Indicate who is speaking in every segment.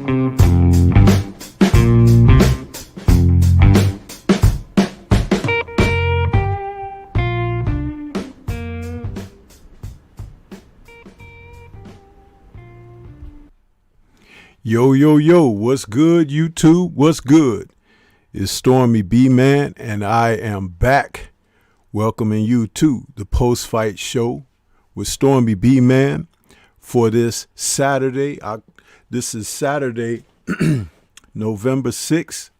Speaker 1: Yo, yo, yo, what's good, YouTube? What's good? It's Stormybman, and I am back welcoming you to the post-fight show with Stormybman for this Saturday. This is Saturday, November 6th,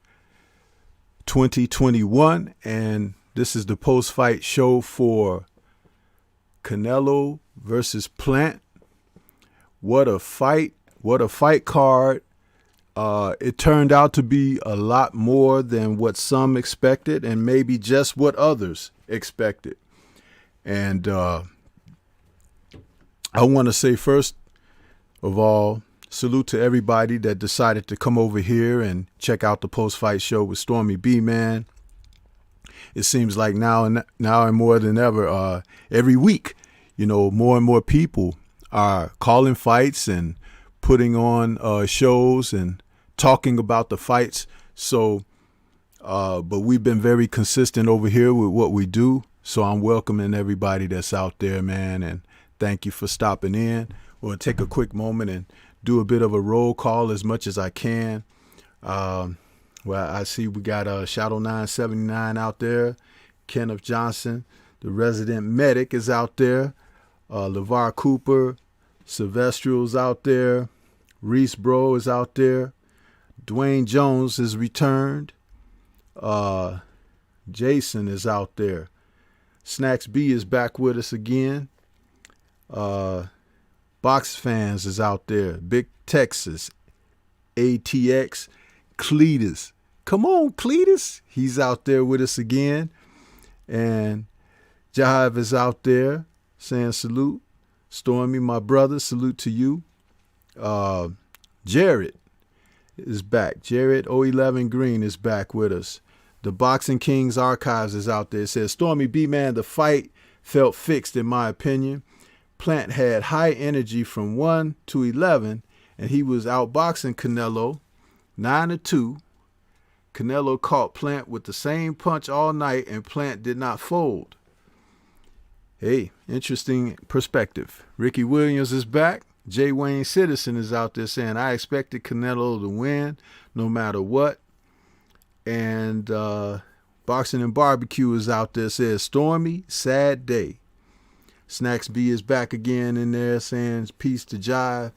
Speaker 1: 2021, and this is the post-fight show for Canelo versus Plant. What a fight. What a fight card. It turned out to be a lot more than what some expected and maybe just what others expected. And I want to say first of all, salute to everybody that decided to come over here and check out the post-fight show with Stormybman. It seems like now and more than ever, every week, more and more people are calling fights and putting on shows and talking about the fights. So, but we've been very consistent over here with what we do. So I'm welcoming everybody that's out there, man. And thank you for stopping in. We'll take a quick moment and do a bit of a roll call as much as I can. Well, I see we got Shadow 979 out there. Kenneth Johnson, the resident medic, is out there. LeVar Cooper, Sylvestrial's out there. Reese Bro is out there. Dwayne Jones has returned. Jason is out there. Snacks B is back with us again. Box Fans is out there. Big Texas. ATX. Cletus. Come on, Cletus. He's out there with us again. And Jive is out there saying salute. Stormy, my brother, salute to you. Jared is back. Jared 011 Green is back with us. The Boxing Kings Archives is out there. It says, Stormybman, the fight felt fixed in my opinion. Plant had high energy from 1 to 11, and he was outboxing Canelo 9-2. Canelo caught Plant with the same punch all night, and Plant did not fold. Hey, interesting perspective. Ricky Williams is back. J. Wayne Citizen is out there saying, I expected Canelo to win no matter what. And Boxing and Barbecue is out there, says, Stormy, sad day. Snacks B is back again in there saying peace to Jive.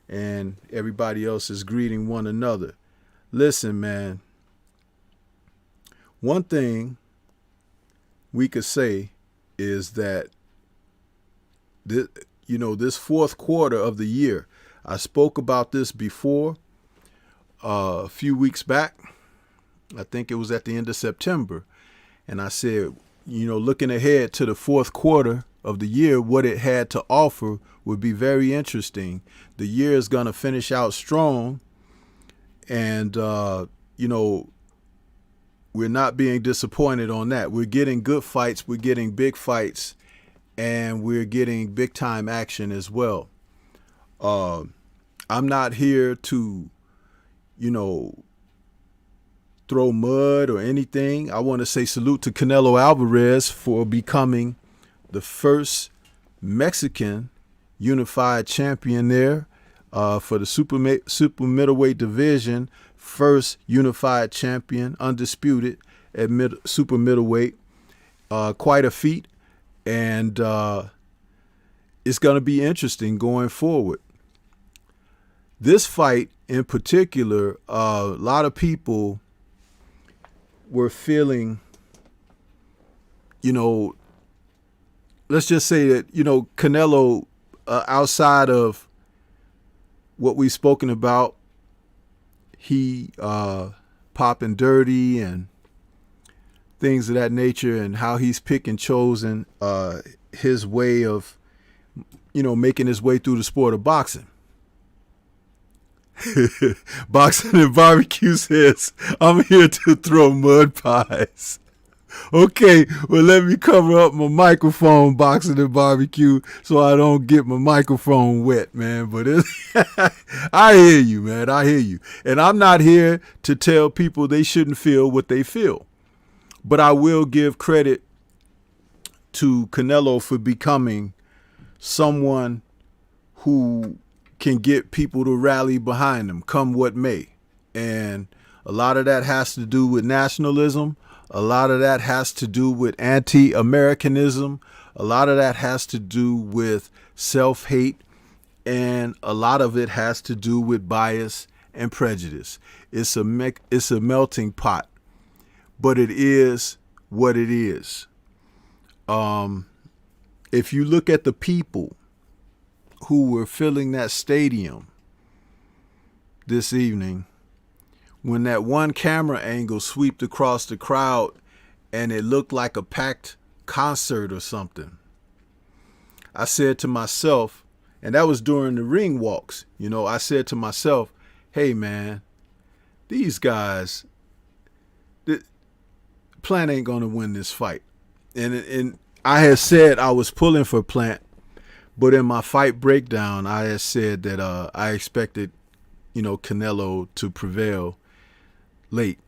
Speaker 1: And everybody else is greeting one another. Listen, man. One thing we could say is that this fourth quarter of the year, I spoke about this before a few weeks back. I think it was at the end of September. And I said, looking ahead to the fourth quarter of the year, what it had to offer would be very interesting. The year is going to finish out strong. And, we're not being disappointed on that. We're getting good fights. We're getting big fights. And we're getting big time action as well. I'm not here to, throw mud or anything. I want to say salute to Canelo Alvarez for becoming the first Mexican unified champion there for the super middleweight division. First unified champion, undisputed at super middleweight. Quite a feat. And it's going to be interesting going forward. This fight in particular, a lot of people were feeling, let's just say that, Canelo, outside of what we've spoken about, he popping dirty and things of that nature, and how he's picked and chosen his way of, making his way through the sport of boxing. Boxing and Barbecue says, I'm here to throw mud pies. Okay, well, let me cover up my microphone, boxing and barbecue, so I don't get my microphone wet, man. But I hear you, man. I hear you. And I'm not here to tell people they shouldn't feel what they feel. But I will give credit to Canelo for becoming someone who can get people to rally behind him, come what may. And a lot of that has to do with nationalism. A lot of that has to do with anti-Americanism. A lot of that has to do with self-hate. And a lot of it has to do with bias and prejudice. It's a melting pot, but it is what it is. If you look at the people who were filling that stadium this evening, when that one camera angle swept across the crowd and it looked like a packed concert or something, I said to myself, and that was during the ring walks, I said to myself, hey man, these guys, Plant ain't gonna win this fight. And I had said I was pulling for Plant, but in my fight breakdown, I had said that I expected, Canelo to prevail late.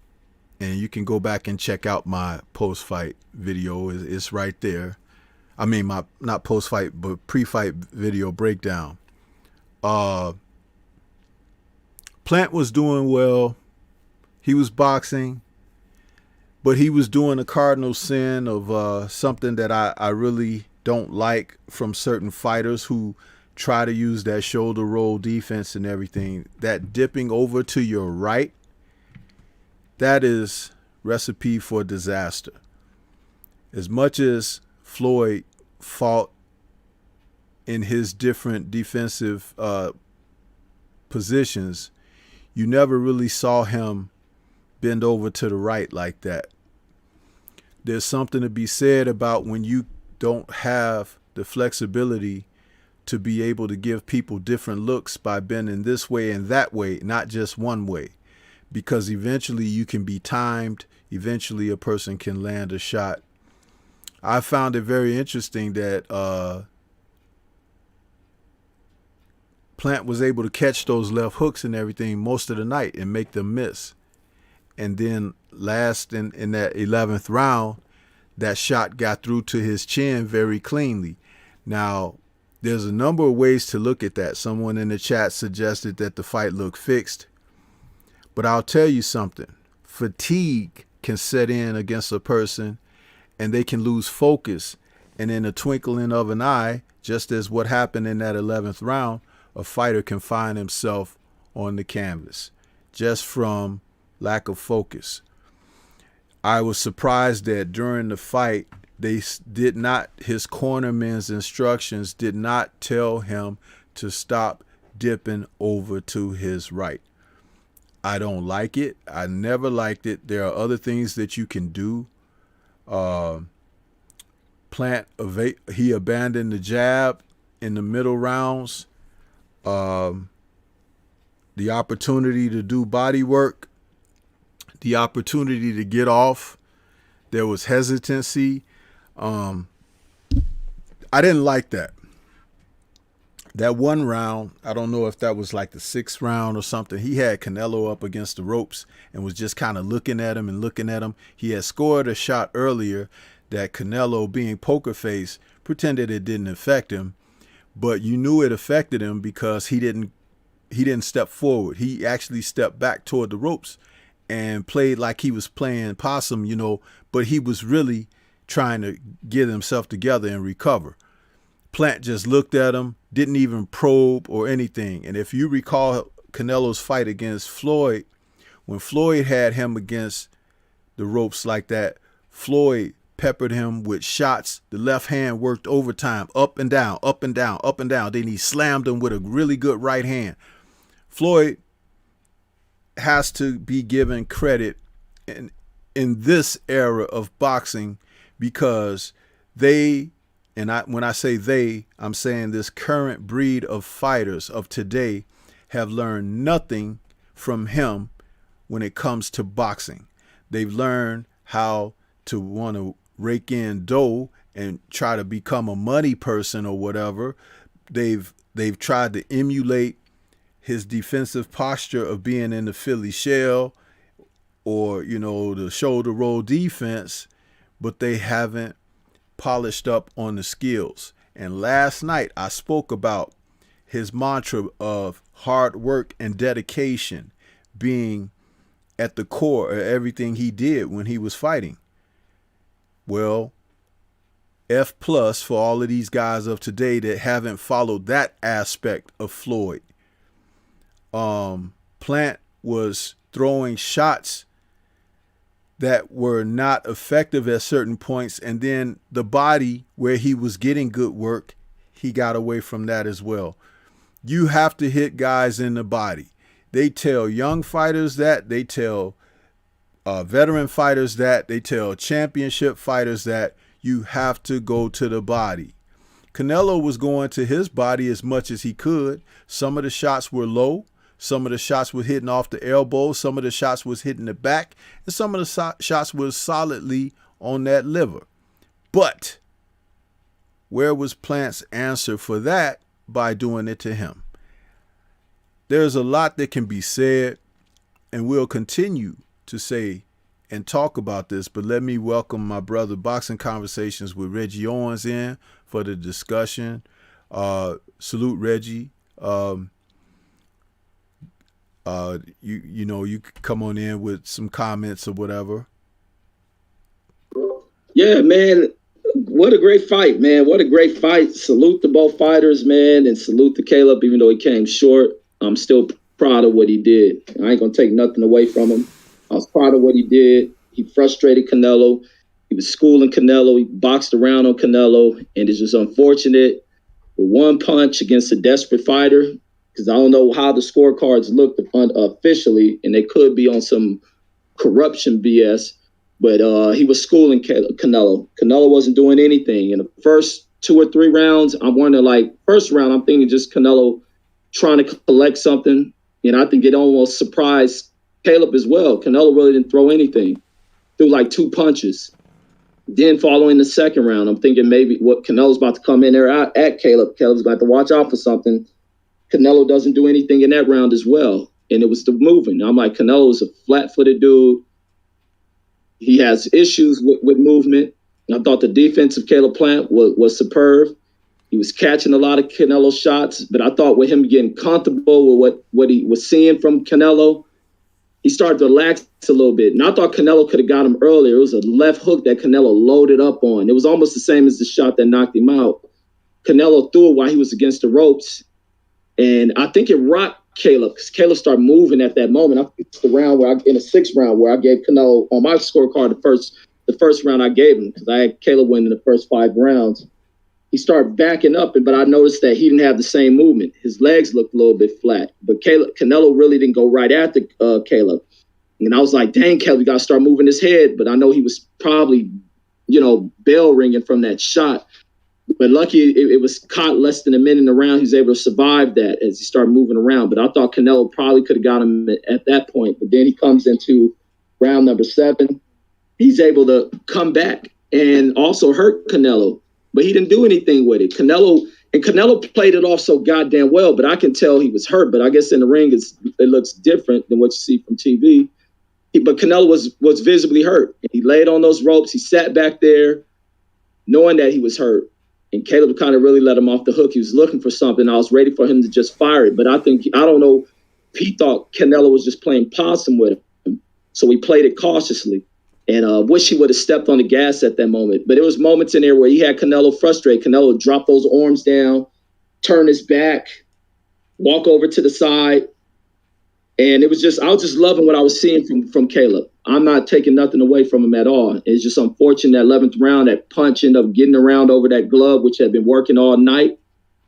Speaker 1: And you can go back and check out my post-fight video. It's right there. I mean, my not post-fight, but pre-fight video breakdown. Plant was doing well. He was boxing. But he was doing a cardinal sin of something that I really don't like from certain fighters who try to use that shoulder roll defense and everything. That dipping over to your right, that is recipe for disaster. As much as Floyd fought in his different defensive positions, you never really saw him bend over to the right like that. There's something to be said about when you don't have the flexibility to be able to give people different looks by bending this way and that way, not just one way. Because eventually you can be timed. Eventually a person can land a shot. I found it very interesting that Plant was able to catch those left hooks and everything most of the night and make them miss. And then last in that 11th round, that shot got through to his chin very cleanly. Now, there's a number of ways to look at that. Someone in the chat suggested that the fight looked fixed. But I'll tell you something. Fatigue can set in against a person and they can lose focus. And in a twinkling of an eye, just as what happened in that 11th round, a fighter can find himself on the canvas just from lack of focus. I was surprised that during the fight, his cornerman's instructions did not tell him to stop dipping over to his right. I don't like it. I never liked it. There are other things that you can do. Plant, he abandoned the jab in the middle rounds. The opportunity to do body work, the opportunity to get off, there was hesitancy. I didn't like that. That one round, I don't know if that was like the 6th round or something. He had Canelo up against the ropes and was just kind of looking at him and looking at him. He had scored a shot earlier that Canelo, being poker face, pretended it didn't affect him. But you knew it affected him because he didn't step forward. He actually stepped back toward the ropes and played like he was playing possum, but he was really trying to get himself together and recover. Plant just looked at him, didn't even probe or anything. And if you recall Canelo's fight against Floyd, when Floyd had him against the ropes like that, Floyd peppered him with shots. The left hand worked overtime, up and down, up and down, up and down. Then he slammed him with a really good right hand. Floyd has to be given credit in this era of boxing because when I say they, I'm saying this current breed of fighters of today have learned nothing from him when it comes to boxing. They've learned how to want to rake in dough and try to become a money person or whatever. They've tried to emulate his defensive posture of being in the Philly shell, or, you know, the shoulder roll defense, but they haven't polished up on the skills. And last night I spoke about his mantra of hard work and dedication being at the core of everything he did when he was fighting. Well, F plus for all of these guys of today that haven't followed that aspect of Floyd. Plant was throwing shots that were not effective at certain points, and then the body where he was getting good work, he got away from that as well. You have to hit guys in the body. They tell young fighters that, they tell veteran fighters that, they tell championship fighters that you have to go to the body. Canelo was going to his body as much as he could. Some of the shots were low. Some of the shots were hitting off the elbow. Some of the shots was hitting the back. And some of the shots was solidly on that liver. But where was Plant's answer for that? By doing it to him. There's a lot that can be said, and we'll continue to say and talk about this, but let me welcome my brother Boxing Conversations with Reggie Owens in for the discussion. Salute, Reggie. You know, you could come on in with some comments or whatever.
Speaker 2: Yeah, man. What a great fight, man. What a great fight. Salute to both fighters, man, and salute to Caleb, even though he came short. I'm still proud of what he did. I ain't going to take nothing away from him. I was proud of what he did. He frustrated Canelo. He was schooling Canelo. He boxed around on Canelo. And it's just unfortunate with one punch against a desperate fighter, because I don't know how the scorecards looked officially, and they could be on some corruption BS. But he was schooling Canelo. Canelo wasn't doing anything. In the first 2 or 3 rounds, I'm wondering, like, first round, I'm thinking just Canelo trying to collect something. And I think it almost surprised Caleb as well. Canelo really didn't throw anything. Threw like 2 punches. Then following the second round, I'm thinking maybe what Canelo's about to come in there at Caleb. Caleb's going to have to watch out for something. Canelo doesn't do anything in that round as well. And it was the movement. I'm like, Canelo's a flat-footed dude. He has issues with movement. I thought the defense of Caleb Plant was superb. He was catching a lot of Canelo shots, but I thought with him getting comfortable with what he was seeing from Canelo, he started to relax a little bit. And I thought Canelo could have got him earlier. It was a left hook that Canelo loaded up on. It was almost the same as the shot that knocked him out. Canelo threw it while he was against the ropes. And I think it rocked Caleb, because Caleb started moving at that moment. I think it's the round where in the 6th round where I gave Canelo on my scorecard the first round I gave him, because I had Caleb win in the first 5 rounds. He started backing up, but I noticed that he didn't have the same movement. His legs looked a little bit flat, but Canelo really didn't go right after Caleb. And I was like, dang, Caleb, you got to start moving his head. But I know he was probably, bell ringing from that shot. But lucky it was caught less than a minute in the round. He was able to survive that as he started moving around. But I thought Canelo probably could have got him at that point. But then he comes into round number 7. He's able to come back and also hurt Canelo. But he didn't do anything with it. Canelo played it off so goddamn well, but I can tell he was hurt. But I guess in the ring, it looks different than what you see from TV. But Canelo was visibly hurt. He laid on those ropes. He sat back there knowing that he was hurt. And Caleb kind of really let him off the hook. He was looking for something. I was ready for him to just fire it. But I don't know, he thought Canelo was just playing possum with him. So he played it cautiously. And wish he would have stepped on the gas at that moment. But there was moments in there where he had Canelo frustrated. Canelo dropped those arms down, turn his back, walk over to the side. And I was just loving what I was seeing from Caleb. I'm not taking nothing away from him at all. It's just unfortunate that 11th round, that punch ended up getting around over that glove, which had been working all night.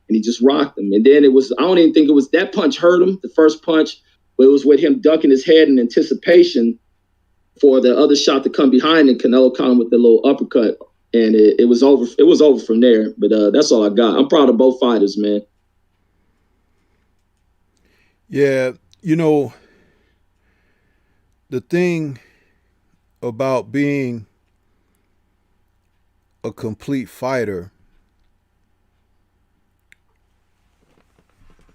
Speaker 2: And he just rocked him. And then I don't even think it was that punch hurt him, the first punch, but it was with him ducking his head in anticipation for the other shot to come behind, and Canelo caught him with the little uppercut, and it was over. It was over from there. But that's all I got. I'm proud of both fighters, man.
Speaker 1: Yeah, the thing about being a complete fighter,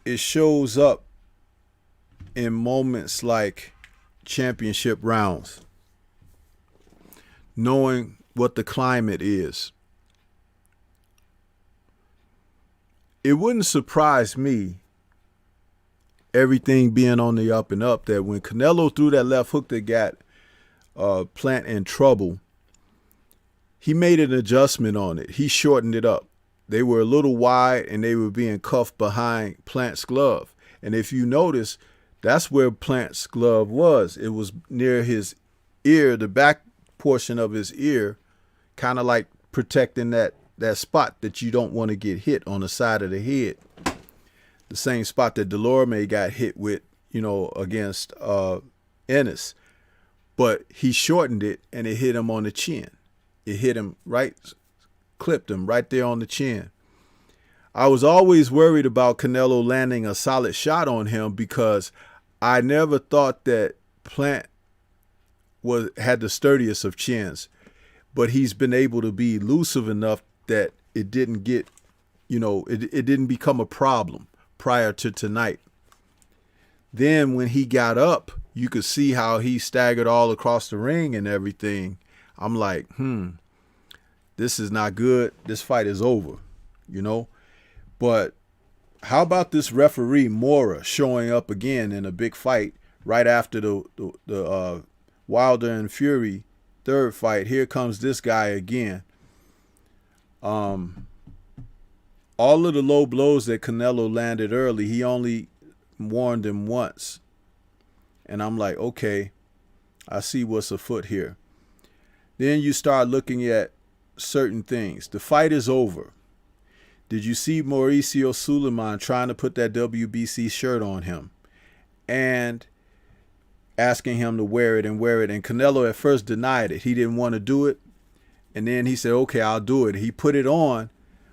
Speaker 1: it shows up in moments like championship rounds, knowing what the climate is. It wouldn't surprise me, everything being on the up and up, that when Canelo threw that left hook that got Plant in trouble, he made an adjustment on it. He shortened it up. They were a little wide and they were being cuffed behind Plant's glove. And if you notice, that's where Plant's glove was. It was near his ear, the back portion of his ear, kind of like protecting that spot that you don't want to get hit on the side of the head. The same spot that Delorme got hit with, against Ennis. But he shortened it and it hit him on the chin. It hit him right, clipped him right there on the chin. I was always worried about Canelo landing a solid shot on him because I never thought that Plant had the sturdiest of chins, but he's been able to be elusive enough that it didn't get, it didn't become a problem prior to tonight. Then when he got up, you could see how he staggered all across the ring and everything. I'm like, this is not good. This fight is over, But how about this referee Mora showing up again in a big fight right after the Wilder and Fury third fight? Here comes this guy again. All of the low blows that Canelo landed early, he only warned him once. And I'm like, okay, I see what's afoot here. Then you start looking at certain things. The fight is over. Did you see Mauricio Suleiman trying to put that WBC shirt on him and asking him to wear it? And Canelo at first denied it. He didn't want to do it. And then he said, okay, I'll do it. He put it on,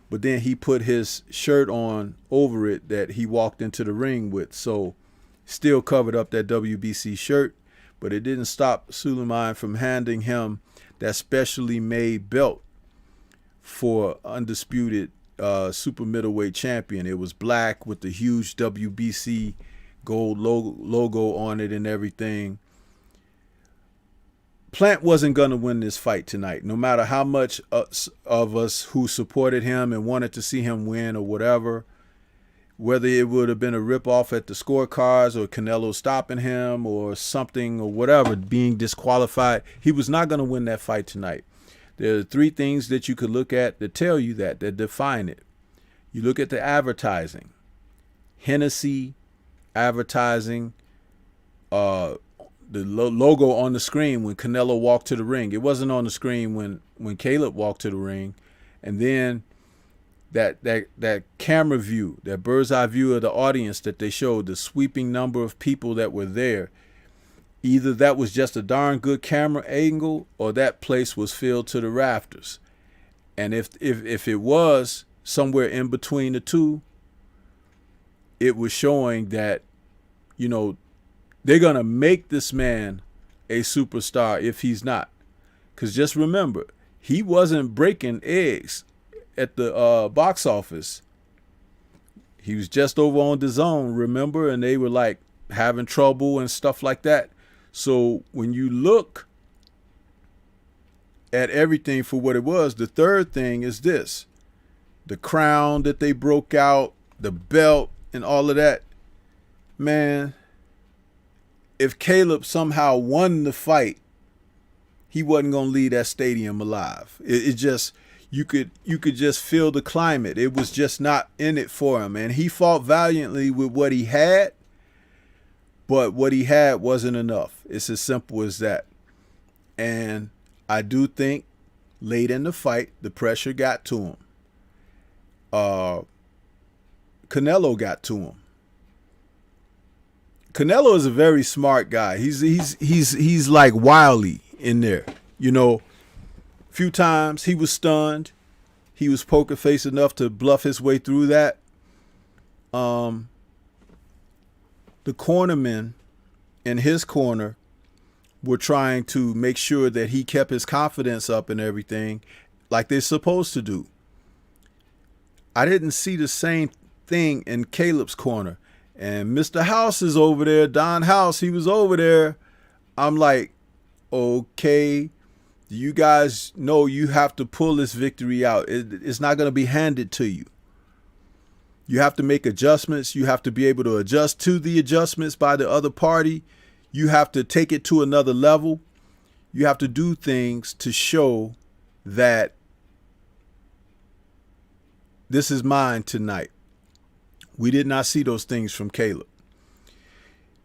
Speaker 1: but then he put his shirt on over it that he walked into the ring with. So still covered up that WBC shirt, but it didn't stop Suleiman from handing him that specially made belt for undisputed super middleweight champion. It was black with the huge WBC gold logo on it and everything. Plant wasn't going to win this fight tonight, no matter how much of us who supported him and wanted to see him win or whatever, whether it would have been a ripoff at the scorecards or Canelo stopping him or something or whatever, being disqualified. He was not going to win that fight tonight. There are three things that you could look at that tell you that define it. You look at the advertising. Hennessy advertising, the logo on the screen when Canelo walked to the ring. It wasn't on the screen when Caleb walked to the ring. And then that camera view, that bird's eye view of the audience that they showed, the sweeping number of people that were there. Either that was just a darn good camera angle or that place was filled to the rafters. And if it was somewhere in between the two, it was showing that, they're going to make this man a superstar if he's not. Because just remember, he wasn't breaking eggs at the box office. He was just over on DAZN, remember? And they were like having trouble and stuff like that. So when you look at everything for what it was, the third thing is this. The crown that they broke out, the belt and all of that. Man, if Caleb somehow won the fight, he wasn't going to leave that stadium alive. It just, you could just feel the climate. It was just not in it for him. And he fought valiantly with what he had, but what he had wasn't enough. It's as simple as that. And I do think late in the fight, the pressure got to him. Canelo got to him. Canelo is a very smart guy. He's like Wiley in there. A few times he was stunned. He was poker face enough to bluff his way through that. The cornermen in his corner were trying to make sure that he kept his confidence up and everything. like they're supposed to do. I didn't see the same thing in Caleb's corner. And Mr. House is over there, Don House, he was over there. I'm like, okay, you guys know you have to pull this victory out. It's not going to be handed to you. You have to make adjustments. You have to be able to adjust to the adjustments by the other party. You have to take it to another level. You have to do things to show that this is mine tonight. We did not see those things from Caleb.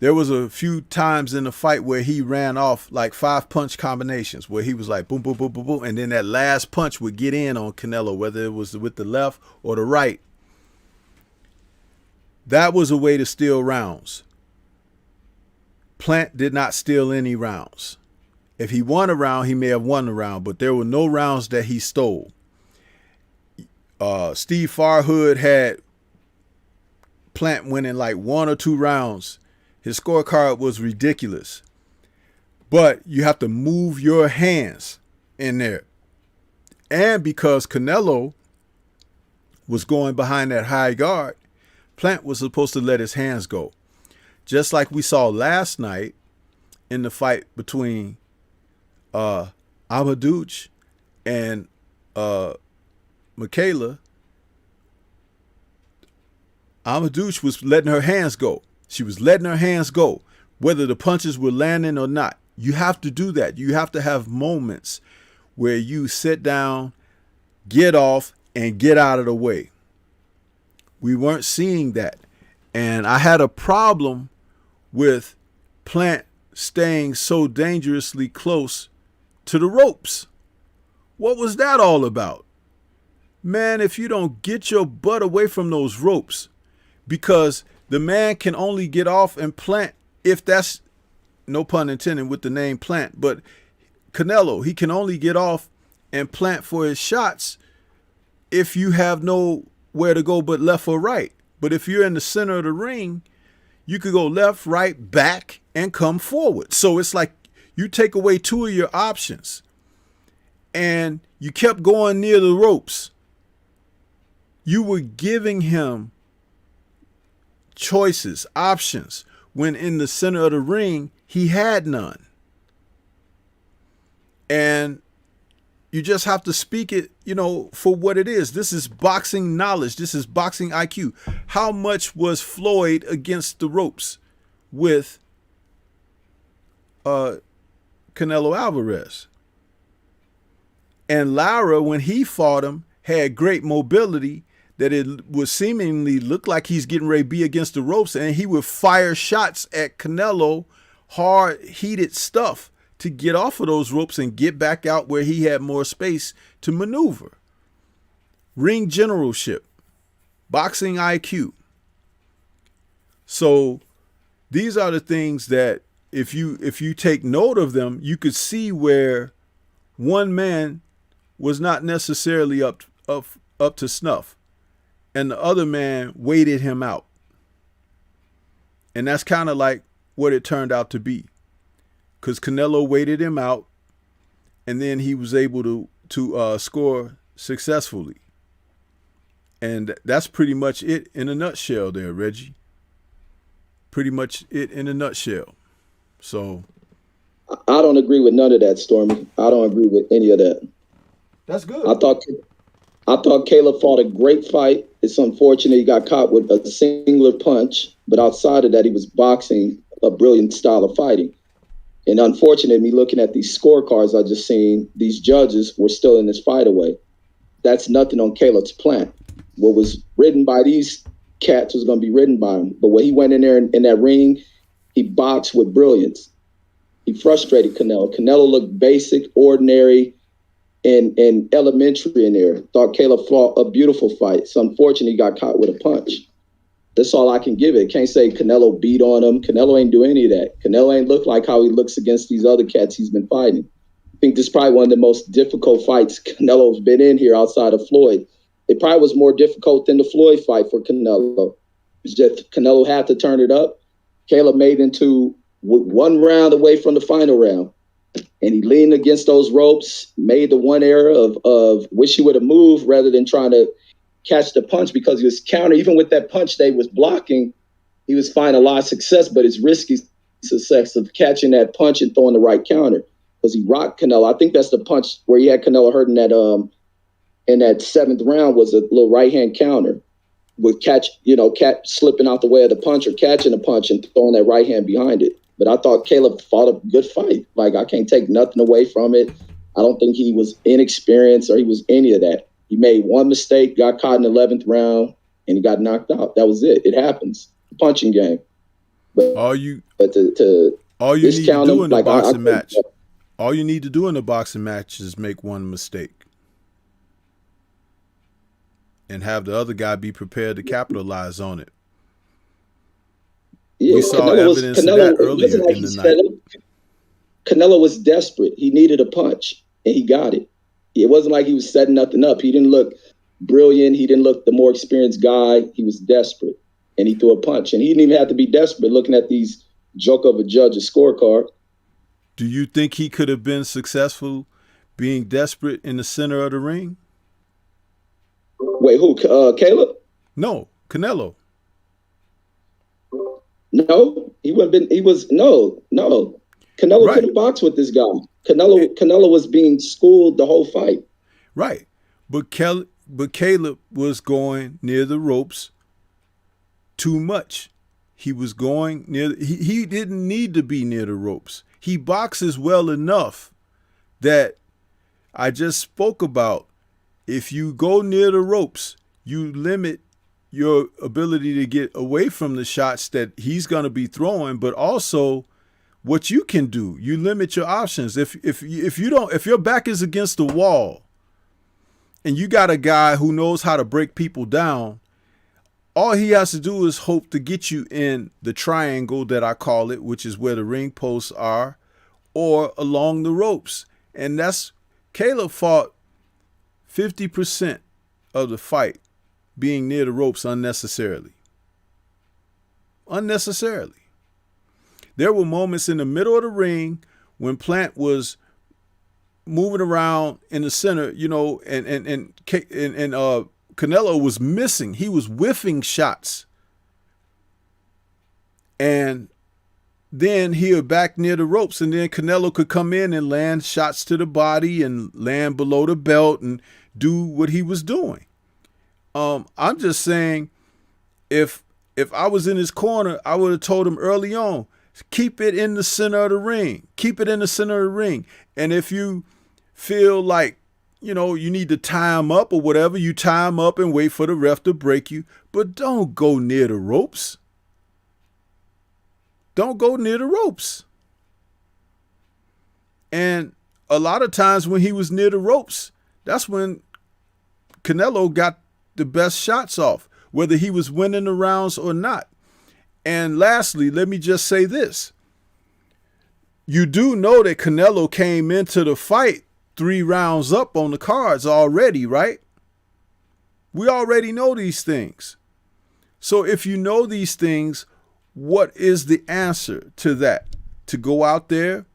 Speaker 1: There was a few times in the fight where he ran off like 5-punch combinations where he was like boom, boom, boom, boom, boom. And then that last punch would get in on Canelo, whether it was with the left or the right. That was a way to steal rounds. Plant did not steal any rounds. If he won a round, he may have won the round, but there were no rounds that he stole. Steve Farhood had Plant winning like 1 or 2 rounds. His scorecard was ridiculous. But you have to move your hands in there. And because Canelo was going behind that high guard, Plant was supposed to let his hands go. Just like we saw last night in the fight between Amadouche and Michaela. Amadouche was letting her hands go. She was letting her hands go, whether the punches were landing or not. You have to do that. You have to have moments where you sit down, get off, and get out of the way. We weren't seeing that. And I had a problem with Plant staying so dangerously close to the ropes. What was that all about? Man, if you don't get your butt away from those ropes, because the man can only get off and Plant, if that's, no pun intended with the name Plant, but Canelo, he can only get off and plant for his shots if you have nowhere to go but left or right. But if you're in the center of the ring, you could go left, right, back, and come forward. So it's like you take away 2 of your options and you kept going near the ropes. You were giving him choices, options, when in the center of the ring, he had none. And you just have to speak it, for what it is. This is boxing knowledge. This is boxing IQ. How much was Floyd against the ropes with Canelo Alvarez? And Lara, when he fought him, had great mobility that it would seemingly look like he's getting ready to be against the ropes, and he would fire shots at Canelo, hard, heated stuff, to get off of those ropes and get back out where he had more space to maneuver. Ring generalship, boxing IQ. So these are the things that if you take note of them, you could see where one man was not necessarily up to snuff, and the other man waited him out. And that's kind of like what it turned out to be, because Canelo waited him out, and then he was able to score successfully. And that's pretty much it in a nutshell there, Reggie. Pretty much it in a nutshell. So
Speaker 2: I don't agree with none of that, Stormy. I don't agree with any of that.
Speaker 1: That's good.
Speaker 2: I thought Caleb fought a great fight. It's unfortunate he got caught with a singular punch, but outside of that, he was boxing a brilliant style of fighting. And unfortunately, me looking at these scorecards I just seen, these judges were still in this fight away. That's nothing on Caleb's Plant. What was written by these cats was going to be written by him. But when he went in there in that ring, he boxed with brilliance. He frustrated Canelo. Canelo looked basic, ordinary, and elementary in there. Thought Caleb fought a beautiful fight. It's unfortunate he got caught with a punch. That's all I can give it. Can't say Canelo beat on him. Canelo ain't do any of that. Canelo ain't look like how he looks against these other cats he's been fighting. I think this is probably one of the most difficult fights Canelo's been in here outside of Floyd. It probably was more difficult than the Floyd fight for Canelo. It's just Canelo had to turn it up. Caleb made into 1 round away from the final round. And he leaned against those ropes, made the one error of wish he would have moved rather than trying to catch the punch, because he was counter. Even with that punch they was blocking, he was finding a lot of success, but it's risky success of catching that punch and throwing the right counter, because he rocked Canelo. I think that's the punch where he had Canelo hurt in that 7th round, was a little right hand counter with catch slipping out the way of the punch or catching a punch and throwing that right hand behind it. But I thought Caleb fought a good fight. Like, I can't take nothing away from it. I don't think he was inexperienced or he was any of that. He made one mistake, got caught in the 11th round, and he got knocked out. That was it. It happens. Punching game. But
Speaker 1: all you
Speaker 2: to
Speaker 1: all you need to do in a boxing match,
Speaker 2: that.
Speaker 1: all you need to do in a boxing match is make one mistake, and have the other guy be prepared to capitalize on it.
Speaker 2: Yeah,
Speaker 1: we saw evidence of that earlier in the night.
Speaker 2: Canelo was desperate. He needed a punch, and he got it. It wasn't like he was setting nothing up. He didn't look brilliant. He didn't look the more experienced guy. He was desperate, and he threw a punch. And he didn't even have to be desperate looking at these joke of a judge's scorecard.
Speaker 1: Do you think he could have been successful being desperate in the center of the ring?
Speaker 2: Wait, who? Caleb?
Speaker 1: No, Canelo.
Speaker 2: No, he wouldn't been. He was no. Canelo
Speaker 1: Right.
Speaker 2: couldn't box with this guy. Canelo was being schooled the whole fight.
Speaker 1: Right, but Caleb was going near the ropes too much. He was going near. He didn't need to be near the ropes. He boxes well enough that I just spoke about. If you go near the ropes, you limit your ability to get away from the shots that he's going to be throwing, but also what you can do. You limit your options. If your back is against the wall and you got a guy who knows how to break people down, all he has to do is hope to get you in the triangle that I call it, which is where the ring posts are, or along the ropes. And that's Caleb fought 50% of the fight being near the ropes unnecessarily. Unnecessarily. There were moments in the middle of the ring when Plant was moving around in the center, and Canelo was missing. He was whiffing shots. And then he was back near the ropes, and then Canelo could come in and land shots to the body and land below the belt and do what he was doing. I'm just saying, if I was in his corner, I would have told him early on, keep it in the center of the ring. Keep it in the center of the ring. And if you feel like, you need to tie him up or whatever, you tie him up and wait for the ref to break you. But don't go near the ropes. Don't go near the ropes. And a lot of times when he was near the ropes, that's when Canelo got the best shots off, whether he was winning the rounds or not. And lastly, let me just say this. You do know that Canelo came into the fight 3 rounds up on the cards already, right? We already know these things. So if you know these things, what is the answer to that? To go out there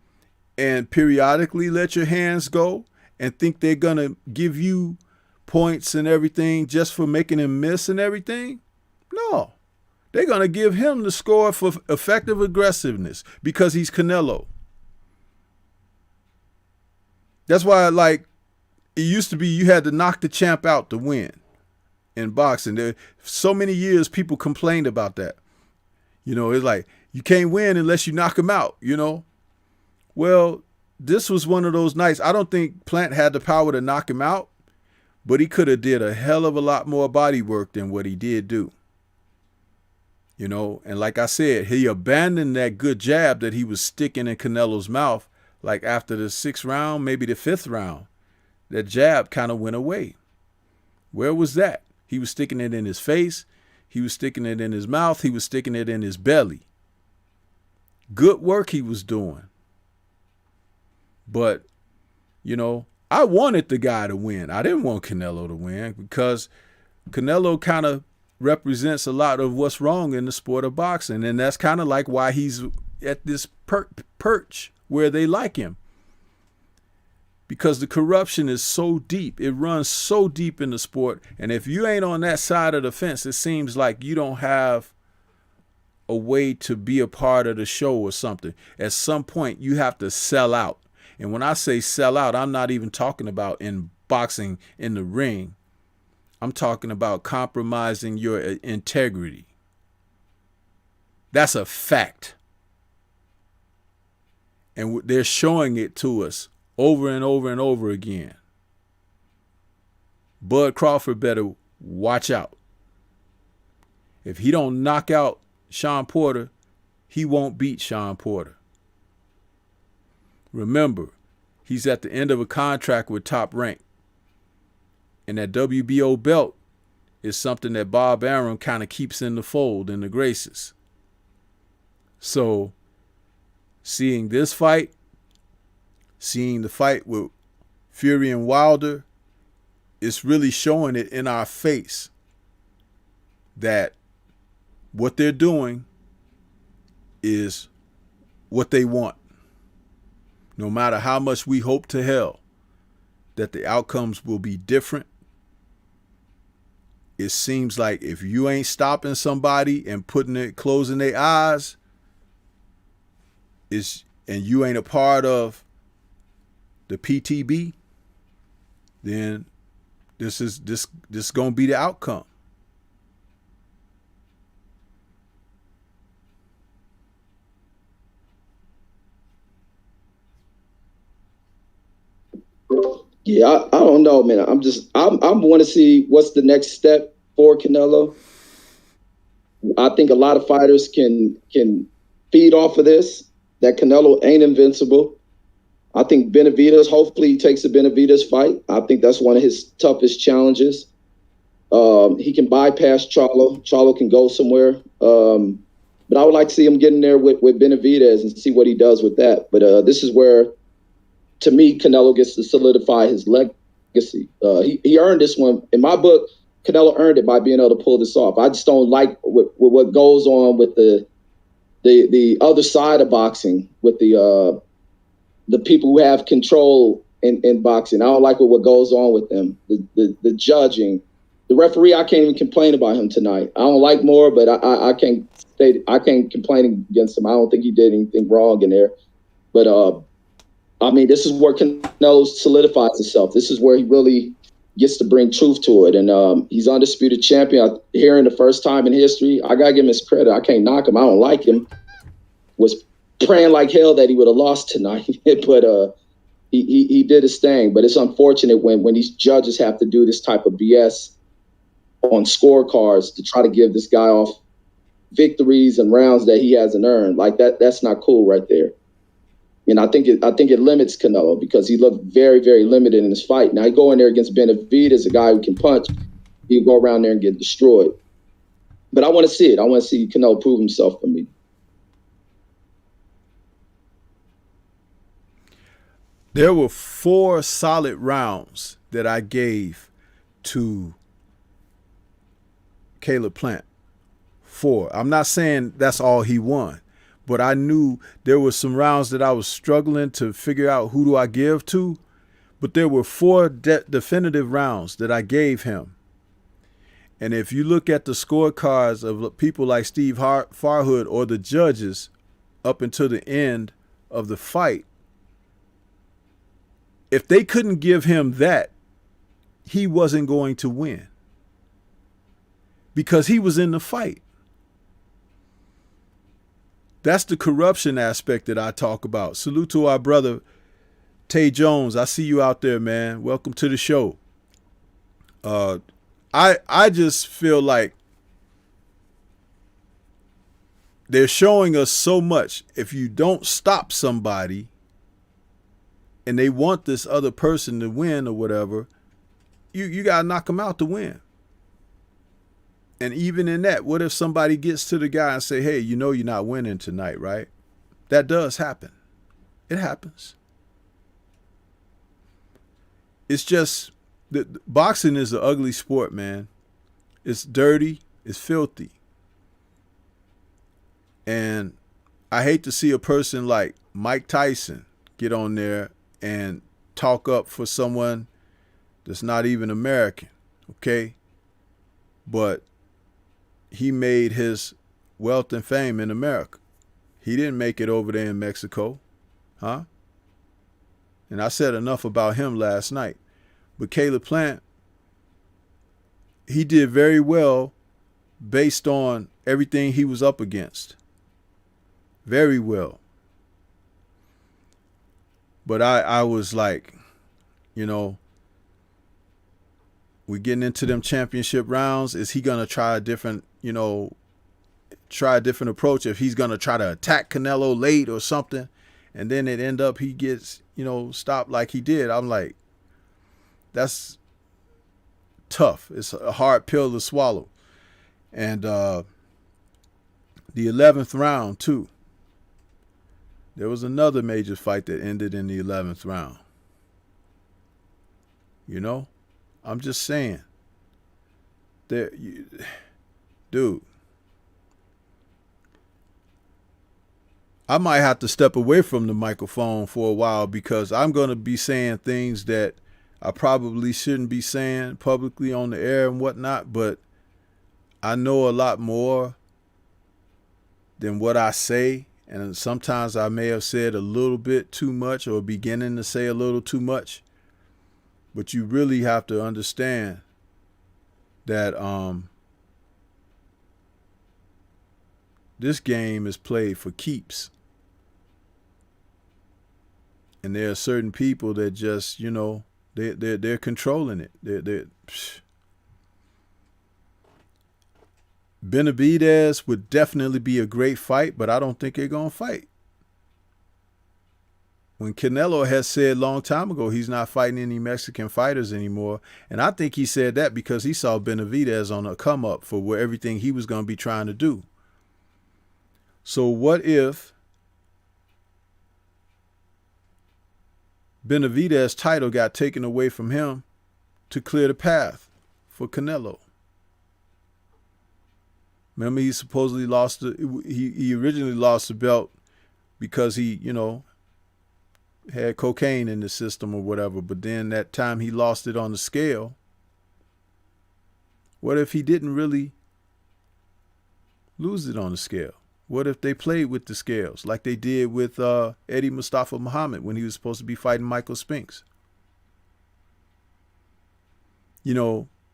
Speaker 1: and periodically let your hands go and think they're going to give you points and everything just for making him miss and everything? No. They're going to give him the score for effective aggressiveness because he's Canelo. That's why, it used to be you had to knock the champ out to win in boxing. There, so many years people complained about that. It's like you can't win unless you knock him out, Well, this was one of those nights. I don't think Plant had the power to knock him out, but he could have did a hell of a lot more body work than what he did do. And like I said, he abandoned that good jab that he was sticking in Canelo's mouth. Like after the 6th round, maybe the 5th round, that jab kind of went away. Where was that? He was sticking it in his face. He was sticking it in his mouth. He was sticking it in his belly. Good work he was doing. But, I wanted the guy to win. I didn't want Canelo to win because Canelo kind of represents a lot of what's wrong in the sport of boxing. And that's kind of like why he's at this perch where they like him. because the corruption is so deep. It runs so deep in the sport. And if you ain't on that side of the fence, it seems like you don't have a way to be a part of the show or something. At some point, you have to sell out. And when I say sell out, I'm not even talking about in boxing in the ring. I'm talking about compromising your integrity. That's a fact. And they're showing it to us over and over and over again. Bud Crawford better watch out. If he don't knock out Shawn Porter, he won't beat Shawn Porter. Remember, he's at the end of a contract with Top Rank. And that WBO belt is something that Bob Arum kind of keeps in the fold, in the graces. So, seeing this fight, seeing the fight with Fury and Wilder, it's really showing it in our face that what they're doing is what they want. No matter how much we hope to hell that the outcomes will be different, it seems like if you ain't stopping somebody and closing their eyes, and you ain't a part of the PTB, then this is gonna be the outcome.
Speaker 2: Yeah, I don't know, man. I want to see what's the next step for Canelo. I think a lot of fighters can feed off of this. That Canelo ain't invincible. I think Benavidez, hopefully he takes a Benavidez fight. I think that's one of his toughest challenges. He can bypass Charlo. Charlo can go somewhere. But I would like to see him get in there with Benavidez and see what he does with that. But this is where, to me, Canelo gets to solidify his legacy. He earned this one. In my book, Canelo earned it by being able to pull this off. I just don't like what goes on with the other side of boxing, with the people who have control in boxing. I don't like what goes on with them. The judging, the referee. I can't even complain about him tonight. I don't like Moore, but I can't complain against him. I don't think he did anything wrong in there. But I mean, this is where Canelo solidifies himself. This is where he really gets to bring truth to it. And he's undisputed champion. Here in the first time in history, I got to give him his credit. I can't knock him. I don't like him. Was praying like hell that he would have lost tonight. But he did his thing. But it's unfortunate when these judges have to do this type of BS on scorecards to try to give this guy off victories and rounds that he hasn't earned. Like that's not cool right there. And I think it limits Canelo because he looked very, very limited in this fight. Now, he go in there against Benavidez, a guy who can punch. He can go around there and get destroyed. But I want to see it. I want to see Canelo prove himself for me.
Speaker 1: There were 4 solid rounds that I gave to Caleb Plant. 4. I'm not saying that's all he won. But I knew there were some rounds that I was struggling to figure out who do I give to. But there were 4 definitive rounds that I gave him. And if you look at the scorecards of people like Steve Farhood or the judges up until the end of the fight, if they couldn't give him that, he wasn't going to win. Because he was in the fight. That's the corruption aspect that I talk about. Salute to our brother, Tay Jones. I see you out there, man. Welcome to the show. I just feel like they're showing us so much. If you don't stop somebody and they want this other person to win or whatever, you got to knock them out to win. And even in that, what if somebody gets to the guy and say, hey, you know you're not winning tonight, right? That does happen. It happens. It's just that boxing is an ugly sport, man. It's dirty. It's filthy. And I hate to see a person like Mike Tyson get on there and talk up for someone that's not even American, okay? But he made his wealth and fame in America. He didn't make it over there in Mexico, huh? And I said enough about him last night. But Caleb Plant, he did very well based on everything he was up against. Very well. But I was like, you know, we're getting into them championship rounds. Is he going to try a different, approach if he's going to try to attack Canelo late or something? And then it end up he gets, stopped like he did. I'm like, that's tough. It's a hard pill to swallow. And the 11th round, too. There was another major fight that ended in the 11th round. I'm just saying. Dude. I might have to step away from the microphone for a while because I'm going to be saying things that I probably shouldn't be saying publicly on the air and whatnot, but I know a lot more than what I say. And sometimes I may have said a little bit too much or beginning to say a little too much. But you really have to understand that this game is played for keeps. And there are certain people that just, they're controlling it. Benavidez would definitely be a great fight, but I don't think they're going to fight. When Canelo has said a long time ago he's not fighting any Mexican fighters anymore, and I think he said that because he saw Benavidez on a come-up for everything he was going to be trying to do. So what if Benavidez's title got taken away from him to clear the path for Canelo? Remember, he supposedly lost he originally lost the belt because he, had cocaine in the system or whatever. But then that time he lost it on the scale. What if he didn't really lose it on the scale? What if they played with the scales like they did with Eddie Mustafa Muhammad when he was supposed to be fighting Michael Spinks?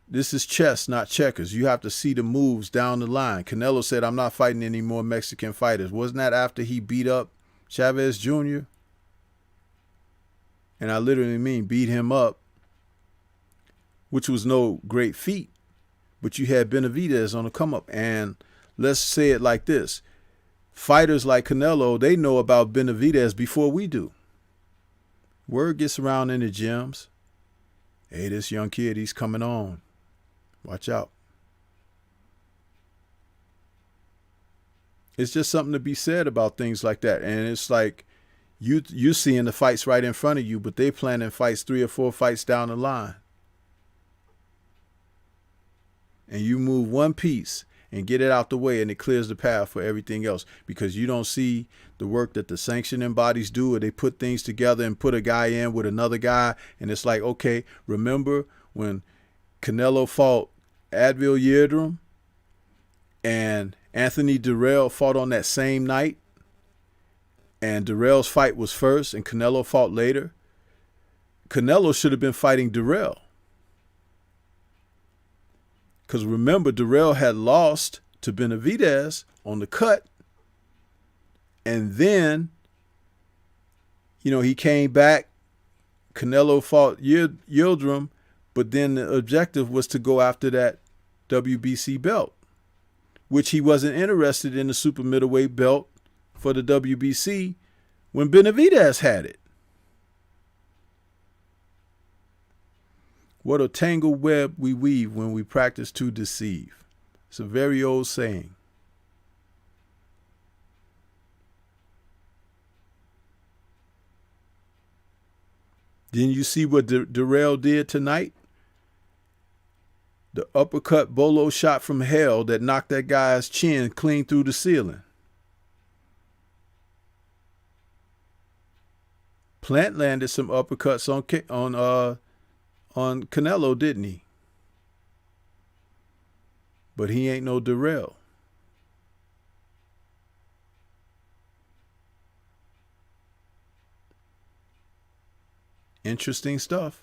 Speaker 1: This is chess, not checkers. You have to see the moves down the line. Canelo said, I'm not fighting any more Mexican fighters. Wasn't that after he beat up Chavez Jr.? And I literally mean beat him up, which was no great feat. But you had Benavidez on the come up. And let's say it like this. Fighters like Canelo, they know about Benavidez before we do. Word gets around in the gyms. Hey, this young kid, he's coming on. Watch out. It's just something to be said about things like that. And it's like you seeing the fights right in front of you, but they planning fights 3 or 4 fights down the line. And you move one piece and get it out the way, and it clears the path for everything else, because you don't see the work that the sanctioning bodies do, or they put things together and put a guy in with another guy. And it's like, okay, remember when Canelo fought Advil Yildirim and Anthony Durrell fought on that same night, and Durrell's fight was first and Canelo fought later? Canelo should have been fighting Durrell. Because remember, Durrell had lost to Benavidez on the cut. And then, he came back. Canelo fought Yildirim. But then the objective was to go after that WBC belt, which he wasn't interested in the super middleweight belt for the WBC when Benavidez had it. What a tangled web we weave when we practice to deceive. It's a very old saying. Didn't you see what Durrell did tonight? The uppercut bolo shot from hell that knocked that guy's chin clean through the ceiling. Plant landed some uppercuts on Canelo, didn't he? But he ain't no Darrell. Interesting stuff.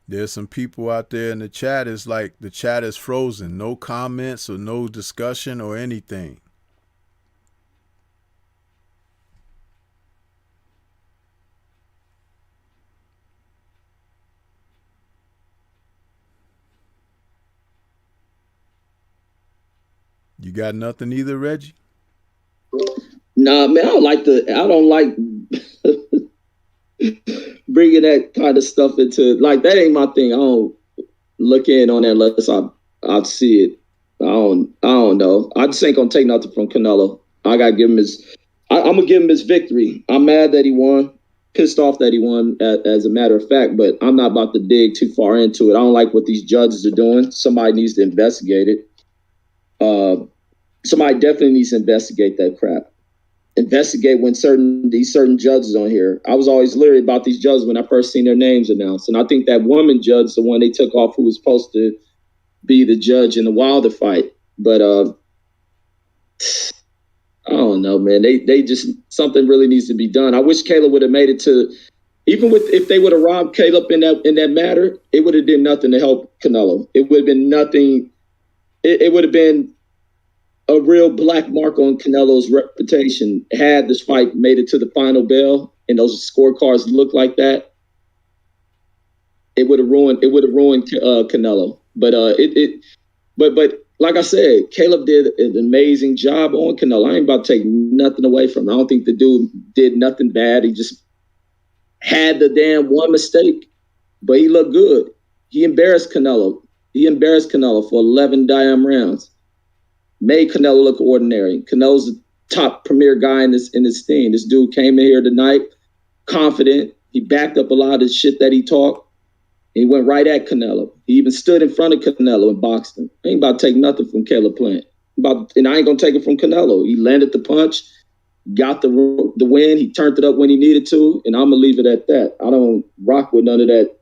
Speaker 1: There's some people out there in the chat, is like the chat is frozen. No comments or no discussion or anything. You got nothing either, Reggie?
Speaker 2: Nah, man, I don't like bringing that kind of stuff into, like, that ain't my thing. I don't look in on that unless I see it. I don't know. I just ain't gonna take nothing from Canelo. I gotta give him I'm gonna give him his victory. I'm mad that he won, pissed off that he won, as a matter of fact, but I'm not about to dig too far into it. I don't like what these judges are doing. Somebody needs to investigate it. Somebody definitely needs to investigate that crap. Investigate when these certain judges on here. I was always leery about these judges when I first seen their names announced. And I think that woman judge, the one they took off, who was supposed to be the judge in the Wilder fight. But I don't know, man. They just, something really needs to be done. I wish Caleb would have made it to, even if they would have robbed Caleb in that matter, it would have done nothing to help Canelo. It would have been nothing. It would have been a real black mark on Canelo's reputation had this fight made it to the final bell and those scorecards look like that. It would have ruined Canelo. But but like I said, Caleb did an amazing job on Canelo. I ain't about to take nothing away from him. I don't think the dude did nothing bad. He just had the damn one mistake, but he looked good. He embarrassed Canelo. For 11 damn rounds. Made Canelo look ordinary. Canelo's the top premier guy in this thing. This dude came in here tonight, confident. He backed up a lot of the shit that he talked. He went right at Canelo. He even stood in front of Canelo and boxed him. I ain't about to take nothing from Caleb Plant. And I ain't gonna take it from Canelo. He landed the punch, got the win. He turned it up when he needed to, and I'm gonna leave it at that. I don't rock with none of that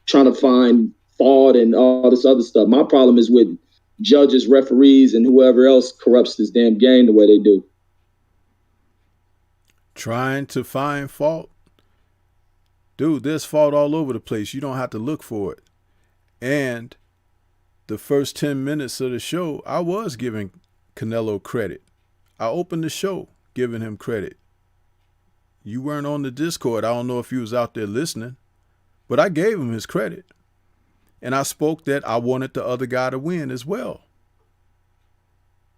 Speaker 2: trying to find fault and all this other stuff. My problem is with judges, referees, and whoever else corrupts this damn game the way they do.
Speaker 1: Trying to find fault? Dude, there's fault all over the place. You don't have to look for it. And the first 10 minutes of the show, I was giving Canelo credit. I opened the show giving him credit. You weren't on the Discord. I don't know if you was out there listening, but I gave him his credit. And I spoke that I wanted the other guy to win as well.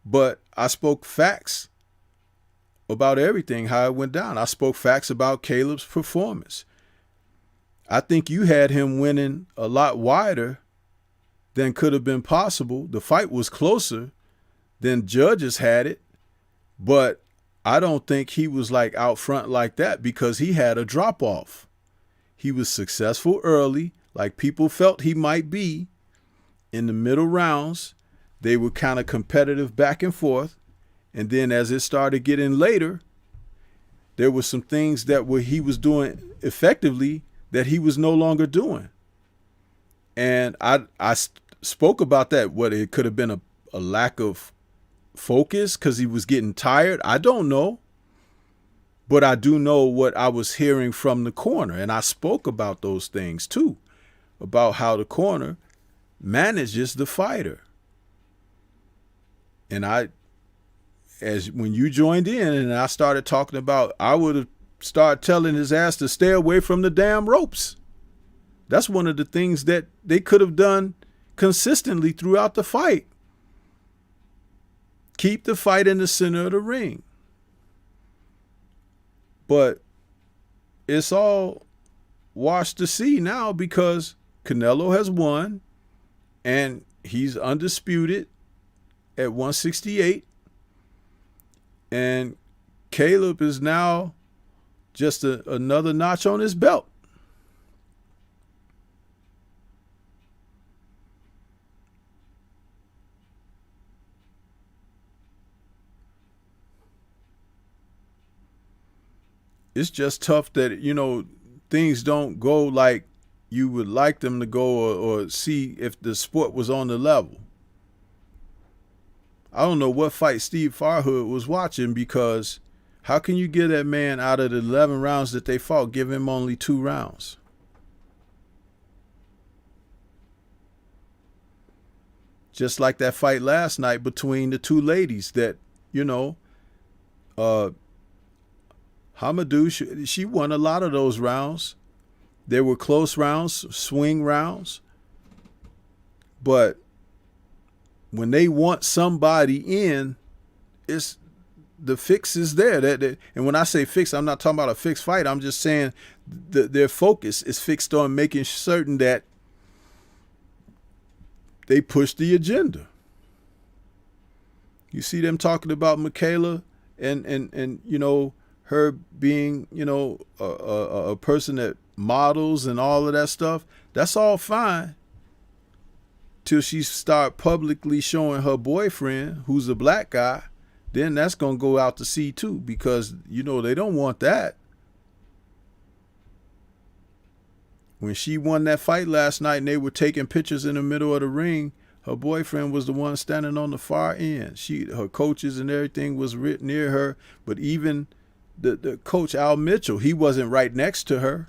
Speaker 1: But I spoke facts about everything, how it went down. I spoke facts about Caleb's performance. I think you had him winning a lot wider than could have been possible. The fight was closer than judges had it, but I don't think he was like out front like that because he had a drop off. He was successful early, like people felt he might be. In the middle rounds, they were kind of competitive back and forth. And then as it started getting later, there were some things that he was doing effectively that he was no longer doing. And I spoke about that, what it could have been a lack of focus because he was getting tired. I don't know. But I do know what I was hearing from the corner. And I spoke about those things too, about how the corner manages the fighter. And when you joined in and I started talking about, I would have started telling his ass to stay away from the damn ropes. That's one of the things that they could have done consistently throughout the fight. Keep the fight in the center of the ring. But it's all washed to sea now because Canelo has won and he's undisputed at 168. And Caleb is now just another notch on his belt. It's just tough that, you know, things don't go like you would like them to go, or see if the sport was on the level. I don't know what fight Steve Farhood was watching, because how can you give that man, out of the 11 rounds that they fought, give him only 2 rounds? Just like that fight last night between the two ladies that, you know, Hamadou, she won a lot of those rounds. They were close rounds, swing rounds. But when they want somebody in, it's the fix is there. And when I say fix, I'm not talking about a fixed fight. I'm just saying their focus is fixed on making certain that they push the agenda. You see them talking about Michaela and you know, her being, you know, a person that models and all of that stuff. That's all fine till she start publicly showing her boyfriend, who's a black guy. Then that's going to go out to sea too, because, you know, they don't want that. When she won that fight last night and they were taking pictures in the middle of the ring, her boyfriend was the one standing on the far end. Her coaches and everything was written near her, but even the coach, Al Mitchell, he wasn't right next to her.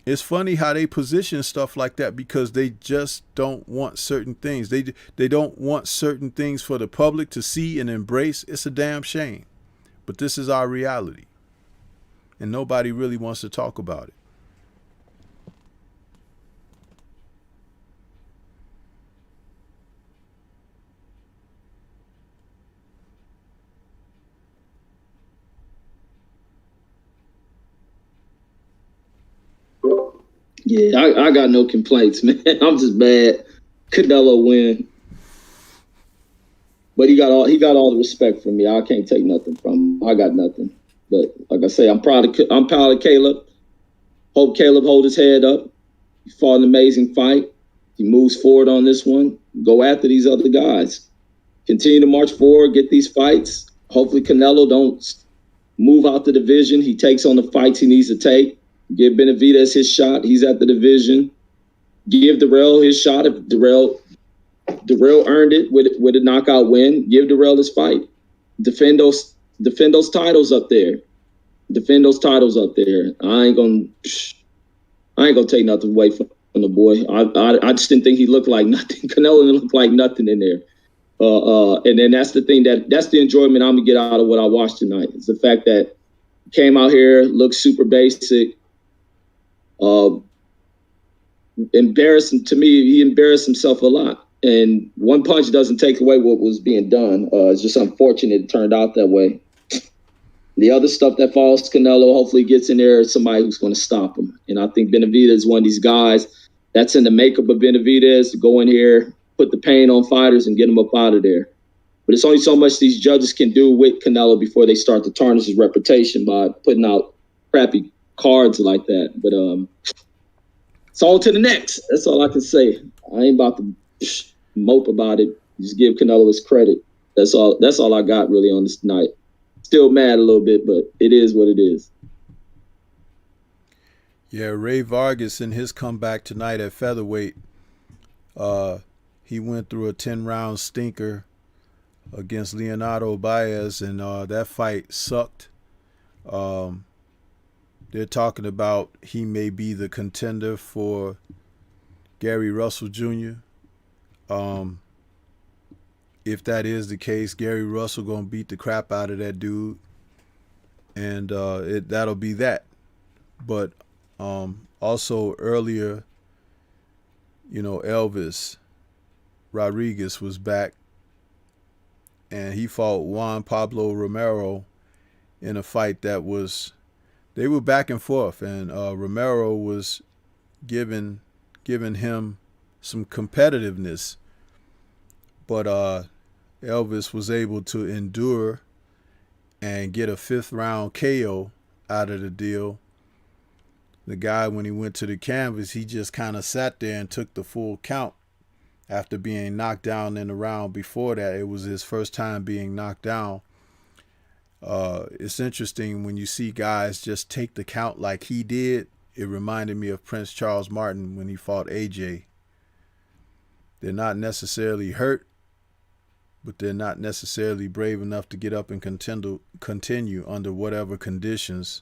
Speaker 1: It's funny how they position stuff like that, because they just don't want certain things. They don't want certain things for the public to see and embrace. It's a damn shame. But this is our reality. And nobody really wants to talk about it.
Speaker 2: Yeah, I got no complaints, man. I'm just mad Canelo win, but he got all the respect from me. I can't take nothing from him. I got nothing. But like I say, I'm proud of Caleb. Hope Caleb hold his head up. He fought an amazing fight. He moves forward on this one. Go after these other guys. Continue to march forward. Get these fights. Hopefully Canelo don't move out the division. He takes on the fights he needs to take. Give Benavidez his shot. He's at the division. Give Darrell his shot. If Darrell earned it with a knockout win, give Darrell his fight. Defend those titles up there. Defend those titles up there. I ain't gonna take nothing away from the boy. I just didn't think he looked like nothing. Canelo didn't look like nothing in there. And then that's the thing that's the enjoyment I'm gonna get out of what I watched tonight. It's the fact that he came out here, looked super basic. Embarrassing to me, he embarrassed himself a lot. And one punch doesn't take away what was being done. It's just unfortunate it turned out that way. The other stuff that falls Canelo hopefully gets in there, somebody who's going to stop him. And I think Benavidez is one of these guys that's in the makeup of Benavidez to go in here, put the pain on fighters and get them up out of there. But it's only so much these judges can do with Canelo before they start to tarnish his reputation by putting out crappy cards like that. But it's all to the next. That's all I can say. I ain't about to mope about it. Just give Canelo his credit. That's all I got really on this night. Still mad a little bit, but it is what it is.
Speaker 1: Yeah, Ray Vargas in his comeback tonight at featherweight, he went through a 10-round stinker against Leonardo Baez, and that fight sucked. They're talking about he may be the contender for Gary Russell Jr. If that is the case, Gary Russell gonna beat the crap out of that dude, and that'll be that. But also earlier, you know, Elvis Rodriguez was back, and he fought Juan Pablo Romero in a fight that was, they were back and forth, and Romero was giving him some competitiveness, but Elvis was able to endure and get a 5th round KO out of the deal. The guy, when he went to the canvas, he just kind of sat there and took the full count after being knocked down in the round before that. It was his first time being knocked down. It's interesting when you see guys just take the count like he did. It reminded me of Prince Charles Martin when he fought AJ. They're not necessarily hurt, but they're not necessarily brave enough to get up and continue under whatever conditions.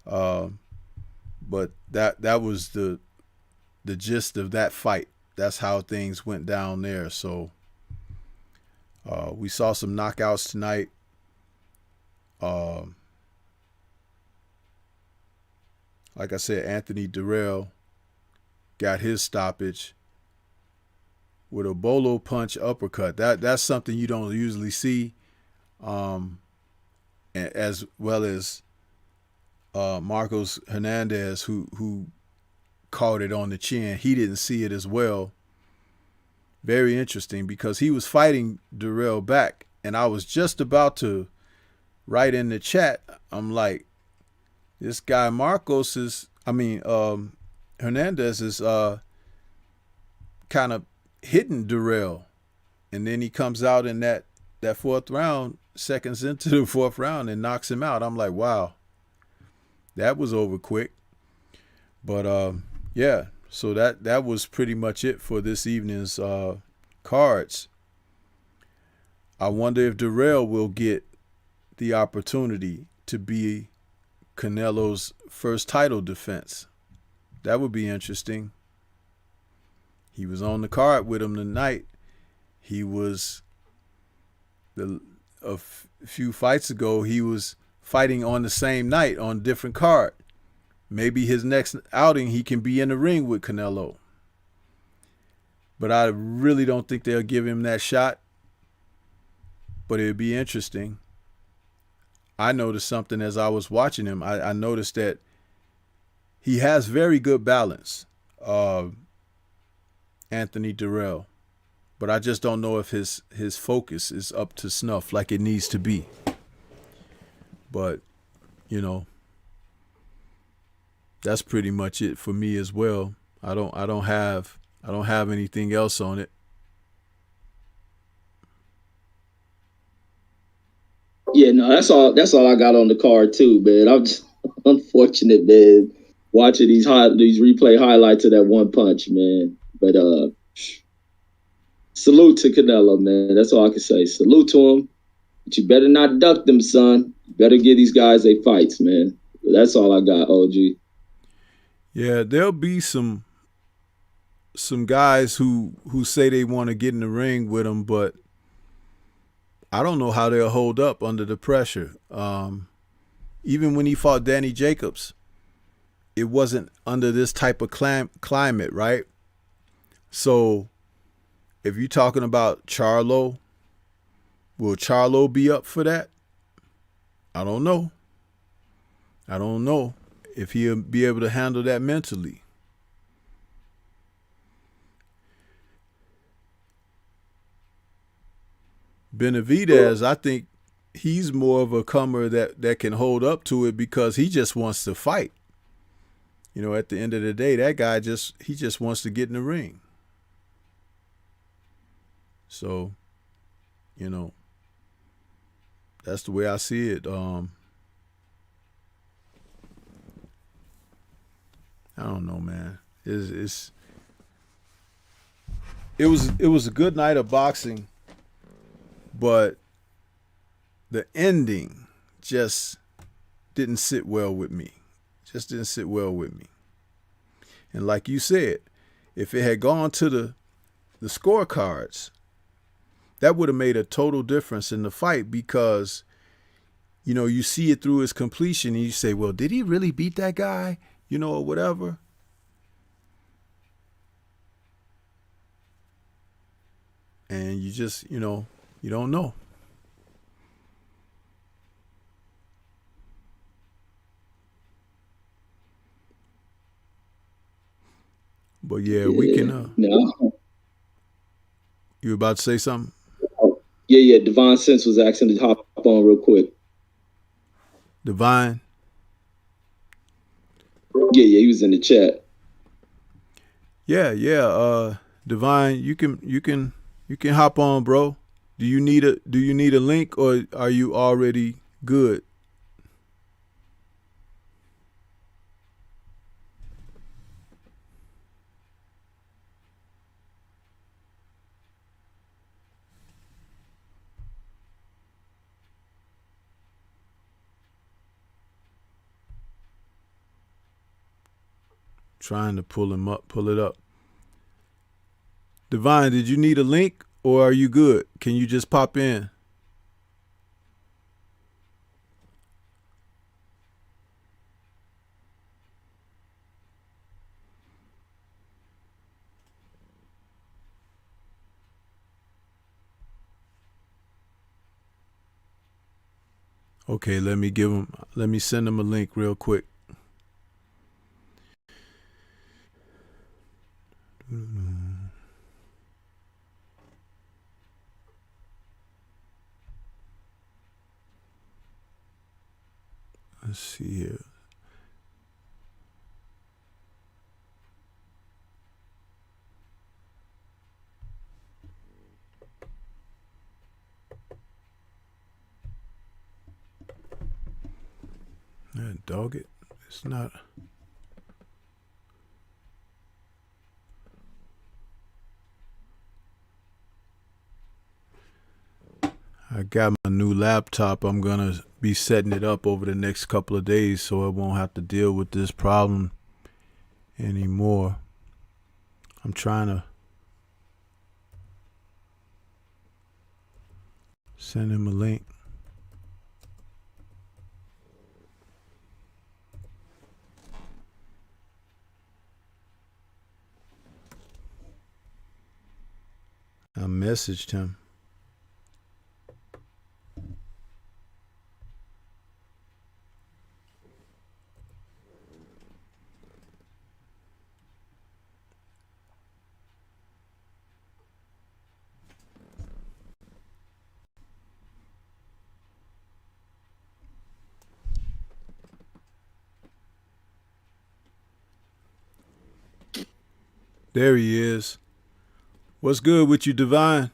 Speaker 1: But that was the gist of that fight. That's how things went down there. So we saw some knockouts tonight. Like I said, Anthony Dirrell got his stoppage with a bolo punch uppercut. That's something you don't usually see. As well as Marcos Hernandez, who caught it on the chin. He didn't see it as well. Very interesting, because he was fighting Dirrell back, and I was just about to write in the chat. I'm like, this guy Hernandez is kind of hitting Dirrell, and then he comes out in that 4th round, seconds into the 4th round, and knocks him out. I'm like, wow, that was over quick. But yeah, so that was pretty much it for this evening's cards. I wonder if Dirrell will get the opportunity to be Canelo's first title defense. That would be interesting. He was on the card with him tonight. He was a few fights ago, he was fighting on the same night on a different card. Maybe his next outing he can be in the ring with Canelo. But I really don't think they'll give him that shot. But it'd be interesting. I noticed something as I was watching him. I noticed that he has very good balance, Anthony Dirrell. But I just don't know if his focus is up to snuff like it needs to be. But, you know, that's pretty much it for me as well. I don't have anything else on it.
Speaker 2: Yeah, no, that's all I got on the card too, man. I'm just unfortunate, man, watching these replay highlights of that one punch, man. But salute to Canelo, man. That's all I can say. Salute to him. But you better not duck them, son. You better give these guys their fights, man. That's all I got, OG.
Speaker 1: Yeah, there'll be some guys who say they want to get in the ring with him, but I don't know how they'll hold up under the pressure. Even when he fought Danny Jacobs, it wasn't under this type of climate, right? So if you're talking about Charlo, will Charlo be up for that? I don't know. I don't know if he'll be able to handle that mentally. Benavidez, I think he's more of a comer that can hold up to it because he just wants to fight. You know, at the end of the day, that guy just wants to get in the ring. So, you know, that's the way I see it. I don't know, man. It was a good night of boxing. But the ending just didn't sit well with me. Just didn't sit well with me. And like you said, if it had gone to the scorecards, that would have made a total difference in the fight because, you know, you see it through his completion and you say, well, did he really beat that guy? You know, or whatever. And you just, you know, you don't know. But yeah, we can.
Speaker 2: No.
Speaker 1: You about to say something?
Speaker 2: Yeah. Devon Sense was asking to hop on real quick.
Speaker 1: Divine.
Speaker 2: Yeah, he was in the chat.
Speaker 1: Yeah. Divine, you can hop on, bro. Do you need a link, or are you already good? Trying to pull it up. Divine, did you need a link, or are you good? Can you just pop in? Okay, let me send him a link real quick. Let's see here. Dog it. It's not. I got my new laptop. I'm going to be setting it up over the next couple of days so I won't have to deal with this problem anymore. I'm trying to send him a link. I messaged him. There he is. What's good with you, Divine?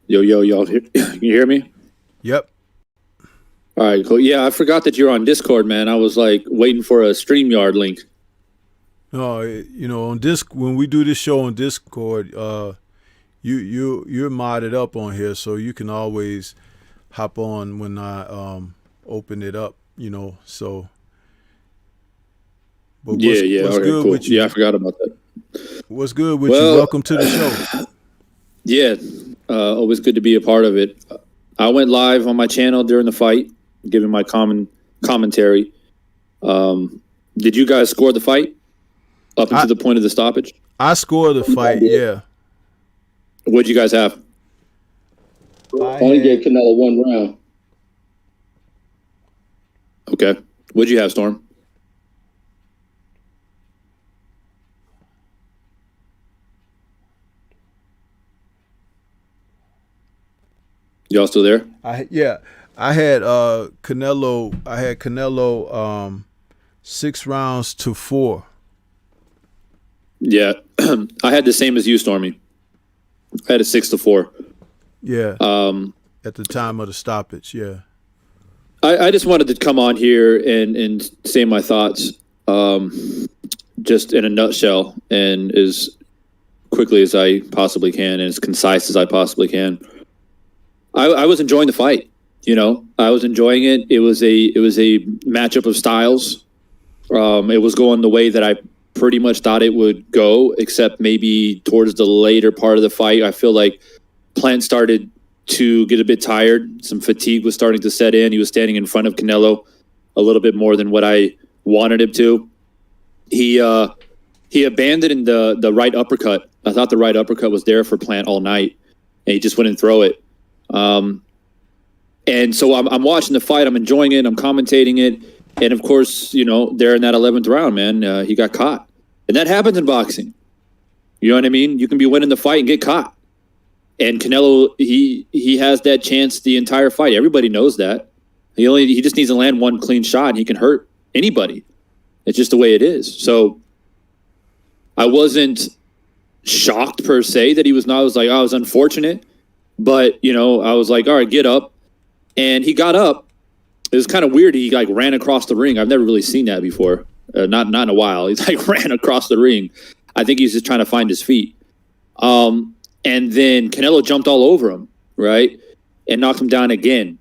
Speaker 3: Yo, y'all, can you hear me?
Speaker 1: Yep.
Speaker 3: All right, cool. Yeah, I forgot that you're on Discord, man. I was like waiting for a StreamYard link.
Speaker 1: No, on when we do this show on Discord, you're modded up on here, so you can always hop on when I open it up, so. But what's
Speaker 3: Okay,
Speaker 1: good
Speaker 3: cool.
Speaker 1: with you?
Speaker 3: Yeah, I forgot about that.
Speaker 1: What's good with you? Welcome to the show.
Speaker 3: Yeah, always good to be a part of it. I went live on my channel during the fight, giving my commentary. Did you guys score the fight up until the point of the stoppage?
Speaker 1: I scored the fight, yeah.
Speaker 3: What'd you guys have?
Speaker 2: Only gave Canelo one round.
Speaker 3: Okay. What'd you have, Storm? Y'all still there?
Speaker 1: I had Canelo 6 rounds to 4.
Speaker 3: Yeah. I had the same as you, Stormy. I had a 6-4.
Speaker 1: Yeah. At the time of the stoppage, yeah.
Speaker 3: I just wanted to come on here and say my thoughts just in a nutshell and as quickly as I possibly can and as concise as I possibly can. I was enjoying the fight. I was enjoying it. It was a matchup of styles. It was going the way that I pretty much thought it would go, except maybe towards the later part of the fight, I feel like Plant started to get a bit tired. Some fatigue was starting to set in. He was standing in front of Canelo a little bit more than what I wanted him to. He abandoned the right uppercut. I thought the right uppercut was there for Plant all night, and he just wouldn't throw it. And so I'm watching the fight. I'm enjoying it. I'm commentating it. And of course, there in that 11th round, man, he got caught. And that happens in boxing. You know what I mean? You can be winning the fight and get caught. And Canelo, he has that chance the entire fight. Everybody knows that. He just needs to land one clean shot and he can hurt anybody. It's just the way it is. So I wasn't shocked per se that he was not. I was like, oh, I was unfortunate. But, you know, I was like, all right, get up. And he got up. It was kind of weird. He like ran across the ring. I've never really seen that before. Not in a while. He's like ran across the ring. I think he's just trying to find his feet. And then Canelo jumped all over him, right? And knocked him down again.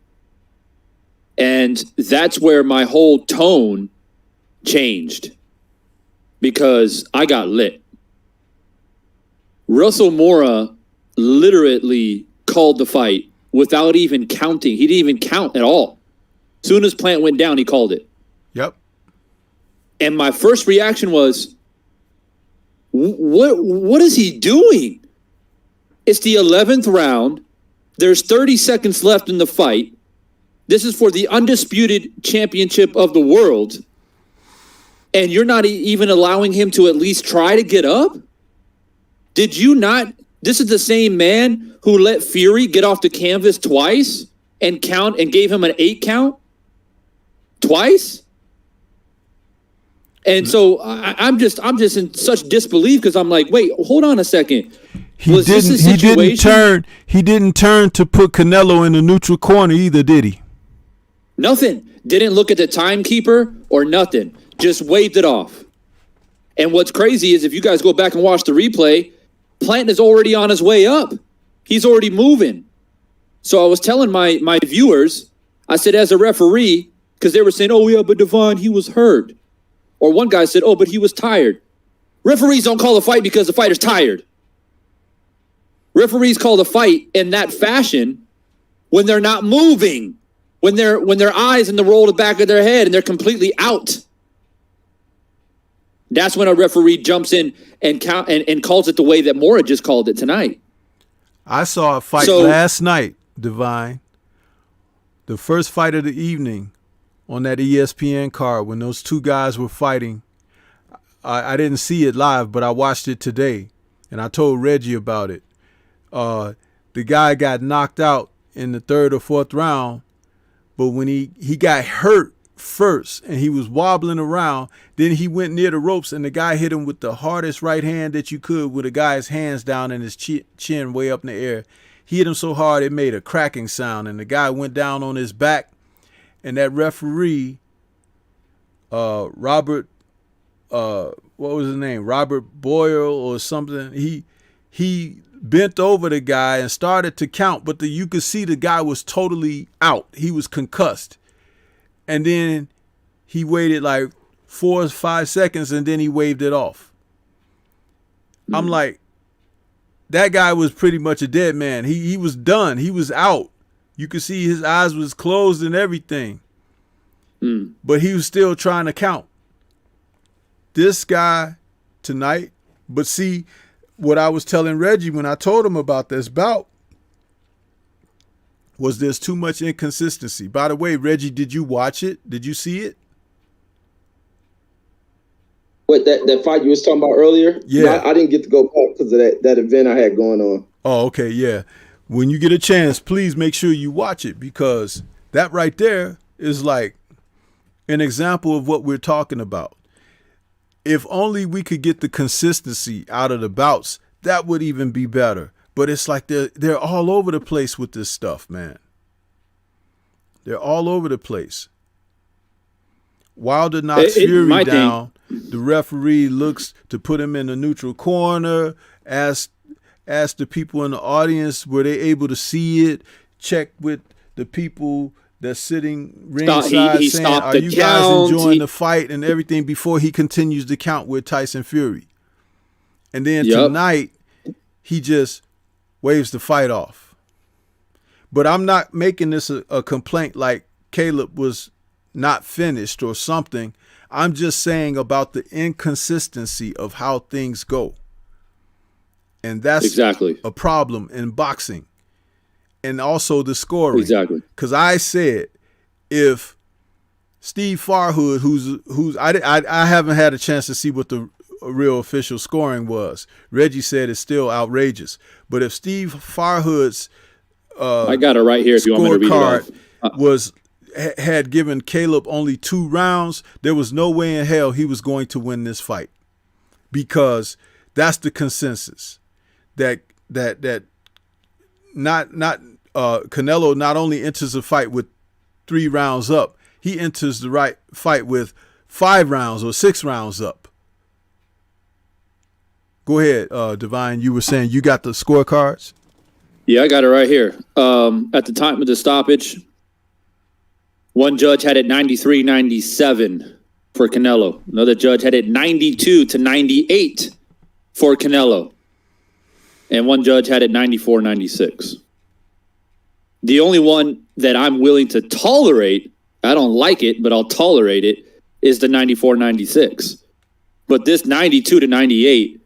Speaker 3: And that's where my whole tone changed because I got lit. Russell Mora literally called the fight without even counting. He didn't even count at all. Soon as Plant went down, he called it.
Speaker 1: Yep.
Speaker 3: And my first reaction was, what is he doing? It's the 11th round. There's 30 seconds left in the fight. This is for the undisputed championship of the world. And you're not even allowing him to at least try to get up? Did you not? This is the same man who let Fury get off the canvas twice and count and gave him an 8 count? Twice? And so I'm just in such disbelief because I'm like, wait, hold on a second.
Speaker 1: He didn't turn to put Canelo in the neutral corner either, did he?
Speaker 3: Nothing. Didn't look at the timekeeper or nothing. Just waved it off. And what's crazy is if you guys go back and watch the replay, Plant is already on his way up. He's already moving. So I was telling my viewers, I said, as a referee, because they were saying, oh, yeah, but Devon, he was hurt. Or one guy said, oh, but he was tired. Referees don't call a fight because the fighter's tired. Referees call the fight in that fashion when they're not moving, when their eyes in the roll of the back of their head and they're completely out. That's when a referee jumps in and calls it the way that Mora just called it tonight.
Speaker 1: I saw a fight last night, Divine. The first fight of the evening on that ESPN card when those two guys were fighting. I didn't see it live, but I watched it today, and I told Reggie about it. The guy got knocked out in the 3rd or 4th round, but when he got hurt first and he was wobbling around, then he went near the ropes and the guy hit him with the hardest right hand that you could with a guy's hands down and his chin way up in the air. He hit him so hard it made a cracking sound and the guy went down on his back, and that referee, Robert, what was his name? Robert Boyle or something. He bent over the guy and started to count, but you could see the guy was totally out. He was concussed. And then he waited like 4 or 5 seconds and then he waved it off. I'm like, that guy was pretty much a dead man. He was done. He was out. You could see his eyes was closed and everything. But he was still trying to count. This guy tonight, but see what I was telling Reggie when I told him about this bout was there's too much inconsistency. By the way, Reggie, did you watch it? Did you see it?
Speaker 2: What, that fight you was talking about earlier?
Speaker 1: Yeah.
Speaker 2: I didn't get to go back because of that event I had going on.
Speaker 1: Oh, okay, yeah. When you get a chance, please make sure you watch it because that right there is like an example of what we're talking about. If only we could get the consistency out of the bouts, that would even be better. But it's like they're all over the place with this stuff, man. They're all over the place. Wilder knocks Fury down. The referee looks to put him in the neutral corner. Ask the people in the audience, were they able to see it? Check with the people that's sitting ringside saying, are you guys enjoying the fight and everything before he continues to count with Tyson Fury. And then tonight, he just waves the fight off. But I'm not making this a complaint like Caleb was not finished or something. I'm just saying about the inconsistency of how things go. And that's exactly a problem in boxing. And also the scoring.
Speaker 3: Exactly.
Speaker 1: Because I said, if Steve Farhood, who's I haven't had a chance to see what the real official scoring was. Reggie said it's still outrageous. But if Steve Farhood's
Speaker 3: I got it right here if you want me to read it off.
Speaker 1: was had given Caleb only 2 rounds, there was no way in hell he was going to win this fight, because that's the consensus that Canelo not only enters a fight with 3 rounds up, he enters the fight with 5 rounds or 6 rounds up. Go ahead, Divine. You were saying you got the scorecards?
Speaker 3: Yeah, I got it right here. At the time of the stoppage, one judge had it 93-97 for Canelo. Another judge had it 92-98 for Canelo. And one judge had it 94-96. The only one that I'm willing to tolerate, I don't like it, but I'll tolerate it, is the 94-96. But this 92-98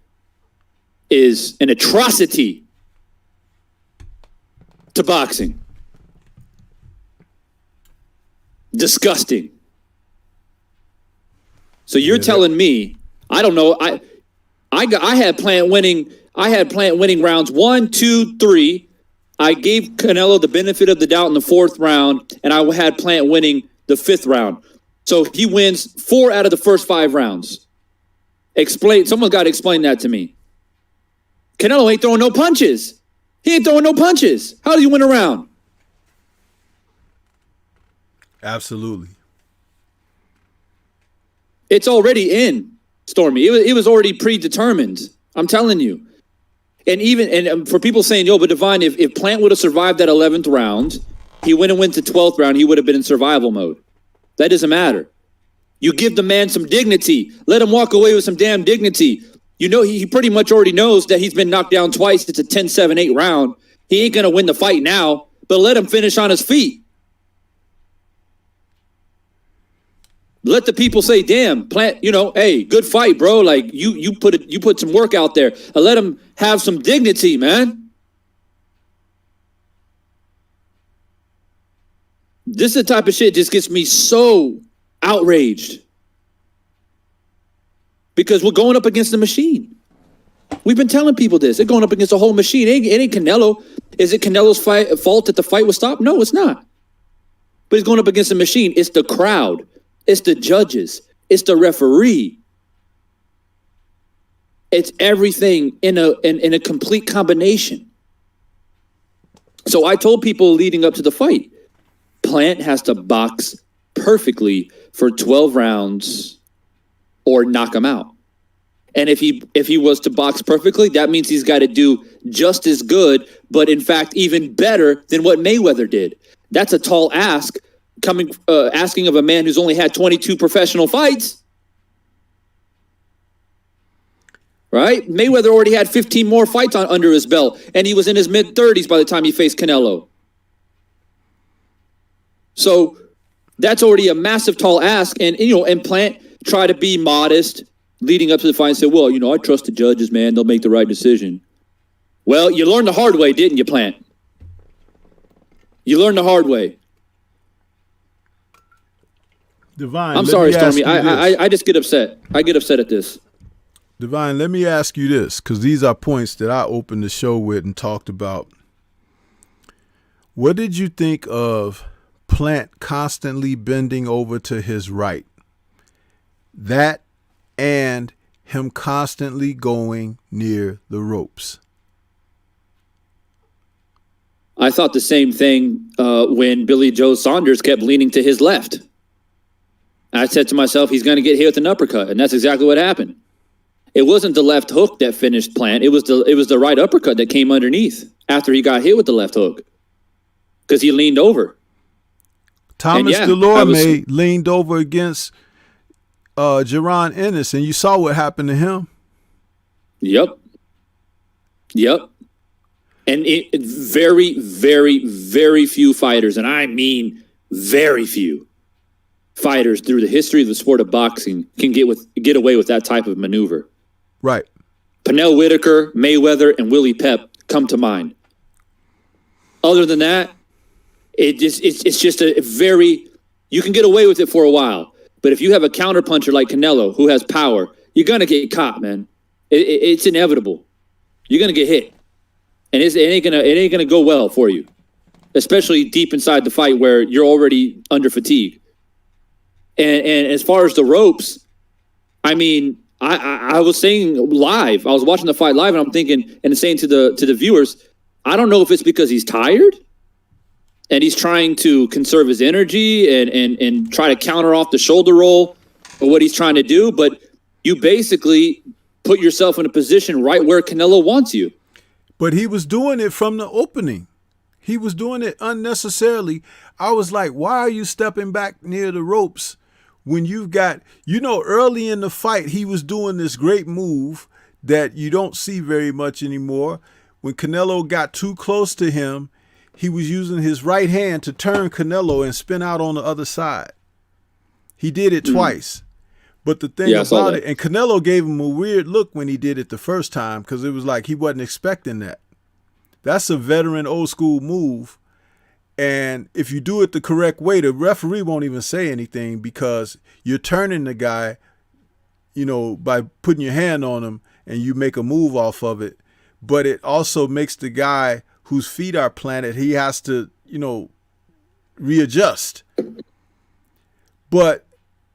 Speaker 3: is an atrocity to boxing. Disgusting. So you're telling me, I don't know, I had Plant winning rounds 1, 2, 3. I gave Canelo the benefit of the doubt in the 4th round, and I had Plant winning the 5th round. So he wins 4 out of the first 5 rounds. Someone's got to explain that to me. Canelo ain't throwing no punches. He ain't throwing no punches. How do you win a round?
Speaker 1: Absolutely.
Speaker 3: It's already in, Stormy. It was already predetermined. I'm telling you. And for people saying, yo, but Divine, if Plant would have survived that 11th round, he wouldn't win to 12th round, he would have been in survival mode. That doesn't matter. You give the man some dignity. Let him walk away with some damn dignity. You know, he pretty much already knows that he's been knocked down twice. It's a 10-7-8 round. He ain't going to win the fight now, but let him finish on his feet. Let the people say, damn, Plant, hey, good fight, bro. Like, you put some work out there. Let him have some dignity, man. This is the type of shit just gets me so outraged. Because we're going up against the machine. We've been telling people this. They're going up against a whole machine. It ain't Canelo. Is it Canelo's fault that the fight was stopped? No, it's not. But he's going up against a machine. It's the crowd. It's the judges. It's the referee. It's everything in a complete combination. So I told people leading up to the fight, Plant has to box perfectly for 12 rounds or knock him out. And if he was to box perfectly, that means he's got to do just as good, but in fact even better than what Mayweather did. That's a tall ask, asking of a man who's only had 22 professional fights. Right? Mayweather already had 15 more fights under his belt, and he was in his mid-30s by the time he faced Canelo. So that's already a massive tall ask, and Plant tried to be modest leading up to the fight and said, well, I trust the judges, man. They'll make the right decision. Well, you learned the hard way, didn't you, Plant? You learned the hard way.
Speaker 1: Divine,
Speaker 3: I'm sorry, Stormy. I just get upset. I get upset at this.
Speaker 1: Divine, let me ask you this, because these are points that I opened the show with and talked about. What did you think of Plant constantly bending over to his right? That and him constantly going near the ropes.
Speaker 3: I thought the same thing when Billy Joe Saunders kept leaning to his left. I said to myself, he's going to get hit with an uppercut, and that's exactly what happened. It wasn't the left hook that finished Plant. It was the right uppercut that came underneath after he got hit with the left hook because he leaned over.
Speaker 1: Thomas Delorme leaned over against Jaron Ennis, and you saw what happened to him. Yep. And
Speaker 3: Very, very, very few fighters, and I mean very few fighters through the history of the sport of boxing can get away with that type of maneuver.
Speaker 1: Right.
Speaker 3: Pernell Whitaker, Mayweather, and Willie Pep come to mind. Other than that, it's just a very, you can get away with it for a while. But if you have a counterpuncher like Canelo who has power, you're going to get caught, man. It's inevitable. You're going to get hit. And it ain't gonna go well for you. especially deep inside the fight where you're already under fatigue. And as far as the ropes, I mean, I was saying live, I was watching the fight live, and I'm thinking and saying to the viewers, I don't know if it's because he's tired and he's trying to conserve his energy and try to counter off the shoulder roll or what he's trying to do, but you basically put yourself in a position right where Canelo wants you.
Speaker 1: But he was doing it from the opening. He was doing it unnecessarily. I was like, why are you stepping back near the ropes when you've got, early in the fight, he was doing this great move that you don't see very much anymore. When Canelo got too close to him, he was using his right hand to turn Canelo and spin out on the other side. He did it twice. But the thing about it, and Canelo gave him a weird look when he did it the first time because it was like he wasn't expecting that. That's a veteran old school move. And if you do it the correct way, the referee won't even say anything because you're turning the guy, by putting your hand on him and you make a move off of it. But it also makes the guy whose feet are planted, he has to, readjust. But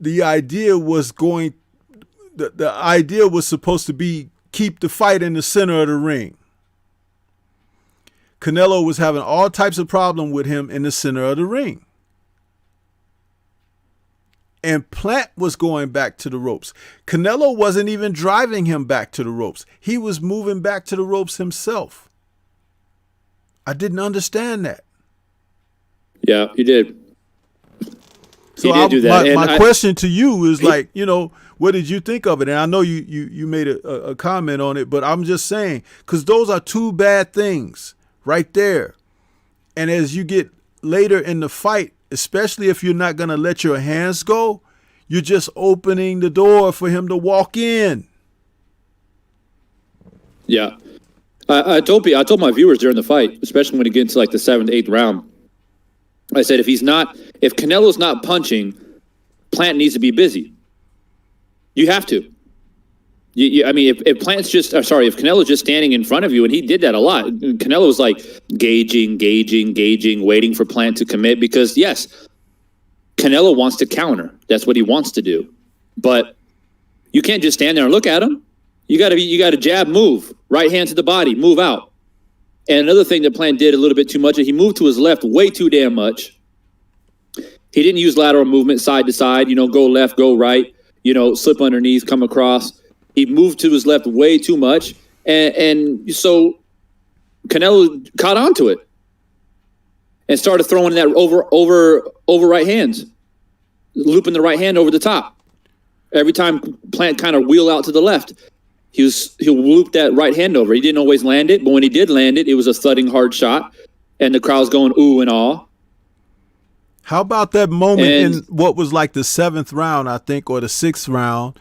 Speaker 1: the idea was the idea was supposed to be keep the fight in the center of the ring. Canelo was having all types of problem with him in the center of the ring. And Plant was going back to the ropes. Canelo wasn't even driving him back to the ropes. He was moving back to the ropes himself. I didn't understand that.
Speaker 3: Yeah, you did.
Speaker 1: So my question to you is what did you think of it? And I know you made a comment on it, but I'm just saying, because those are two bad things right there. And as you get later in the fight, especially if you're not going to let your hands go, you're just opening the door for him to walk in.
Speaker 3: Yeah. I told my viewers during the fight, especially when it gets to like the 7th, 8th round, I said, if Canelo's not punching, Plant needs to be busy. You have to. If Canelo's just standing in front of you, and he did that a lot. Canelo was like gauging, waiting for Plant to commit because, yes, Canelo wants to counter. That's what he wants to do. But you can't just stand there and look at him. You got to jab, move, right hand to the body, move out. And another thing that Plant did a little bit too much, he moved to his left way too damn much. He didn't use lateral movement side to side, go left, go right, slip underneath, come across. He moved to his left way too much. And so Canelo caught on to it and started throwing that over right hands, looping the right hand over the top. Every time Plant kind of wheel out to the left, he'll loop that right hand over. He didn't always land it, but when he did land it, it was a thudding hard shot, and the crowd's going ooh and awe.
Speaker 1: How about that moment in what was like the 7th round, I think, or the 6th round,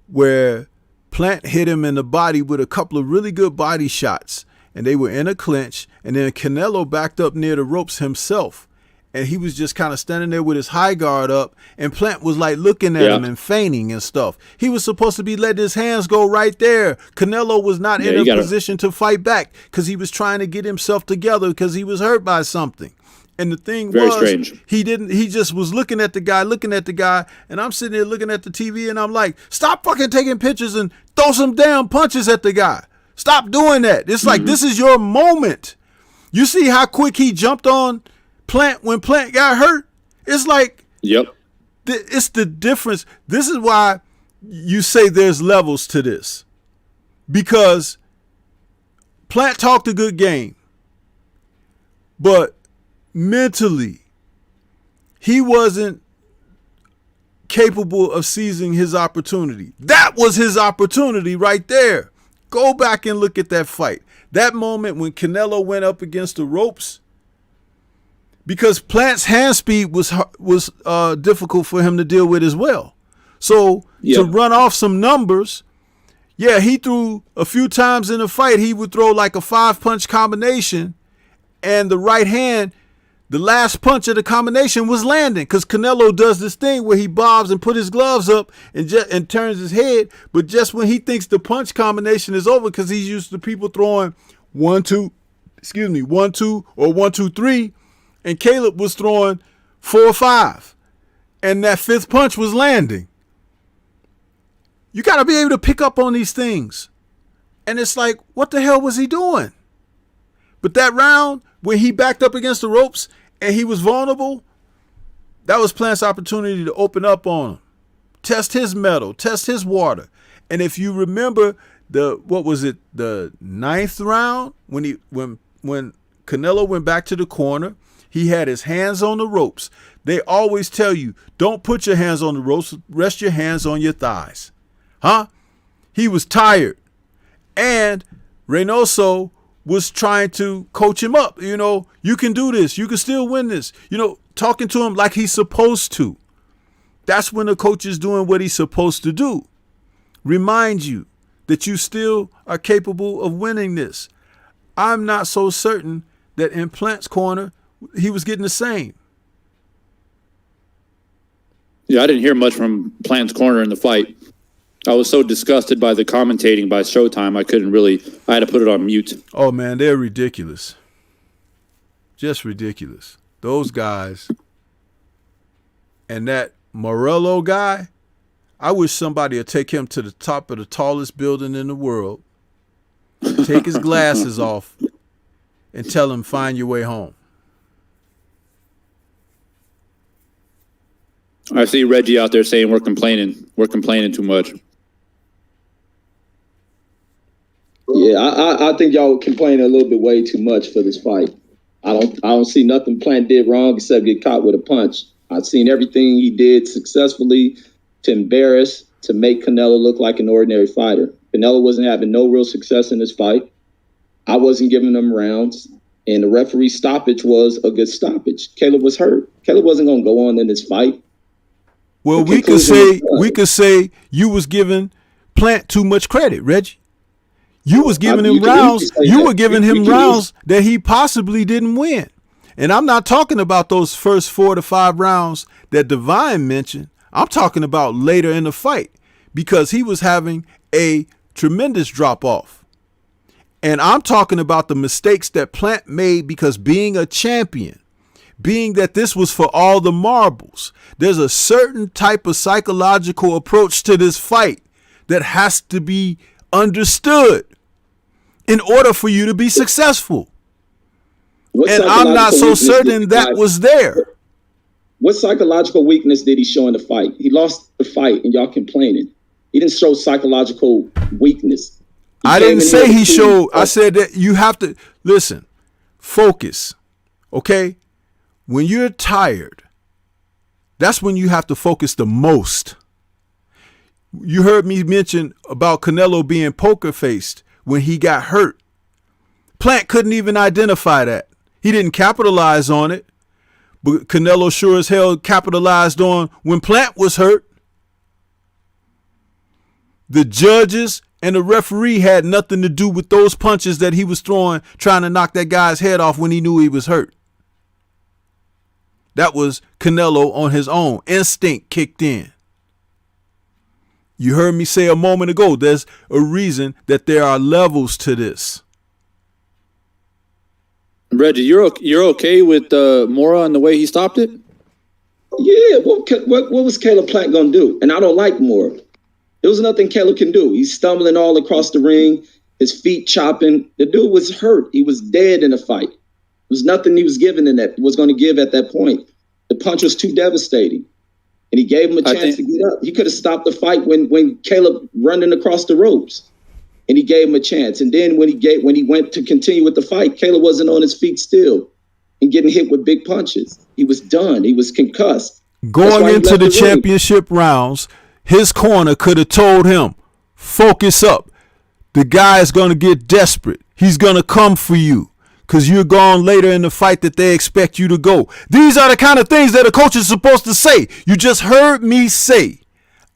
Speaker 1: where Plant hit him in the body with a couple of really good body shots, and they were in a clinch, and then Canelo backed up near the ropes himself, and he was just kind of standing there with his high guard up, and Plant was like looking at him and feigning and stuff. He was supposed to be letting his hands go right there. Canelo was not in a position to fight back because he was trying to get himself together because he was hurt by something. And the thing was,
Speaker 3: strange.
Speaker 1: He just was looking at the guy, and I'm sitting there looking at the TV, and I'm like, stop fucking taking pictures and throw some damn punches at the guy. Stop doing that. It's like, this is your moment. You see how quick he jumped on Plant when Plant got hurt? It's like, it's the difference. This is why you say there's levels to this. Because Plant talked a good game, but mentally, he wasn't capable of seizing his opportunity. That was his opportunity right there. Go back and look at that fight. That moment when Canelo went up against the ropes, because Plant's hand speed was difficult for him to deal with as well. So to run off some numbers, he threw a few times in the fight. He would throw like a 5-punch combination, and the right hand, the last punch of the combination was landing because Canelo does this thing where he bobs and put his gloves up and turns his head. But just when he thinks the punch combination is over, because he's used to people throwing 1, 2, or 1, 2, 3, and Caleb was throwing 4 or 5, and that 5th punch was landing. You got to be able to pick up on these things. And it's like, what the hell was he doing? But that round, when he backed up against the ropes and he was vulnerable, that was Plant's opportunity to open up on him, test his mettle, test his water. And if you remember the 9th round, when Canelo went back to the corner, he had his hands on the ropes. They always tell you, don't put your hands on the ropes, rest your hands on your thighs. Huh? He was tired. And Reynoso was trying to coach him up. You know, you can do this. You can still win this. You know, talking to him like he's supposed to. That's when the coach is doing what he's supposed to do. Remind you that you still are capable of winning this. I'm not so certain that in Plant's corner, he was getting the same.
Speaker 3: Yeah, I didn't hear much from Plant's corner in the fight. I was so disgusted by the commentating by Showtime, I had to put it on mute.
Speaker 1: Oh, man, they're ridiculous. Just ridiculous. Those guys. And that Morello guy, I wish somebody would take him to the top of the tallest building in the world, take his glasses off, and tell him, find your way home.
Speaker 3: I see Reggie out there saying we're complaining too much.
Speaker 2: Yeah, I think y'all complaining a little bit way too much for this fight. I don't see nothing Plant did wrong except get caught with a punch. I've seen everything he did successfully to make Canelo look like an ordinary fighter. Canelo wasn't having no real success in this fight. I wasn't giving him rounds, and the referee stoppage was a good stoppage. Caleb was hurt. Caleb wasn't going to go on in this fight.
Speaker 1: Well, we could say you was giving Plant too much credit, Reggie. You was giving him rounds. You were giving him rounds that he possibly didn't win. And I'm not talking about those first 4 to 5 rounds that Divine mentioned. I'm talking about later in the fight because he was having a tremendous drop off. And I'm talking about the mistakes that Plant made because being a champion, being that this was for all the marbles, there's a certain type of psychological approach to this fight that has to be understood in order for you to be successful. And I'm not so certain that was there.
Speaker 2: What psychological weakness did he show in the fight? He lost the fight and y'all complaining. He didn't show psychological weakness.
Speaker 1: I didn't say he showed. I said that you have to listen, focus. Okay? When you're tired, that's when you have to focus the most. You heard me mention about Canelo being poker faced when he got hurt. Plant couldn't even identify that. He didn't capitalize on it. But Canelo sure as hell capitalized on when Plant was hurt. The judges and the referee had nothing to do with those punches that he was throwing, trying to knock that guy's head off when he knew he was hurt. That was Canelo on his own. Instinct kicked in. You heard me say a moment ago, there's a reason that there are levels to this.
Speaker 3: Reggie, you're okay with Mora and the way he stopped it?
Speaker 2: Yeah, what was Caleb Plant going to do? And I don't like Mora. There was nothing Caleb can do. He's stumbling all across the ring, his feet chopping. The dude was hurt. He was dead in the fight. There was nothing he was giving in that was going to give at that point. The punch was too devastating. And he gave him a chance to get up. He could have stopped the fight when Caleb running across the ropes. And he gave him a chance. And then when he went to continue with the fight, Caleb wasn't on his feet still and getting hit with big punches. He was done. He was concussed.
Speaker 1: Going into the championship rounds, his corner could have told him, focus up. The guy is going to get desperate. He's going to come for you because you're gone later in the fight that they expect you to go. These are the kind of things that a coach is supposed to say. You just heard me say.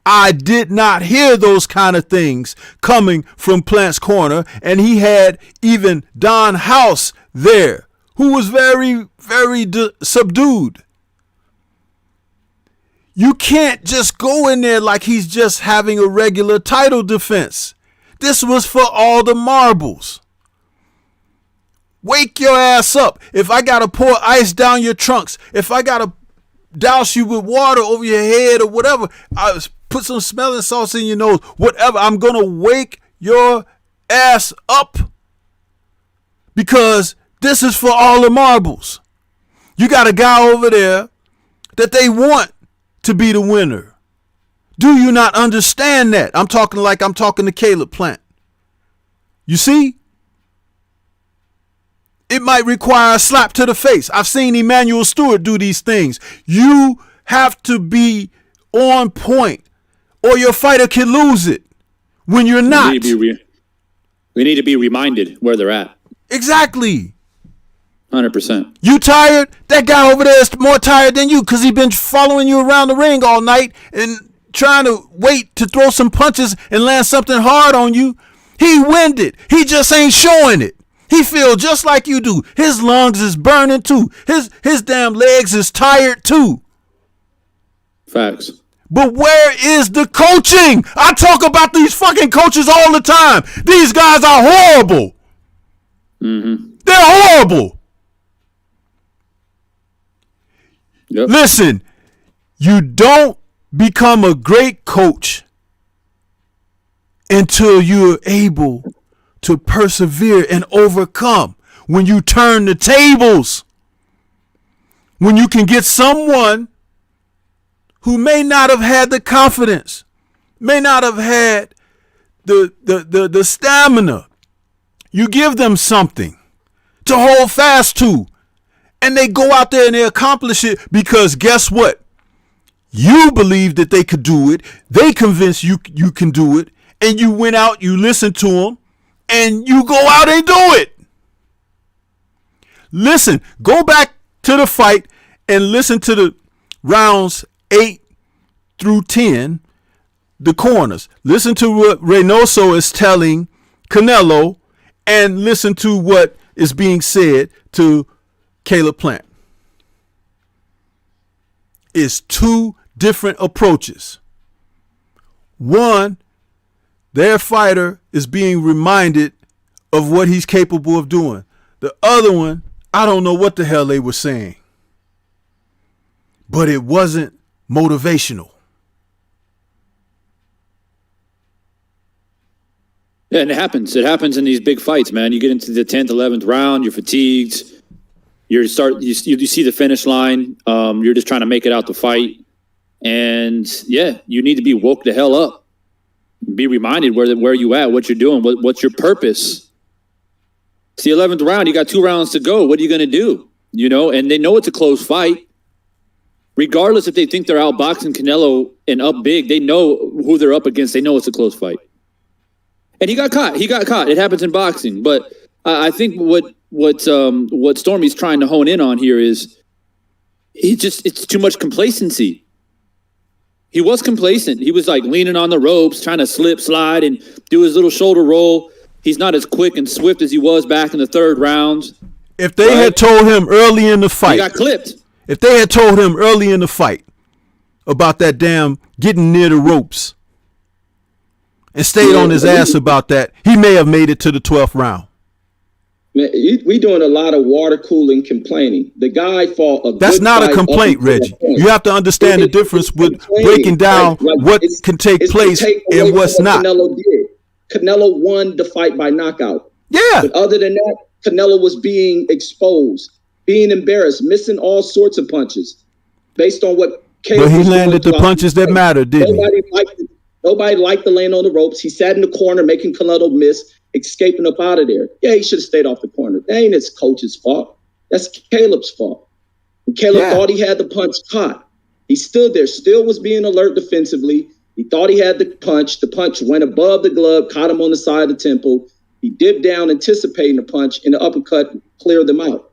Speaker 1: I did not hear those kind of things coming from Plant's corner, and he had even Don House there, who was very, very subdued. You can't just go in there like he's just having a regular title defense. This was for all the marbles. wake your ass up. If I got to pour ice down your trunks, if I got to douse you with water over your head or whatever, I put some smelling salts in your nose, whatever, I'm going to wake your ass up, because this is for all the marbles. You got a guy over there that they want to be the winner. Do you not understand that? I'm talking to Caleb Plant. You see? It might require a slap to the face. I've seen Emmanuel Stewart do these things. You have to be on point, or your fighter can lose it when you're not.
Speaker 3: We need to be reminded where they're at.
Speaker 1: Exactly.
Speaker 3: 100%.
Speaker 1: You tired? That guy over there is more tired than you, because he's been following you around the ring all night and trying to wait to throw some punches and land something hard on you. He winded. He just ain't showing it. He feel just like you do. His lungs is burning too. His damn legs is tired too.
Speaker 3: Facts.
Speaker 1: But where is the coaching? I talk about these fucking coaches all the time. These guys are horrible.
Speaker 3: Mm-hmm.
Speaker 1: They're horrible.
Speaker 3: Yep.
Speaker 1: Listen, you don't become a great coach until you're able to persevere and overcome. When you turn the tables, when you can get someone who may not have had the confidence, may not have had the stamina, you give them something to hold fast to, and they go out there and they accomplish it, because guess what? You believe that they could do it. They convince you can do it, and you went out, you listened to them, and you go out and do it. Listen, go back to the fight and listen to the rounds 8 through 10, the corners. Listen to what Reynoso is telling Canelo, and listen to what is being said to Caleb Plant. It's two different approaches. One, their fighter is being reminded of what he's capable of doing. The other one, I don't know what the hell they were saying, but it wasn't motivational.
Speaker 3: Yeah, and it happens. It happens in these big fights, man. You get into the 10th, 11th round, you're fatigued. You see the finish line. You're just trying to make it out the fight. And yeah, you need to be woke the hell up. Be reminded where you at, what you're doing, what's your purpose. It's the 11th round. You got 2 rounds to go. What are you going to do? You know, and they know it's a close fight. Regardless if they think they're outboxing Canelo and up big, they know who they're up against. They know it's a close fight. And he got caught. It happens in boxing. But I think what Stormy's trying to hone in on here is it's too much complacency. He was complacent. He was like leaning on the ropes, trying to slip, slide, and do his little shoulder roll. He's not as quick and swift as he was back in the 3rd round.
Speaker 1: If they had told him early in the fight,
Speaker 3: he got clipped.
Speaker 1: If they had told him early in the fight about that damn getting near the ropes and stayed on his ass about that, he may have made it to the 12th round.
Speaker 2: Man, we doing a lot of water cooling complaining. The guy fought a
Speaker 1: That's
Speaker 2: good
Speaker 1: not a
Speaker 2: fight
Speaker 1: complaint, Reggie. You have to understand the difference with breaking down what can take place and what's not.
Speaker 2: Canelo did. Canelo won the fight by knockout.
Speaker 1: Yeah.
Speaker 2: But other than that, Canelo was being exposed, being embarrassed, missing all sorts of punches based on what Caleb.
Speaker 1: But he landed the punches that mattered, didn't he?
Speaker 2: Nobody liked the land on the ropes. He sat in the corner making Canelo miss, escaping up out of there. Yeah, he should have stayed off the corner. That ain't his coach's fault. That's Caleb's fault. And Caleb thought he had the punch caught. He stood there, still was being alert defensively. He thought he had the punch. The punch went above the glove, caught him on the side of the temple. He dipped down, anticipating the punch, and the uppercut cleared them out.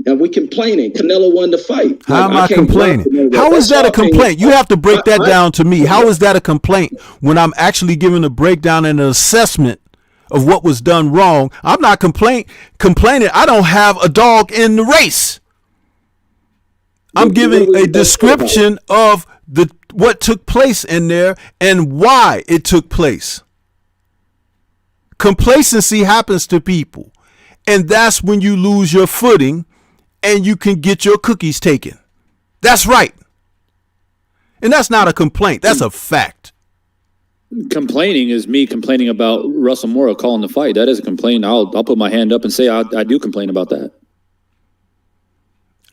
Speaker 2: And we complaining. Canelo won the fight.
Speaker 1: How am I complaining? How is that a complaint? You have to break that down to me. How is that a complaint when I'm actually giving a breakdown and an assessment of what was done wrong? I'm not complaining. I don't have a dog in the race. I'm giving a description of what took place in there and why it took place. Complacency happens to people. And that's when you lose your footing and you can get your cookies taken. That's right. And that's not a complaint. That's a fact.
Speaker 3: Complaining is me complaining about Russell Mora calling the fight. That is a complaint. I'll put my hand up and say I do complain about that.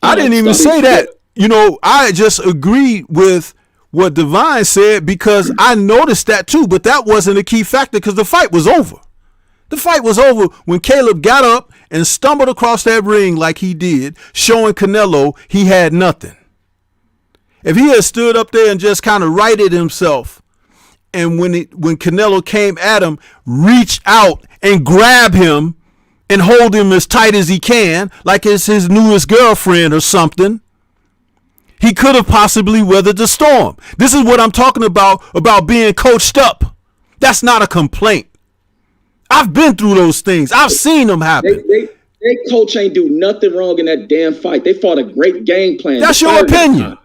Speaker 1: I didn't even say that. You know, I just agree with what Divine said because I noticed that too, but that wasn't a key factor because the fight was over. The fight was over when Caleb got up and stumbled across that ring like he did, showing Canelo he had nothing. If he had stood up there and just kind of righted himself, and when Canelo came at him, reach out and grab him and hold him as tight as he can, like it's his newest girlfriend or something, he could have possibly weathered the storm. This is what I'm talking about being coached up. That's not a complaint. I've been through those things. I've seen them happen.
Speaker 2: Their coach ain't do nothing wrong in that damn fight. They fought a great game plan.
Speaker 1: That's your opinion.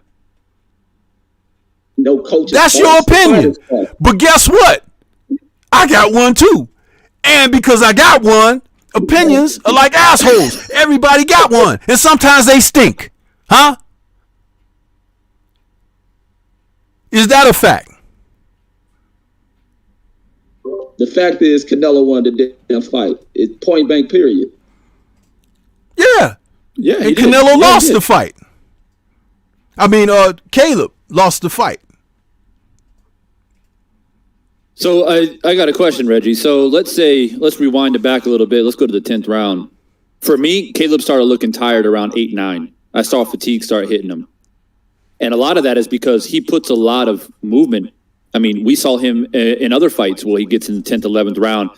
Speaker 2: No coach.
Speaker 1: That's your opinion. But guess what? I got one too. And because I got one, opinions are like assholes. Everybody got one. And sometimes they stink. Huh? Is that a fact?
Speaker 2: The fact is Canelo won the damn fight. It's point blank period.
Speaker 1: Yeah.
Speaker 3: Yeah.
Speaker 1: And Canelo lost the fight. I mean, Caleb lost the fight.
Speaker 3: So I got a question, Reggie. So let's rewind it back a little bit. Let's go to the 10th round. For me, Caleb started looking tired around 8-9. I saw fatigue start hitting him. And a lot of that is because he puts a lot of movement. I mean, we saw him in other fights where he gets in the 10th, 11th round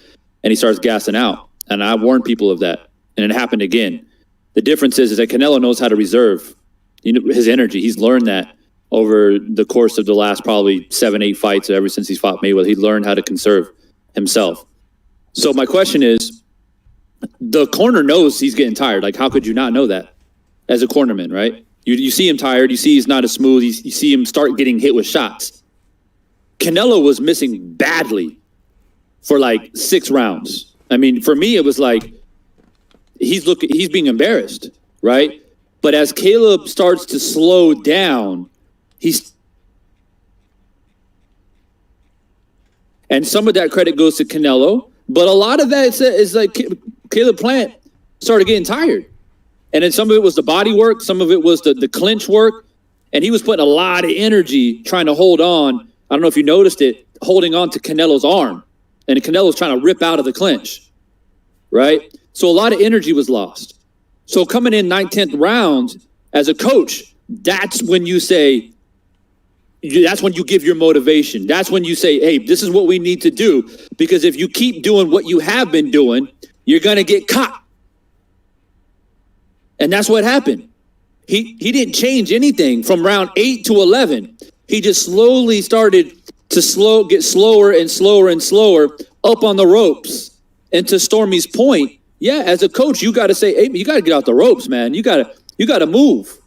Speaker 3: and he starts gassing out. And I warned people of that. And it happened again. The difference is that Canelo knows how to reserve his energy. He's learned that over the course of the last probably 7-8 fights ever since he's fought Mayweather. He learned how to conserve himself. So my question is, the corner knows he's getting tired. Like, how could you not know that as a cornerman, right? You see him tired. You see he's not as smooth. You see him start getting hit with shots. Canelo was missing badly for like 6 rounds. I mean, for me, it was like he's being embarrassed, right? But as Caleb starts to slow down, and some of that credit goes to Canelo, but a lot of that is like Caleb Plant started getting tired. And then some of it was the body work, some of it was the clinch work, and he was putting a lot of energy trying to hold on. I don't know if you noticed it, holding on to Canelo's arm, and Canelo's trying to rip out of the clinch, right? So a lot of energy was lost. So coming in 9th, 10th round, as a coach, that's when you say, that's when you give your motivation. That's when you say, hey, this is what we need to do. Because if you keep doing what you have been doing, you're going to get caught. And that's what happened. He didn't change anything from round 8 to 11. He just slowly started to get slower and slower and slower up on the ropes. And to Stormy's point, yeah, as a coach, you got to say, hey, you got to get out the ropes, man. You got to move.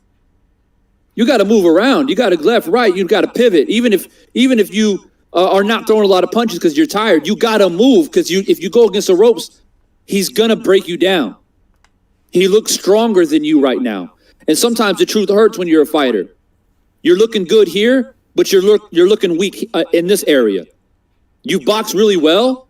Speaker 3: You got to move around. You got to left, right. You got to pivot. Even if you are not throwing a lot of punches because you're tired, you got to move because if you go against the ropes, he's going to break you down. He looks stronger than you right now. And sometimes the truth hurts when you're a fighter. You're looking good here, but you're looking weak in this area. You box really well,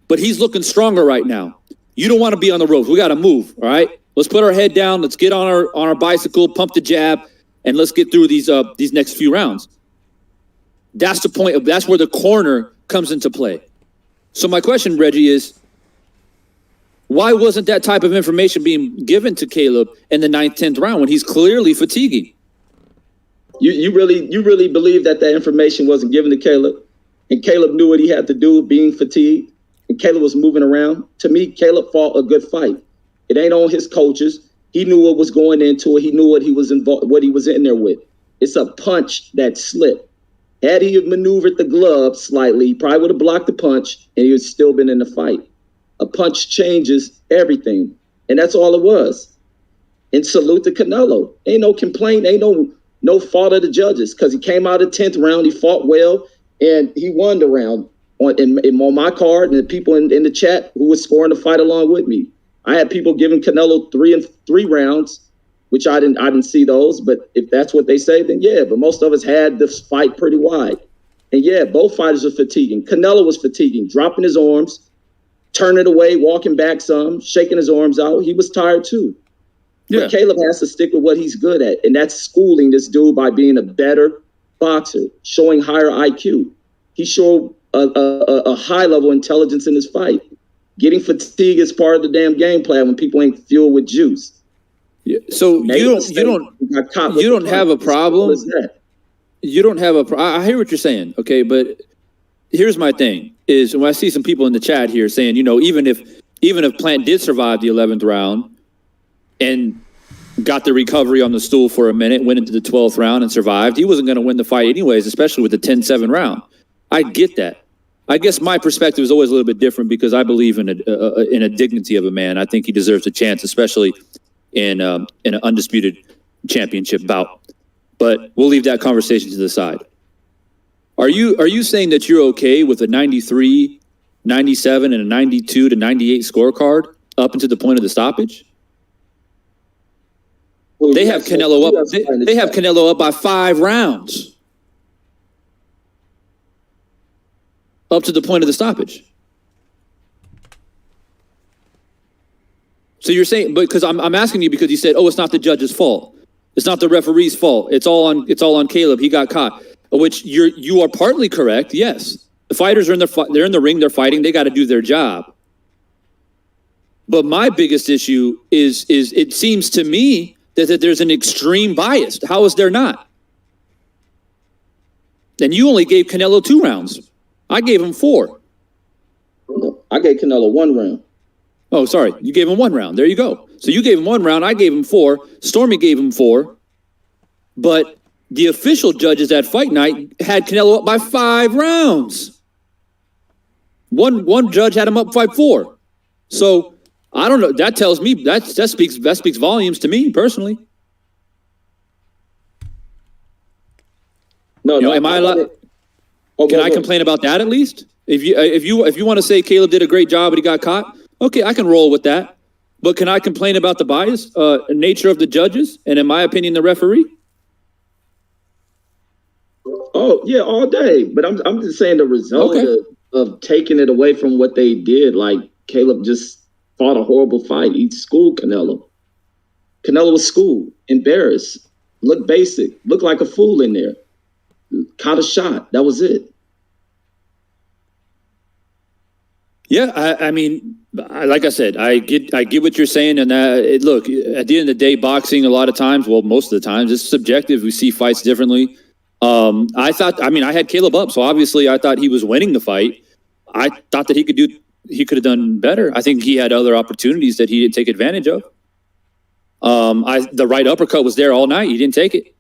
Speaker 3: but he's looking stronger right now. You don't want to be on the ropes. We got to move, all right? Let's put our head down. Let's get on our bicycle, pump the jab, and let's get through these next few rounds. That's the point. That's where the corner comes into play. So my question, Reggie, is why wasn't that type of information being given to Caleb in the 9th, 10th round when he's clearly fatiguing?
Speaker 2: You really believe that information wasn't given to Caleb, and Caleb knew what he had to do, being fatigued, and Caleb was moving around? To me, Caleb fought a good fight. It ain't on his coaches. He knew what was going into it. He knew what he was in there with. It's a punch that slipped. Had he maneuvered the glove slightly, he probably would have blocked the punch, and he would still been in the fight. A punch changes everything, and that's all it was. And salute to Canelo. Ain't no complaint. Ain't no fault of the judges because he came out of the 10th round. He fought well, and he won the round on my card and the people in the chat who was scoring the fight along with me. I had people giving Canelo 3 rounds, which I didn't see those. But if that's what they say, then yeah. But most of us had this fight pretty wide. And yeah, both fighters are fatiguing. Canelo was fatiguing, dropping his arms, turning away, walking back some, shaking his arms out. He was tired too. Yeah. But Caleb has to stick with what he's good at. And that's schooling this dude by being a better boxer, showing higher IQ. He showed a high level of intelligence in his fight. Getting fatigue is part of the damn game plan when people ain't fueled with juice.
Speaker 3: Yeah. So you don't have a problem. What is that? You don't have a problem. I hear what you're saying, okay, but here's my thing: is when I see some people in the chat here saying, even if Plant did survive the 11th round and got the recovery on the stool for a minute, went into the 12th round and survived, he wasn't going to win the fight anyways, especially with the 10-7 round. I get that. I guess my perspective is always a little bit different because I believe in a dignity of a man. I think he deserves a chance, especially in an undisputed championship bout. But we'll leave that conversation to the side. Are you saying that you're okay with a 93, 97, and a 92 to 98 scorecard up until the point of the stoppage? Well, they have Canelo up. They have Canelo up by 5 rounds up to the point of the stoppage. So you're saying, but because I'm asking you because you said, oh, it's not the judge's fault. It's not the referee's fault. It's all on Caleb. He got caught. Which you are partly correct. Yes, the fighters are they're in the ring. They're fighting. They got to do their job. But my biggest issue is it seems to me that there's an extreme bias. How is there not? And you only gave Canelo 2 rounds. I gave him 4.
Speaker 2: I gave Canelo 1 round.
Speaker 3: Oh, sorry. You gave him 1 round. There you go. So you gave him 1 round. I gave him 4. Stormy gave him 4. But the official judges at fight night had Canelo up by 5 rounds. One judge had him up by 4. So I don't know. That tells me that speaks volumes to me personally.
Speaker 2: No,
Speaker 3: am I allowed? Can I complain about that at least? If you want to say Caleb did a great job but he got caught, okay, I can roll with that. But can I complain about the bias nature of the judges and, in my opinion, the referee?
Speaker 2: Oh yeah, all day. But I'm just saying the result of taking it away from what they did. Like Caleb just fought a horrible fight. He schooled Canelo. Canelo was schooled, embarrassed, looked basic, looked like a fool in there. Caught a shot. That was it.
Speaker 3: Yeah, I mean, like I said, I get what you're saying, and look, at the end of the day, boxing a lot of times, well, most of the times, it's subjective. We see fights differently. I had Caleb up, so obviously I thought he was winning the fight. I thought that he could have done better. I think he had other opportunities that he didn't take advantage of. The right uppercut was there all night. He didn't take it.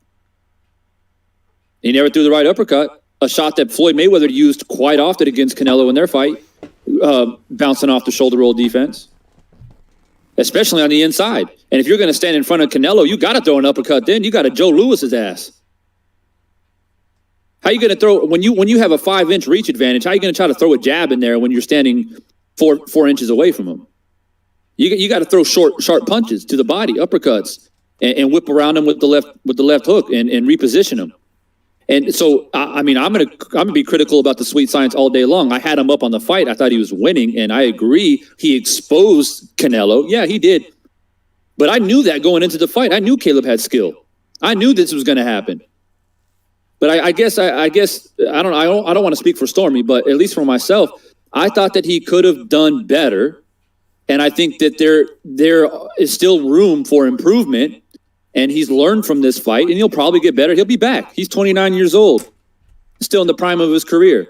Speaker 3: He never threw the right uppercut, a shot that Floyd Mayweather used quite often against Canelo in their fight, bouncing off the shoulder roll defense, especially on the inside. And if you're going to stand in front of Canelo, you got to throw an uppercut. Then you got to Joe Lewis's ass. How you going to throw when you have a 5-inch reach advantage? How you going to try to throw a jab in there when you're standing 4 inches away from him? You got to throw sharp punches to the body, uppercuts, and whip around him with the left hook and reposition him. And so, I'm gonna be critical about the sweet science all day long. I had him up on the fight. I thought he was winning, and I agree. He exposed Canelo. Yeah, he did. But I knew that going into the fight. I knew Caleb had skill. I knew this was going to happen. But I guess I don't want to speak for Stormy, but at least for myself, I thought that he could have done better, and I think that there is still room for improvement. And he's learned from this fight, and he'll probably get better. He'll be back. He's 29 years old, still in the prime of his career.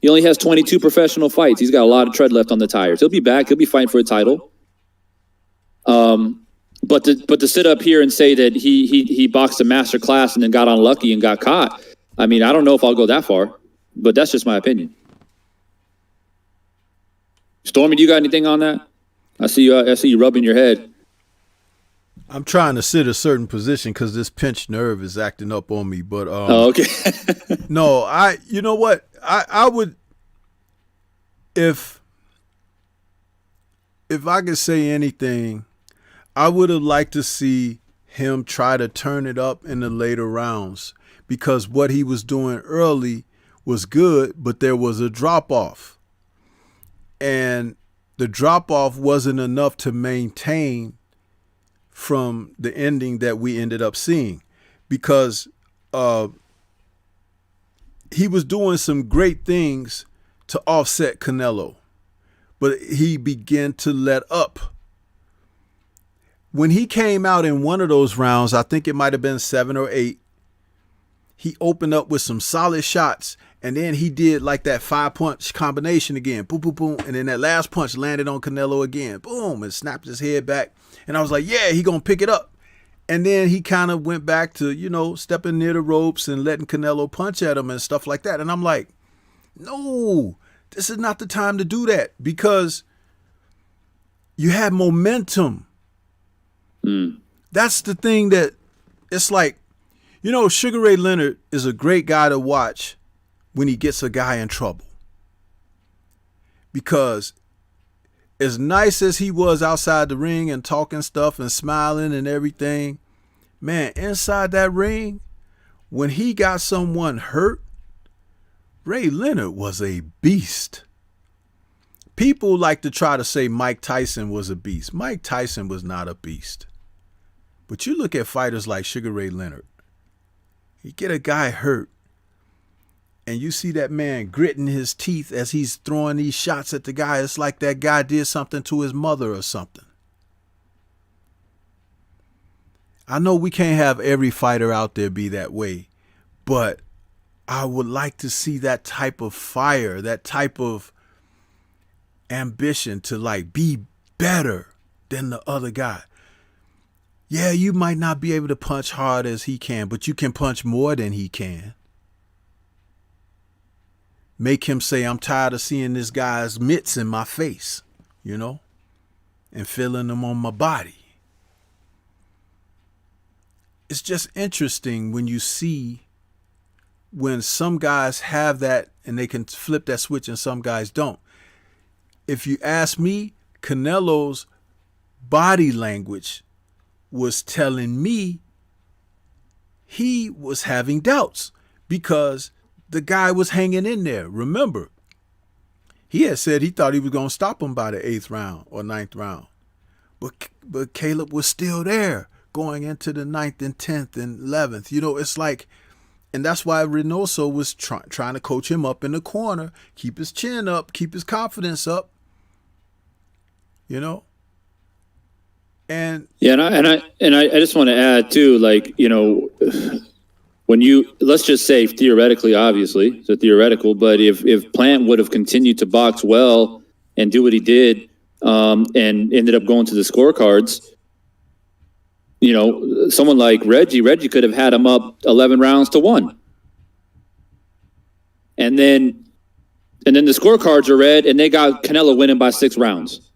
Speaker 3: He only has 22 professional fights. He's got a lot of tread left on the tires. He'll be back. He'll be fighting for a title. But to sit up here and say that he boxed a master class and then got unlucky and got caught, I mean, I don't know if I'll go that far, but that's just my opinion. Stormy, do you got anything on that? I see you rubbing your head.
Speaker 1: I'm trying to sit a certain position because this pinched nerve is acting up on me. But
Speaker 3: okay.
Speaker 1: No, you know what? I would, if if I could say anything, I would have liked to see him try to turn it up in the later rounds, because what he was doing early was good, but there was a drop off. And the drop off wasn't enough to maintain from the ending that we ended up seeing, because he was doing some great things to offset Canelo, but he began to let up. When he came out in one of those rounds, I think it might have been 7 or 8, he opened up with some solid shots, and then he did like that 5-punch combination again, boom, boom, boom, and then that last punch landed on Canelo again, boom, and snapped his head back. And I was like, yeah, he gonna pick it up. And then he kind of went back to, you know, stepping near the ropes and letting Canelo punch at him and stuff like that. And I'm like, no, this is not the time to do that, because you have momentum. That's the thing that it's like, you know, Sugar Ray Leonard is a great guy to watch when he gets a guy in trouble. Because as nice as he was outside the ring and talking stuff and smiling and everything, man, inside that ring, when he got someone hurt, Ray Leonard was a beast. People like to try to say Mike Tyson was a beast. Mike Tyson was not a beast. But you look at fighters like Sugar Ray Leonard. You get a guy hurt, and you see that man gritting his teeth as he's throwing these shots at the guy. It's like that guy did something to his mother or something. I know we can't have every fighter out there be that way, but I would like to see that type of fire, that type of ambition to like be better than the other guy. Yeah, you might not be able to punch hard as he can, but you can punch more than he can. Make him say, I'm tired of seeing this guy's mitts in my face, you know, and feeling them on my body. It's just interesting when you see when some guys have that and they can flip that switch and some guys don't. If you ask me, Canelo's body language was telling me he was having doubts, because the guy was hanging in there. Remember, he had said he thought he was going to stop him by the 8th round or 9th round. But Caleb was still there going into the 9th and 10th and 11th. You know, it's like, and that's why Reynoso was trying to coach him up in the corner, keep his chin up, keep his confidence up, you know. And
Speaker 3: yeah, and I just want to add too, like, you know, when you, let's just say theoretically, obviously it's a theoretical, but if Plant would have continued to box well and do what he did, and ended up going to the scorecards, you know, someone like Reggie could have had him up 11 rounds to 1. And then the scorecards are read and they got Canelo winning by 6 rounds.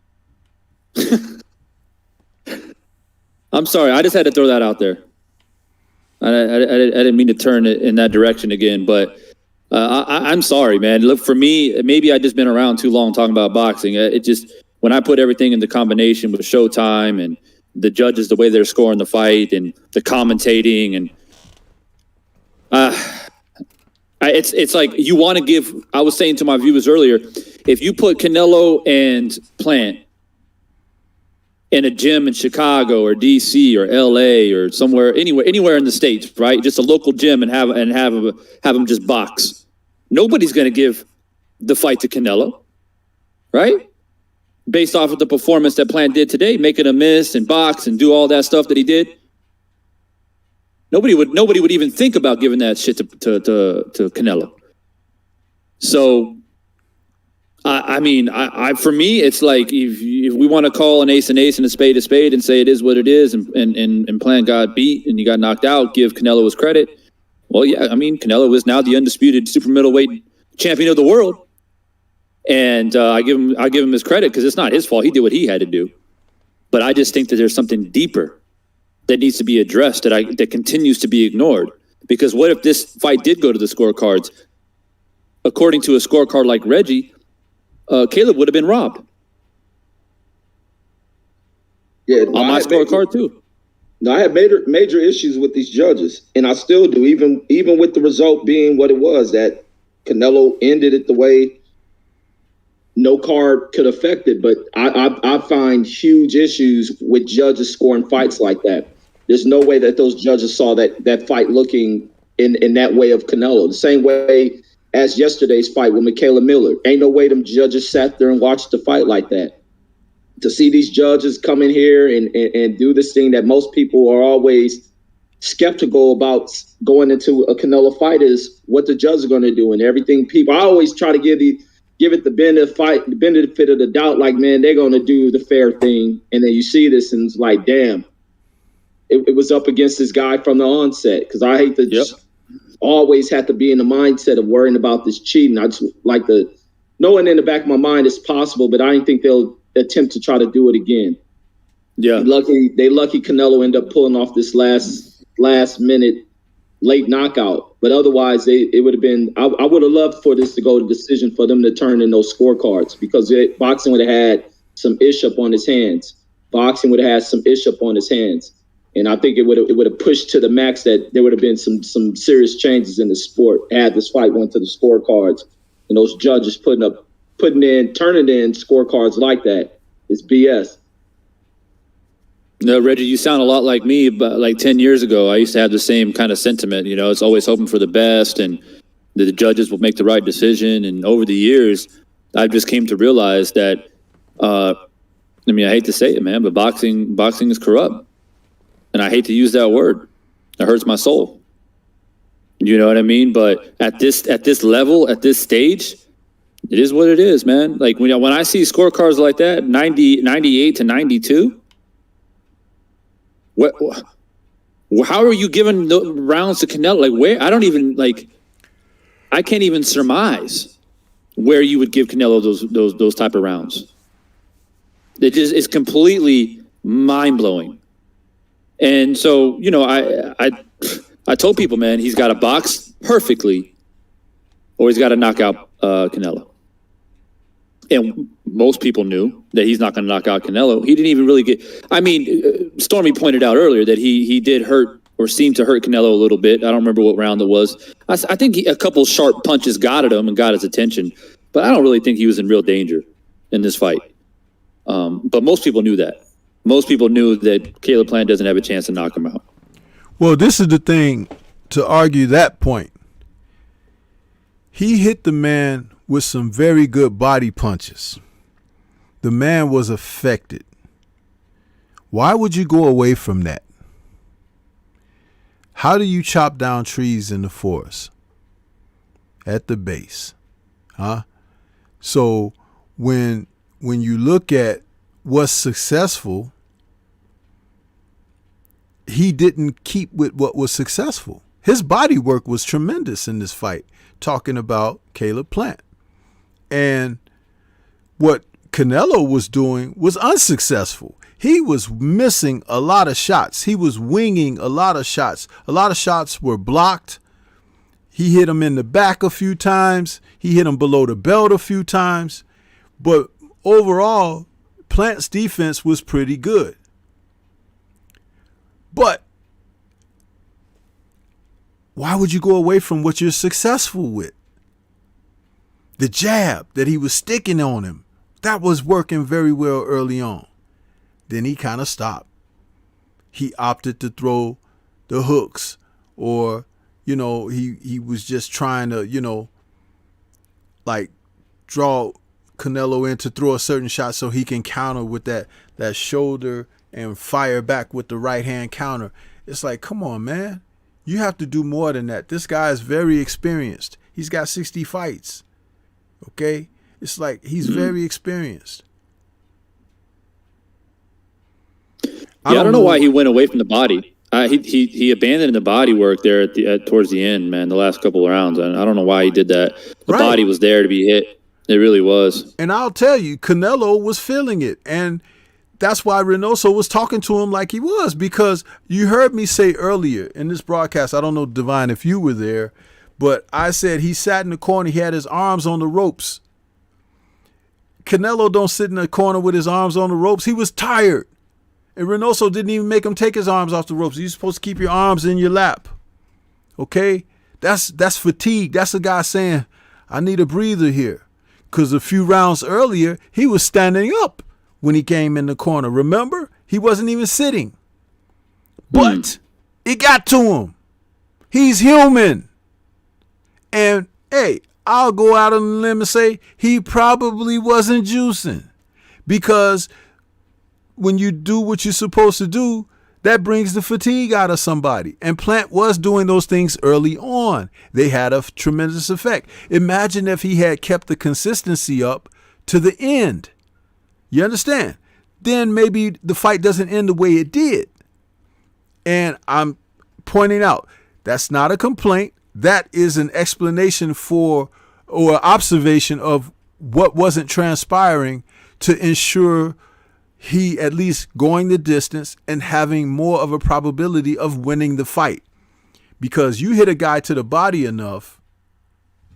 Speaker 3: I'm sorry, I just had to throw that out there. I didn't mean to turn it in that direction again, but I'm sorry, man. Look, for me, maybe I just been around too long talking about boxing. It just, when I put everything into combination with Showtime and the judges, the way they're scoring the fight and the commentating, and it's like you want to give. I was saying to my viewers earlier, if you put Canelo and Plant in a gym in Chicago or DC or LA or somewhere, anywhere in the States, right? Just a local gym and have them just box. Nobody's going to give the fight to Canelo, right? Based off of the performance that Plant did today, making a miss and box and do all that stuff that he did. Nobody would even think about giving that shit to Canelo. So, I mean, for me, it's like if we want to call an ace and a spade and say it is what it is, and Plant got beat and he got knocked out, give Canelo his credit. Well, yeah, I mean, Canelo is now the undisputed super middleweight champion of the world, and I give him his credit because it's not his fault. He did what he had to do, but I just think that there's something deeper that needs to be addressed that continues to be ignored. Because what if this fight did go to the scorecards? According to a scorecard like Reggie, Caleb would have been robbed.
Speaker 2: Yeah,
Speaker 3: on my scorecard too.
Speaker 2: No, I had major issues with these judges, and I still do, even with the result being what it was, that Canelo ended it the way no card could affect it. But I find huge issues with judges scoring fights like that. There's no way that those judges saw that fight looking in that way of Canelo. The same way as yesterday's fight with Michaela Miller. Ain't no way them judges sat there and watched the fight like that. To see these judges come in here and do this thing that most people are always skeptical about going into a Canelo fight is what the judges are going to do, and everything. I always try to give it the benefit of the doubt, like, man, they're going to do the fair thing. And then you see this and it's like, damn, it was up against this guy from the onset. Because I hate to always have to be in the mindset of worrying about this cheating. I just like to, knowing in the back of my mind it's possible, but I didn't think they'll attempt to try to do it again. Yeah. They lucky Canelo ended up pulling off this last minute late knockout. But otherwise, it would have been, I would have loved for this to go to decision, for them to turn in those scorecards, because boxing would have had some ish up on his hands. And I think it would have pushed to the max that there would have been some serious changes in the sport had this fight went to the scorecards. And those judges turning in scorecards like that is BS.
Speaker 3: No, Reggie, you sound a lot like me, but like 10 years ago, I used to have the same kind of sentiment. You know, it's always hoping for the best and the judges will make the right decision. And over the years, I've just came to realize that, I hate to say it, man, but boxing is corrupt. And I hate to use that word. It hurts my soul. You know what I mean? But at this level, at this stage, it is what it is, man. Like when I see scorecards like that, 98 to 92, how are you giving the rounds to Canelo? Like where? I can't even surmise where you would give Canelo those type of rounds. It's completely mind blowing. And so, you know, I told people, man, he's got to box perfectly, or he's got to knock out Canelo. And most people knew that he's not going to knock out Canelo. He didn't even really get. I mean, Stormy pointed out earlier that he did hurt or seemed to hurt Canelo a little bit. I don't remember what round it was. I think a couple sharp punches got at him and got his attention, but I don't really think he was in real danger in this fight. But most people knew that. Most people knew that Caleb Plant doesn't have a chance to knock him out.
Speaker 1: Well, this is the thing to argue that point. He hit the man with some very good body punches. The man was affected. Why would you go away from that? How do you chop down trees in the forest? At the base. Huh? So when you look at what's successful, he didn't keep with what was successful. His body work was tremendous in this fight, talking about Caleb Plant. And what Canelo was doing was unsuccessful. He was missing a lot of shots. He was winging a lot of shots. A lot of shots were blocked. He hit him in the back a few times. He hit him below the belt a few times. But overall, Plant's defense was pretty good. But why would you go away from what you're successful with? The jab that he was sticking on him, that was working very well early on. Then he kind of stopped. He opted to throw the hooks, or, you know, he was just trying to, you know, like draw Canelo in to throw a certain shot so he can counter with that shoulder and fire back with the right hand counter. It's like, come on, man. You have to do more than that. This guy is very experienced. He's got 60 fights. Okay? It's like he's very experienced.
Speaker 3: I don't know why he went away from the body. He abandoned the body work there towards the end, man, the last couple of rounds. And I don't know why he did that. The body was there to be hit. It really was.
Speaker 1: And I'll tell you, Canelo was feeling it. And that's why Reynoso was talking to him like he was, because you heard me say earlier in this broadcast, I don't know, Divine, if you were there, but I said he sat in the corner. He had his arms on the ropes. Canelo don't sit in the corner with his arms on the ropes. He was tired. And Reynoso didn't even make him take his arms off the ropes. You're supposed to keep your arms in your lap. Okay? That's fatigue. That's a guy saying, I need a breather here. Because a few rounds earlier, he was standing up when he came in the corner. Remember? He wasn't even sitting. But it got to him. He's human. And, hey, I'll go out on a limb and say he probably wasn't juicing. Because when you do what you're supposed to do, that brings the fatigue out of somebody. And Plant was doing those things early on. They had a tremendous effect. Imagine if he had kept the consistency up to the end. You understand? Then maybe the fight doesn't end the way it did. And I'm pointing out, that's not a complaint. That is an explanation for or observation of what wasn't transpiring to ensure he at least going the distance and having more of a probability of winning the fight. Because you hit a guy to the body enough,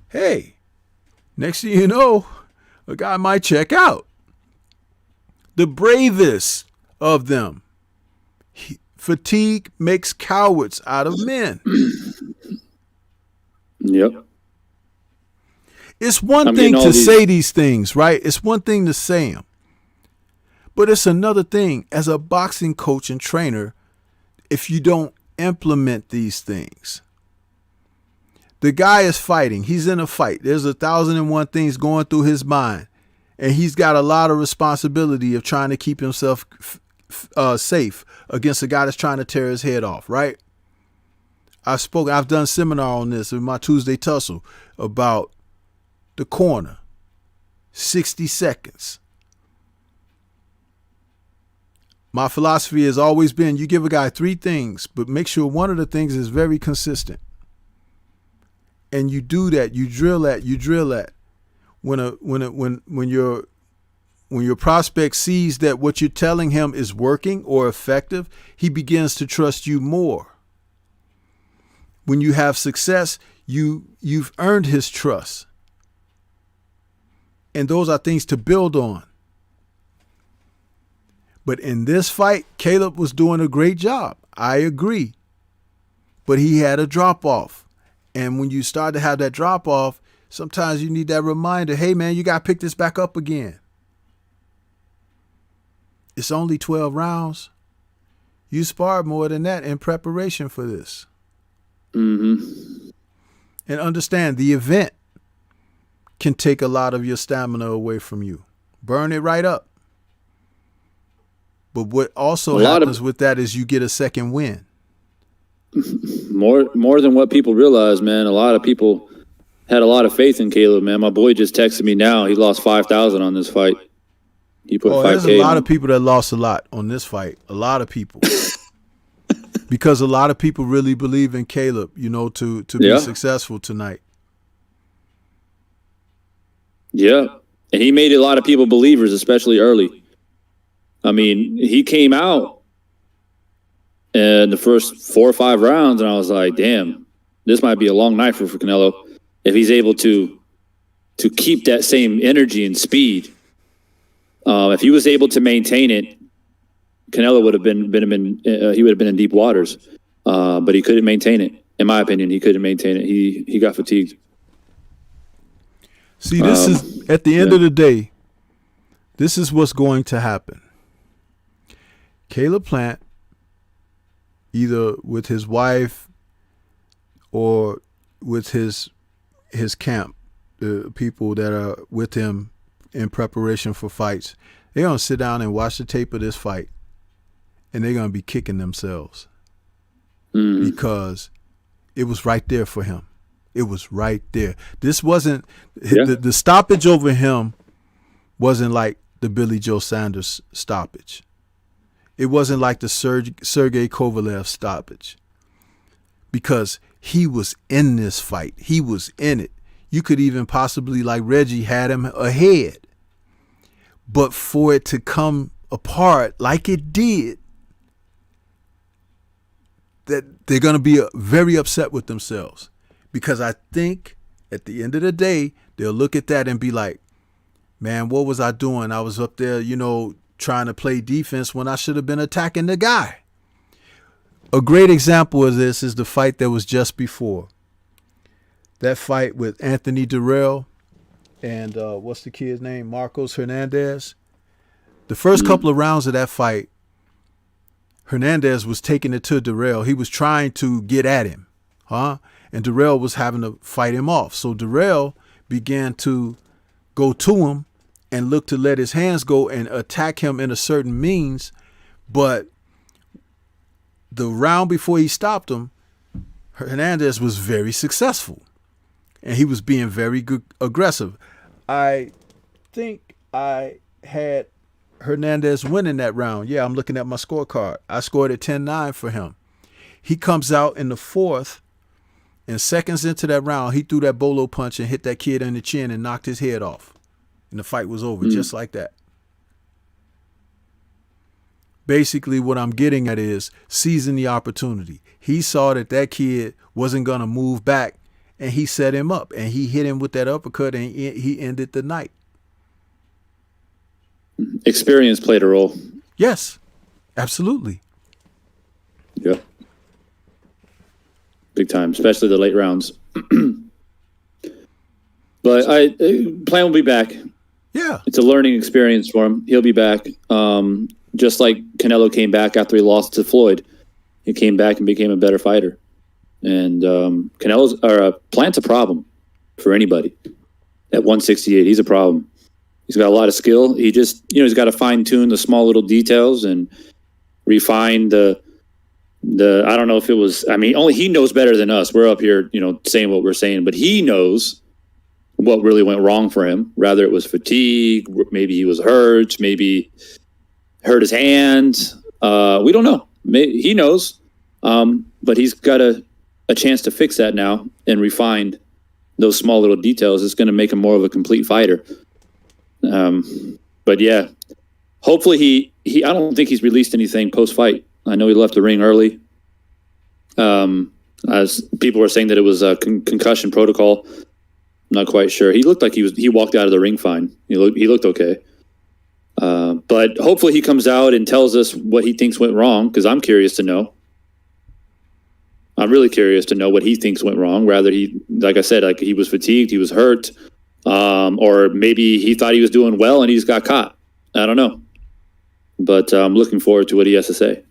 Speaker 1: hey, next thing you know, a guy might check out. The bravest of them. Fatigue makes cowards out of men.
Speaker 3: Yep.
Speaker 1: It's one thing to say these things, right? It's one thing to say them. But it's another thing as a boxing coach and trainer if you don't implement these things. The guy is fighting. He's in a fight. There's 1,001 things going through his mind. And he's got a lot of responsibility of trying to keep himself safe against a guy that's trying to tear his head off, right? I've done seminar on this in my Tuesday tussle about the corner. 60 seconds. My philosophy has always been you give a guy 3 things, but make sure one of the things is very consistent. And you do that, you drill that. When your prospect sees that what you're telling him is working or effective, he begins to trust you more. When you have success, you've earned his trust. And those are things to build on. But in this fight, Caleb was doing a great job. I agree. But he had a drop off. And when you start to have that drop off, sometimes you need that reminder, hey man, you got to pick this back up again. It's only 12 rounds. You sparred more than that in preparation for this.
Speaker 3: Mm-hmm.
Speaker 1: And understand the event can take a lot of your stamina away from you. Burn it right up. But what also happens with that is you get a second win.
Speaker 3: More than what people realize, man. A lot of people had a lot of faith in Caleb, man. My boy just texted me now. He lost 5,000 on this fight. He put 5K.
Speaker 1: There's a lot of people that lost a lot on this fight. A lot of people. Because a lot of people really believe in Caleb, to be successful tonight. Yeah.
Speaker 3: And he made a lot of people believers, especially early. I mean, he came out in the first 4 or 5 rounds, and I was like, damn, this might be a long night for Canelo. If he's able to keep that same energy and speed. If he was able to maintain it, Canelo would have been in deep waters. But he couldn't maintain it. In my opinion, he couldn't maintain it. He got fatigued.
Speaker 1: See, this is at the end of the day, this is what's going to happen. Caleb Plant, either with his wife or with his camp, the people that are with him in preparation for fights, they're going to sit down and watch the tape of this fight, and they're going to be kicking themselves because it was right there for him. It was right there. This wasn't the stoppage over him wasn't like the Billy Joe Sanders stoppage. It wasn't like the Sergey Kovalev stoppage, because he was in this fight. He was in it. You could even possibly, like Reggie, had him ahead. But for it to come apart like it did, that they're going to be very upset with themselves. Because I think at the end of the day, they'll look at that and be like, man, what was I doing? I was up there, trying to play defense when I should have been attacking the guy. A great example of this is the fight that was just before. That fight with Anthony Durrell and what's the kid's name? Marcos Hernandez. The first couple of rounds of that fight, Hernandez was taking it to Durrell. He was trying to get at him, and Durrell was having to fight him off. So Durrell began to go to him and look to let his hands go and attack him in a certain means. But the round before he stopped him, Hernandez was very successful. And he was being very good, aggressive. I think I had Hernandez winning that round. Yeah, I'm looking at my scorecard. I scored at 10-9 for him. He comes out in the fourth, and seconds into that round, he threw that bolo punch and hit that kid in the chin and knocked his head off. And the fight was over just like that. Basically, what I'm getting at is seizing the opportunity. He saw that kid wasn't going to move back, and he set him up, and he hit him with that uppercut, and he ended the night.
Speaker 3: Experience played a role.
Speaker 1: Yes, absolutely.
Speaker 3: Yep. Big time, especially the late rounds. But Plan will be back.
Speaker 1: Yeah.
Speaker 3: It's a learning experience for him. He'll be back. Just like Canelo came back after he lost to Floyd. He came back and became a better fighter. And Plant's a problem for anybody. At 168, he's a problem. He's got a lot of skill. He just, he's got to fine tune the small little details and refine the. I don't know if it was. I mean, only he knows better than us. We're up here, saying what we're saying, but he knows what really went wrong for him. Rather, it was fatigue. Maybe he was hurt. Maybe hurt his hand. We don't know. Maybe he knows, but he's got a chance to fix that now and refine those small little details. It's going to make him more of a complete fighter. But yeah, hopefully he. I don't think he's released anything post fight. I know he left the ring early. As people were saying that it was a concussion protocol. I'm not quite sure. He looked like he walked out of the ring fine. He looked okay. But hopefully he comes out and tells us what he thinks went wrong, because I'm curious to know. I'm really curious to know what he thinks went wrong. Rather, like I said, he was fatigued, he was hurt, or maybe he thought he was doing well and he just got caught. I don't know. But I'm looking forward to what he has to say.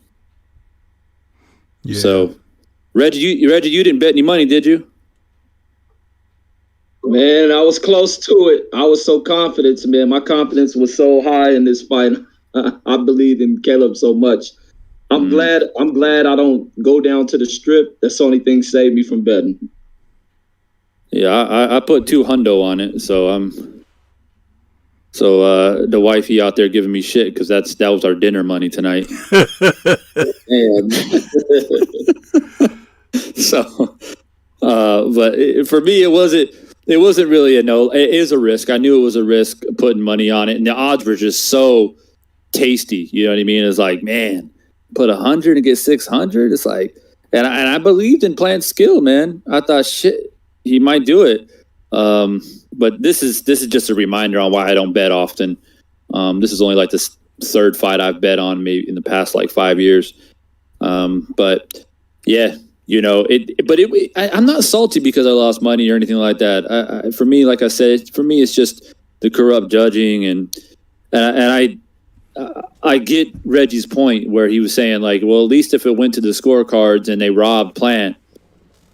Speaker 1: Yeah.
Speaker 3: So, Reggie, you didn't bet any money, did you?
Speaker 2: Man, I was close to it. I was so confident, man. My confidence was so high in this fight. I believe in Caleb so much. I'm glad I don't go down to the strip. That's the only thing saved me from betting.
Speaker 3: Yeah, I put $200 on it, so the wifey out there giving me shit because that was our dinner money tonight. So, but for me, it wasn't really a no. It is a risk. I knew it was a risk putting money on it, and the odds were just so tasty. You know what I mean? It's like, man, put 100 and get 600. It's like, and I believed in Plant's skill, man. I thought, shit, he might do it. But this is just a reminder on why I don't bet often. This is only like the third fight I've bet on maybe in the past 5 years. But yeah, I'm not salty because I lost money or anything like that. For me, like I said, it's just the corrupt judging, and I get Reggie's point where he was saying well, at least if it went to the scorecards and they robbed Plant,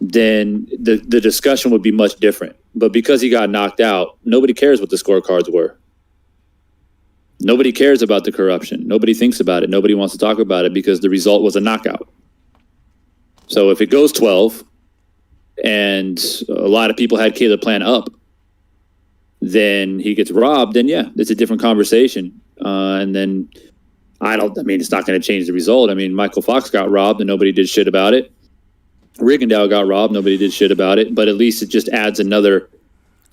Speaker 3: then the discussion would be much different. But because he got knocked out, nobody cares what the scorecards were. Nobody cares about the corruption. Nobody thinks about it. Nobody wants to talk about it because the result was a knockout. So if it goes 12 and a lot of people had Caleb Plant up, then he gets robbed, then yeah, it's a different conversation. And then it's not going to change the result. I mean, Michael Fox got robbed and nobody did shit about it. Rigondeaux got robbed. Nobody did shit about it, but at least it just adds another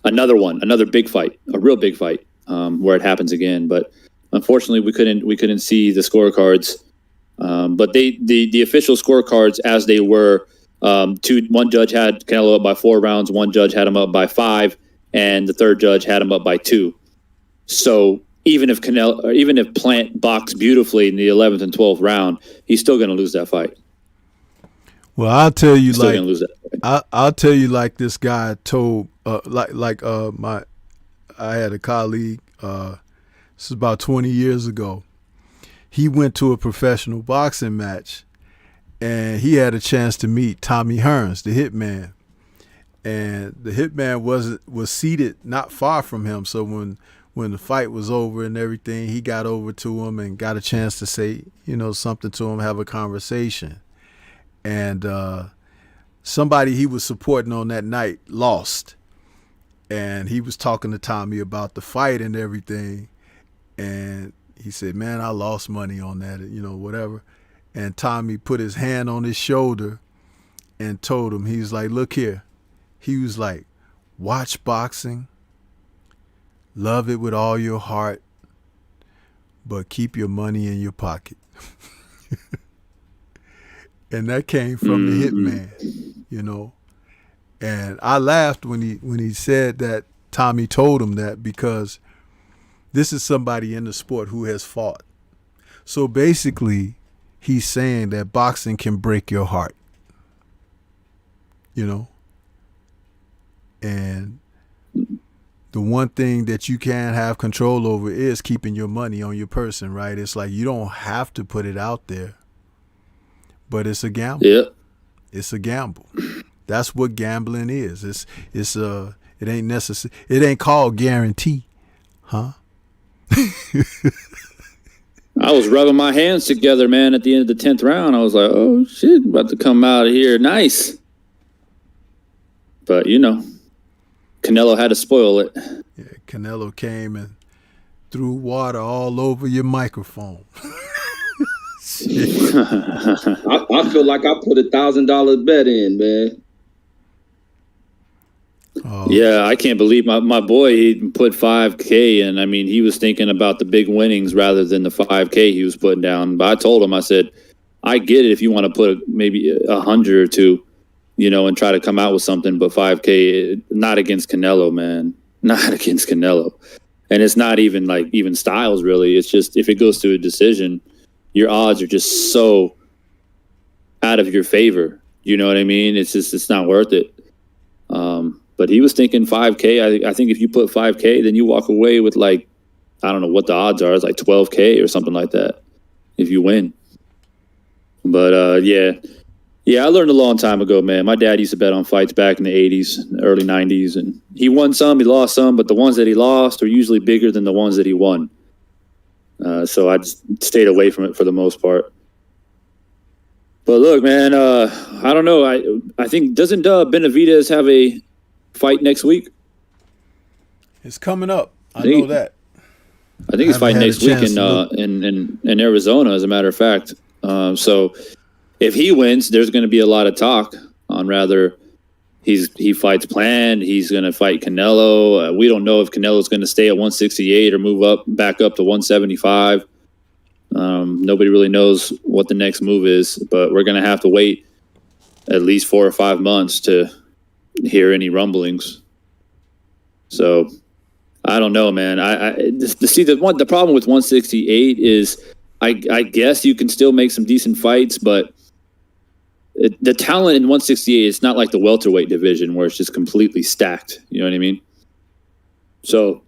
Speaker 3: big fight, a real big fight, where it happens again. But unfortunately, we couldn't see the scorecards. But the official scorecards as they were, one judge had Canelo up by 4 rounds, one judge had him up by 5, and the third judge had him up by 2. So even if Plant boxed beautifully in the 11th and 12th round, he's still going to lose that fight.
Speaker 1: Well, I'll tell you,
Speaker 3: Still gonna lose that fight.
Speaker 1: I'll tell you, like this guy told, I had a colleague. This is about 20 years ago. He went to a professional boxing match, and he had a chance to meet Tommy Hearns, the Hitman. And the Hitman was seated not far from him. So when the fight was over and everything, he got over to him and got a chance to say, something to him, have a conversation. And somebody he was supporting on that night lost. And he was talking to Tommy about the fight and everything. And he said, man, I lost money on that, whatever. And Tommy put his hand on his shoulder and told him, he was like, look here. He was like, watch boxing, love it with all your heart, but keep your money in your pocket. And that came from the Hitman, And I laughed when he said that. Tommy told him that, because this is somebody in the sport who has fought. So basically, he's saying that boxing can break your heart, And the one thing that you can have control over is keeping your money on your person, right? It's like you don't have to put it out there, but it's a gamble.
Speaker 3: Yeah.
Speaker 1: It's a gamble. That's what gambling is. It ain't necessary. It ain't called guarantee, huh?
Speaker 3: I was rubbing my hands together, man, at the end of the 10th round. I was like, oh, shit, about to come out of here nice. But, Canelo had to spoil it.
Speaker 1: Yeah, Canelo came and threw water all over your microphone.
Speaker 2: I feel like I put $1,000 bet in, man.
Speaker 1: Oh.
Speaker 3: Yeah, I can't believe my boy, he put $5K, and I mean, he was thinking about the big winnings rather than the $5K he was putting down. But I told him, I said, I get it if you want to put maybe 100 or two, and try to come out with something, but $5K, not against Canelo, man. Not against Canelo. And it's not even like even Styles, really. It's just if it goes to a decision, your odds are just so out of your favor. You know what I mean? It's not worth it. But he was thinking $5K. I think if you put $5K, then you walk away with I don't know what the odds are. It's like $12K or something like that if you win. But yeah, I learned a long time ago, man. My dad used to bet on fights back in the 80s, early 90s, and he won some, he lost some, but the ones that he lost are usually bigger than the ones that he won. So I just stayed away from it for the most part. But look, man, I don't know. I think, doesn't Benavidez have a fight next week?
Speaker 1: It's coming up. I know that.
Speaker 3: I think he's fighting next week in Arizona, as a matter of fact. So if he wins, there's going to be a lot of talk on rather he fights Plant, he's going to fight Canelo. We don't know if Canelo's going to stay at 168 or move back up to 175. Nobody really knows what the next move is, but we're going to have to wait at least 4 or 5 months to hear any rumblings. So I don't know, man. The problem with 168 is I guess you can still make some decent fights, but the talent in 168 is not like the welterweight division where it's just completely stacked. You know what I mean? So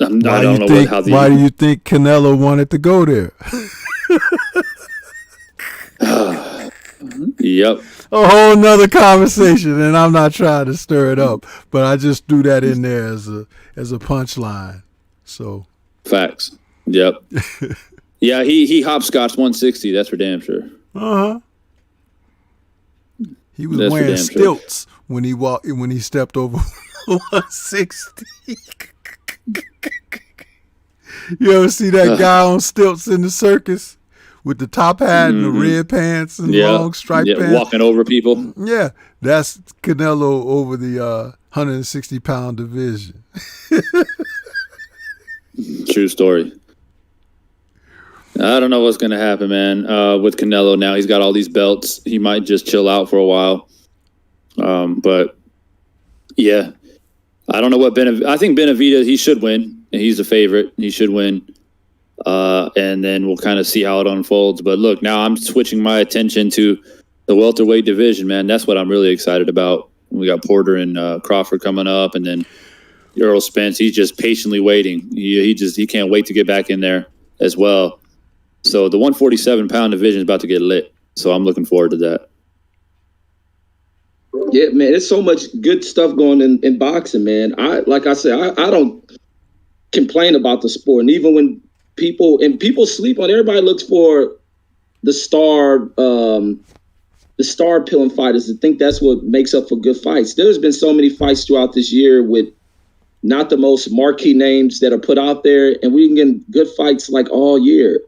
Speaker 3: I don't know why
Speaker 1: do you think Canelo wanted to go there?
Speaker 3: Yep.
Speaker 1: A whole nother conversation, and I'm not trying to stir it up, but I just threw that in there as a punchline. So
Speaker 3: facts. Yep. Yeah, he hopscotched 160. That's for damn sure.
Speaker 1: He was wearing stilts when he stepped over 160. You ever see that guy on stilts in the circus with the top hat and the red pants and long striped pants?
Speaker 3: Walking over people.
Speaker 1: Yeah, that's Canelo over the 160-pound division.
Speaker 3: True story. I don't know what's going to happen, man, with Canelo now. He's got all these belts. He might just chill out for a while. But, yeah, I don't know what I think Benavidez, he should win. He's the favorite. He should win. And then we'll kind of see how it unfolds. But look, now I'm switching my attention to the welterweight division, man. That's what I'm really excited about. We got Porter and Crawford coming up, and then Errol Spence. He's just patiently waiting. He can't wait to get back in there as well. So the 147-pound division is about to get lit. So I'm looking forward to that.
Speaker 2: Yeah, man, there's so much good stuff going in boxing, man. I don't complain about the sport. And even when people sleep on, everybody looks for the star pilling fighters to think that's what makes up for good fights. There's been so many fights throughout this year with not the most marquee names that are put out there, and we can get good fights like all year.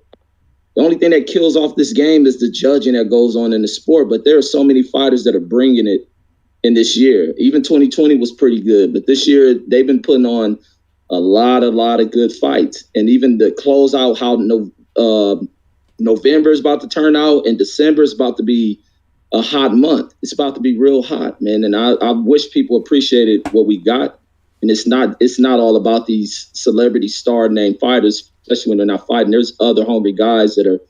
Speaker 2: The only thing that kills off this game is the judging that goes on in the sport, but there are so many fighters that are bringing it in this year. Even 2020 was pretty good, but this year they've been putting on a lot of good fights. And even the closeout, how November is about to turn out and December is about to be a hot month. It's about to be real hot, man. And I wish people appreciated what we got. And it's not all about these celebrity star name fighters, especially when they're not fighting. There's other hungry guys that are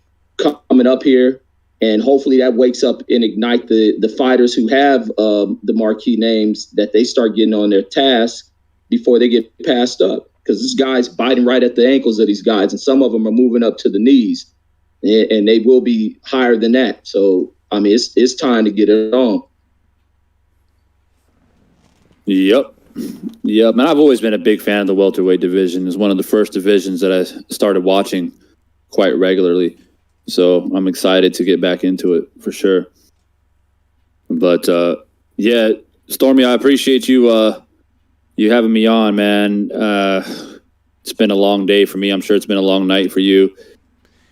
Speaker 2: coming up here, and hopefully that wakes up and ignite the fighters who have the marquee names, that they start getting on their task before they get passed up. Because this guy's biting right at the ankles of these guys, and some of them are moving up to the knees, and they will be higher than that. So, I mean, it's time to get it on.
Speaker 3: Yep. And I've always been a big fan of the welterweight division. It's one of the first divisions that I started watching quite regularly. So I'm excited to get back into it for sure. But yeah, Stormy, I appreciate you having me on, man. It's been a long day for me. I'm sure it's been a long night for you.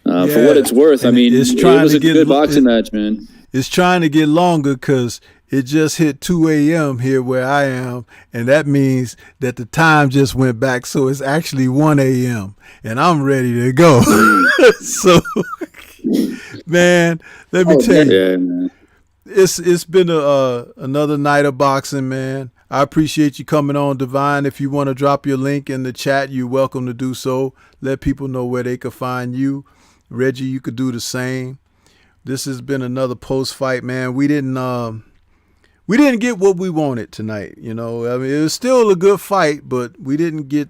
Speaker 3: For what it's worth, I mean, it was a good boxing match, man.
Speaker 1: It's trying to get longer because it just hit 2 a.m. here where I am, and that means that the time just went back, so it's actually 1 a.m., and I'm ready to go. So, man, let me tell you, it's been another night of boxing, man. I appreciate you coming on, Divine. If you want to drop your link in the chat, you're welcome to do so. Let people know where they can find you. Reggie, you could do the same. This has been another post-fight, man. We didn't get what we wanted tonight, you know. I mean, it was still a good fight, but we didn't get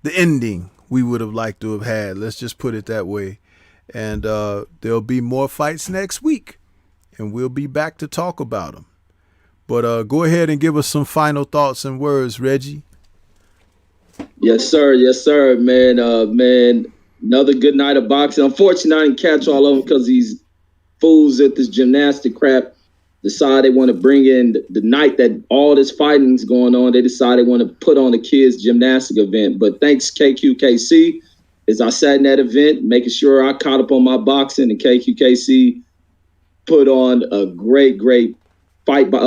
Speaker 1: the ending we would have liked to have had. Let's just put it that way. And there'll be more fights next week, and we'll be back to talk about them. But go ahead and give us some final thoughts and words, Reggie.
Speaker 2: Yes, sir, man. Man, another good night of boxing. Unfortunately, I didn't catch all of them because these fools at this gymnastic crap decide they want to bring in the night that all this fighting's going on. They decide they want to put on a kids gymnastic event. But thanks KQKC, as I sat in that event, making sure I caught up on my boxing, and KQKC put on a great fight by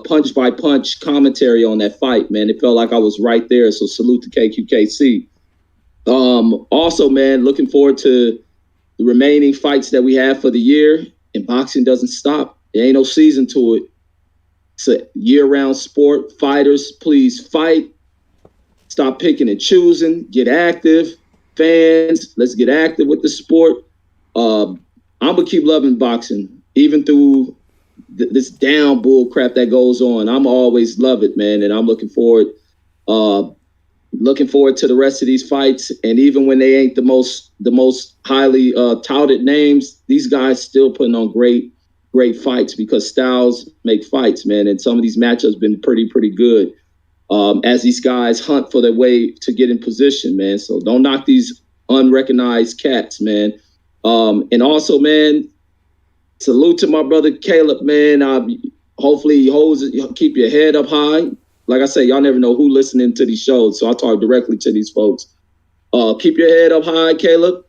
Speaker 2: punch by punch commentary on that fight, man. It felt like I was right there. So salute to KQKC. Also, man, looking forward to the remaining fights that we have for the year. And boxing doesn't stop. There ain't no season to it. It's a year-round sport. Fighters, please fight. Stop picking and choosing. Get active. Fans, let's get active with the sport. I'm going to keep loving boxing, even through this down bull crap that goes on. I'm always love it, man. And I'm looking forward to the rest of these fights. And even when they ain't the most highly touted names, these guys still putting on great fights, because styles make fights, man. And some of these matchups been pretty good as these guys hunt for their way to get in position, man. So don't knock these unrecognized cats, man. And also, man, salute to my brother Caleb, man. Hopefully he keep your head up high. Like I say, y'all never know who listening to these shows, so I talk directly to these folks. Keep your head up high, Caleb.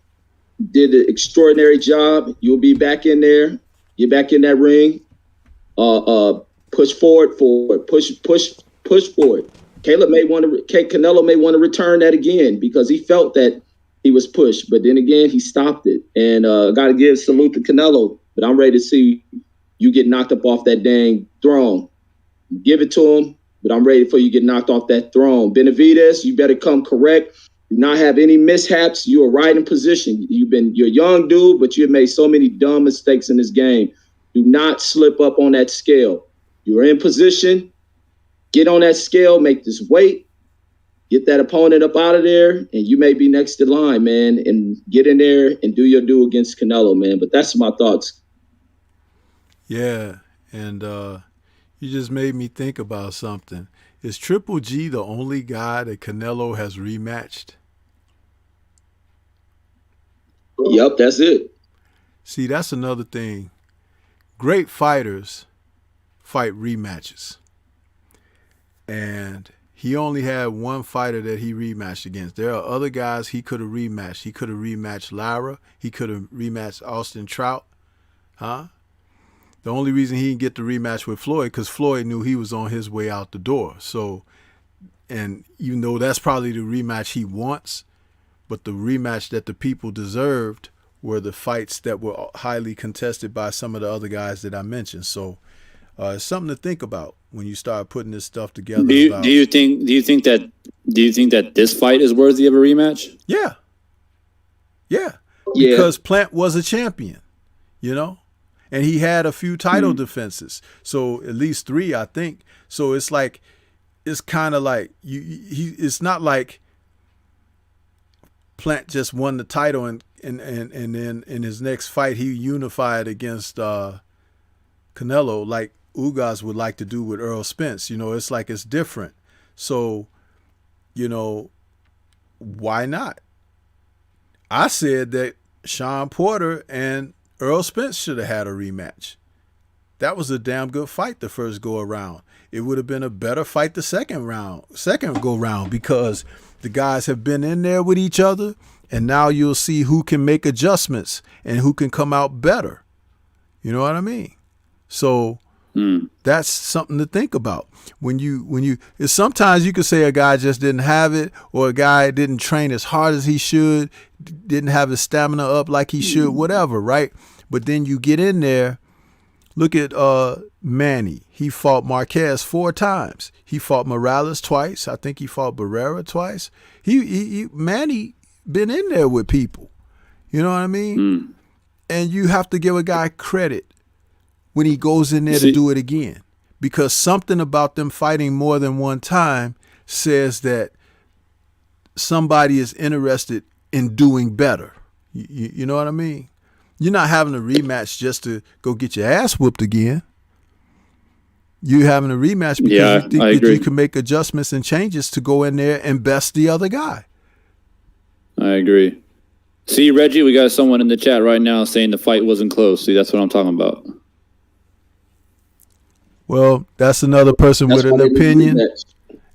Speaker 2: Did an extraordinary job. You'll be back in there. Get back in that ring. Push forward. Push forward. Canelo may want to return that again, because he felt that he was pushed, but then again he stopped it. And got to give salute to Canelo. But I'm ready to see you get knocked up off that dang throne. Give it to him. But I'm ready for you to get knocked off that throne. Benavidez, you better come correct. Do not have any mishaps. You are right in position. You're a young dude, but you have made so many dumb mistakes in this game. Do not slip up on that scale. You're in position. Get on that scale, make this weight, get that opponent up out of there, and you may be next in line, man, and get in there and do your due against Canelo, man. But that's my thoughts.
Speaker 1: Yeah, and you just made me think about something. Is Triple G the only guy that Canelo has rematched?
Speaker 2: Yep, that's it.
Speaker 1: See, that's another thing. Great fighters fight rematches. And he only had one fighter that he rematched against. There are other guys he could have rematched. He could have rematched Lara. He could have rematched Austin Trout. Huh? The only reason he didn't get the rematch with Floyd, because Floyd knew he was on his way out the door. So, and even though that's probably the rematch he wants, but the rematch that the people deserved were the fights that were highly contested by some of the other guys that I mentioned. So it's something to think about when you start putting this stuff together.
Speaker 3: Do you think that this fight is worthy of a rematch?
Speaker 1: Yeah. Because Plant was a champion, you know? And he had a few title defenses. So at least 3, I think. So it's like, it's kind of like, it's not like Plant just won the title and then in his next fight he unified against Canelo like Ugas would like to do with Earl Spence. You know, it's like it's different. So, you know, why not? I said that Sean Porter and Earl Spence should have had a rematch. That was a damn good fight the first go around. It would have been a better fight the second go round, because the guys have been in there with each other, and now you'll see who can make adjustments and who can come out better. You know what I mean? So that's something to think about. Sometimes you could say a guy just didn't have it, or a guy didn't train as hard as he should, didn't have his stamina up like he should, whatever, right? But then you get in there. Look at Manny. He fought Marquez 4 times. He fought Morales twice. I think he fought Barrera twice. Manny been in there with people. You know what I mean? And you have to give a guy credit when he goes in there to do it again, because something about them fighting more than one time says that somebody is interested in doing better. You know what I mean? You're not having a rematch just to go get your ass whooped again. You're having a rematch because you think that you can make adjustments and changes to go in there and best the other guy.
Speaker 3: I agree. See, Reggie, we got someone in the chat right now saying the fight wasn't close. See, that's what I'm talking about.
Speaker 1: Well, that's another person with an opinion,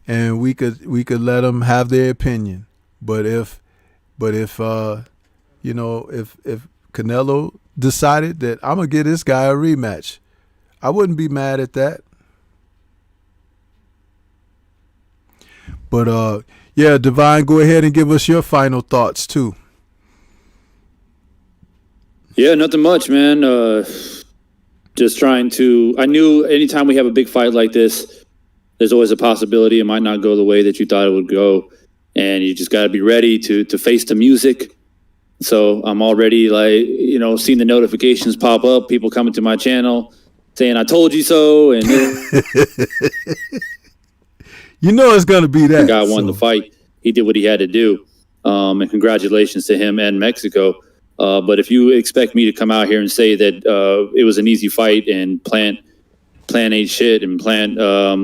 Speaker 1: and we could let them have their opinion. But if Canelo decided that I'm gonna give this guy a rematch, I wouldn't be mad at that. But yeah, Divine, go ahead and give us your final thoughts too.
Speaker 3: Yeah, nothing much, man. Just trying to. I knew anytime we have a big fight like this, there's always a possibility it might not go the way that you thought it would go, and you just got to be ready to face the music. So I'm already seeing the notifications pop up, people coming to my channel saying, I told you so. And
Speaker 1: you know it's going to be that.
Speaker 3: The guy won the fight. He did what he had to do. And congratulations to him and Mexico. But if you expect me to come out here and say that it was an easy fight and Plant ain't shit and Plant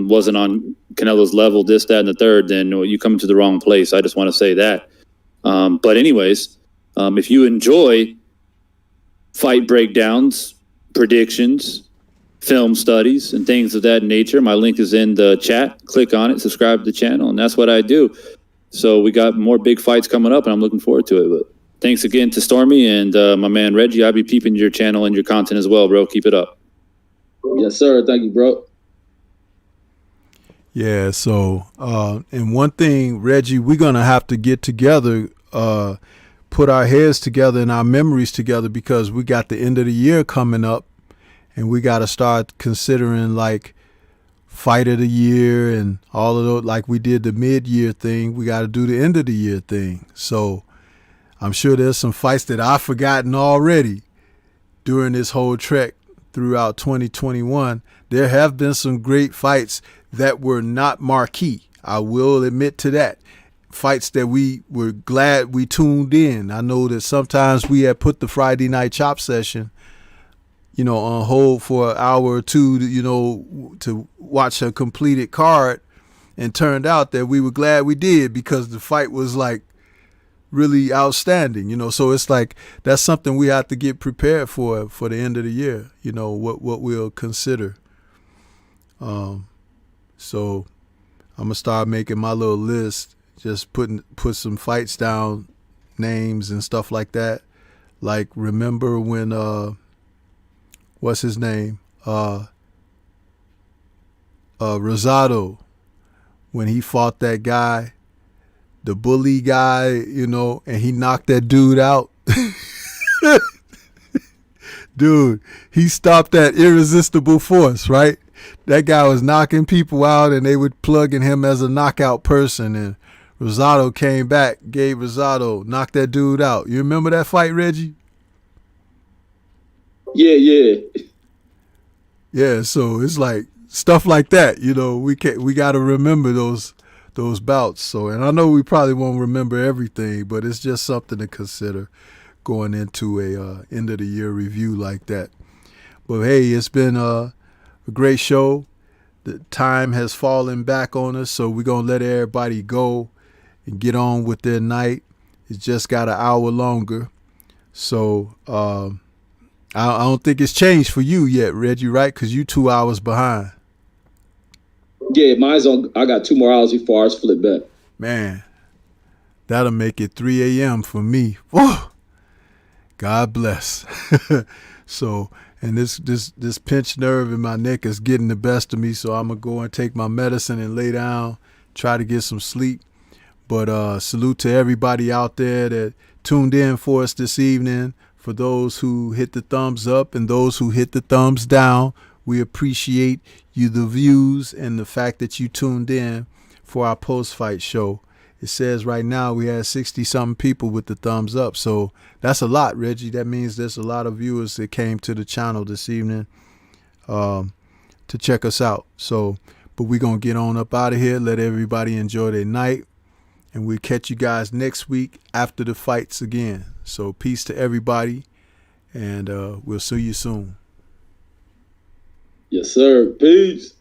Speaker 3: wasn't on Canelo's level, this, that, and the third, then you come to the wrong place. I just want to say that. But anyways, if you enjoy fight breakdowns, predictions, film studies, and things of that nature, my link is in the chat. Click on it, subscribe to the channel, and that's what I do. So we got more big fights coming up, and I'm looking forward to it. But thanks again to Stormy and my man Reggie. I'll be peeping your channel and your content as well, bro. Keep it up.
Speaker 2: Yes, sir. Thank you, bro.
Speaker 1: Yeah, so and one thing, Reggie, we're going to have to get together, put our heads together and our memories together, because we got the end of the year coming up and we got to start considering like fight of the year and all of those, like we did the mid-year thing, we got to do the end of the year thing. So I'm sure there's some fights that I've forgotten already during this whole trek throughout 2021. There have been some great fights that were not marquee. I will admit to that. Fights that we were glad we tuned in. I know that sometimes we had put the Friday night chop session, on hold for an hour or two, to watch a completed card, and turned out that we were glad we did because the fight was like really outstanding, so it's like that's something we have to get prepared for the end of the year, what we'll consider. So I'm gonna start making my little list, just put some fights down, names and stuff like that. Like, remember when what's his name? Rosado, when he fought that guy, the bully guy, and he knocked that dude out. Dude, he stopped that irresistible force, right? That guy was knocking people out and they were plugging him as a knockout person, and Rosado came back, gave Rosado, knocked that dude out. You remember that fight, Reggie?
Speaker 2: Yeah.
Speaker 1: Yeah, so it's like stuff like that, we got to remember those bouts. So, and I know we probably won't remember everything, but it's just something to consider going into a end of the year review like that. But hey, it's been a great show. The time has fallen back on us, so we're gonna let everybody go and get on with their night. It's just got an hour longer, so I don't think it's changed for you yet, Reggie, right? Because you 2 hours behind.
Speaker 2: Yeah, mine's on. I got 2 more hours before ours flip back.
Speaker 1: Man, that'll make it 3 a.m. for me. Whoa. God bless. So, and this pinched nerve in my neck is getting the best of me, so I'm going to go and take my medicine and lay down, try to get some sleep. But salute to everybody out there that tuned in for us this evening. For those who hit the thumbs up and those who hit the thumbs down, we appreciate you, the views, and the fact that you tuned in for our post-fight show. It says right now we had 60-something people with the thumbs up. So that's a lot, Reggie. That means there's a lot of viewers that came to the channel this evening to check us out. So, but we're going to get on up out of here, let everybody enjoy their night, and we'll catch you guys next week after the fights again. So peace to everybody, and we'll see you soon.
Speaker 2: Yes, sir. Peace.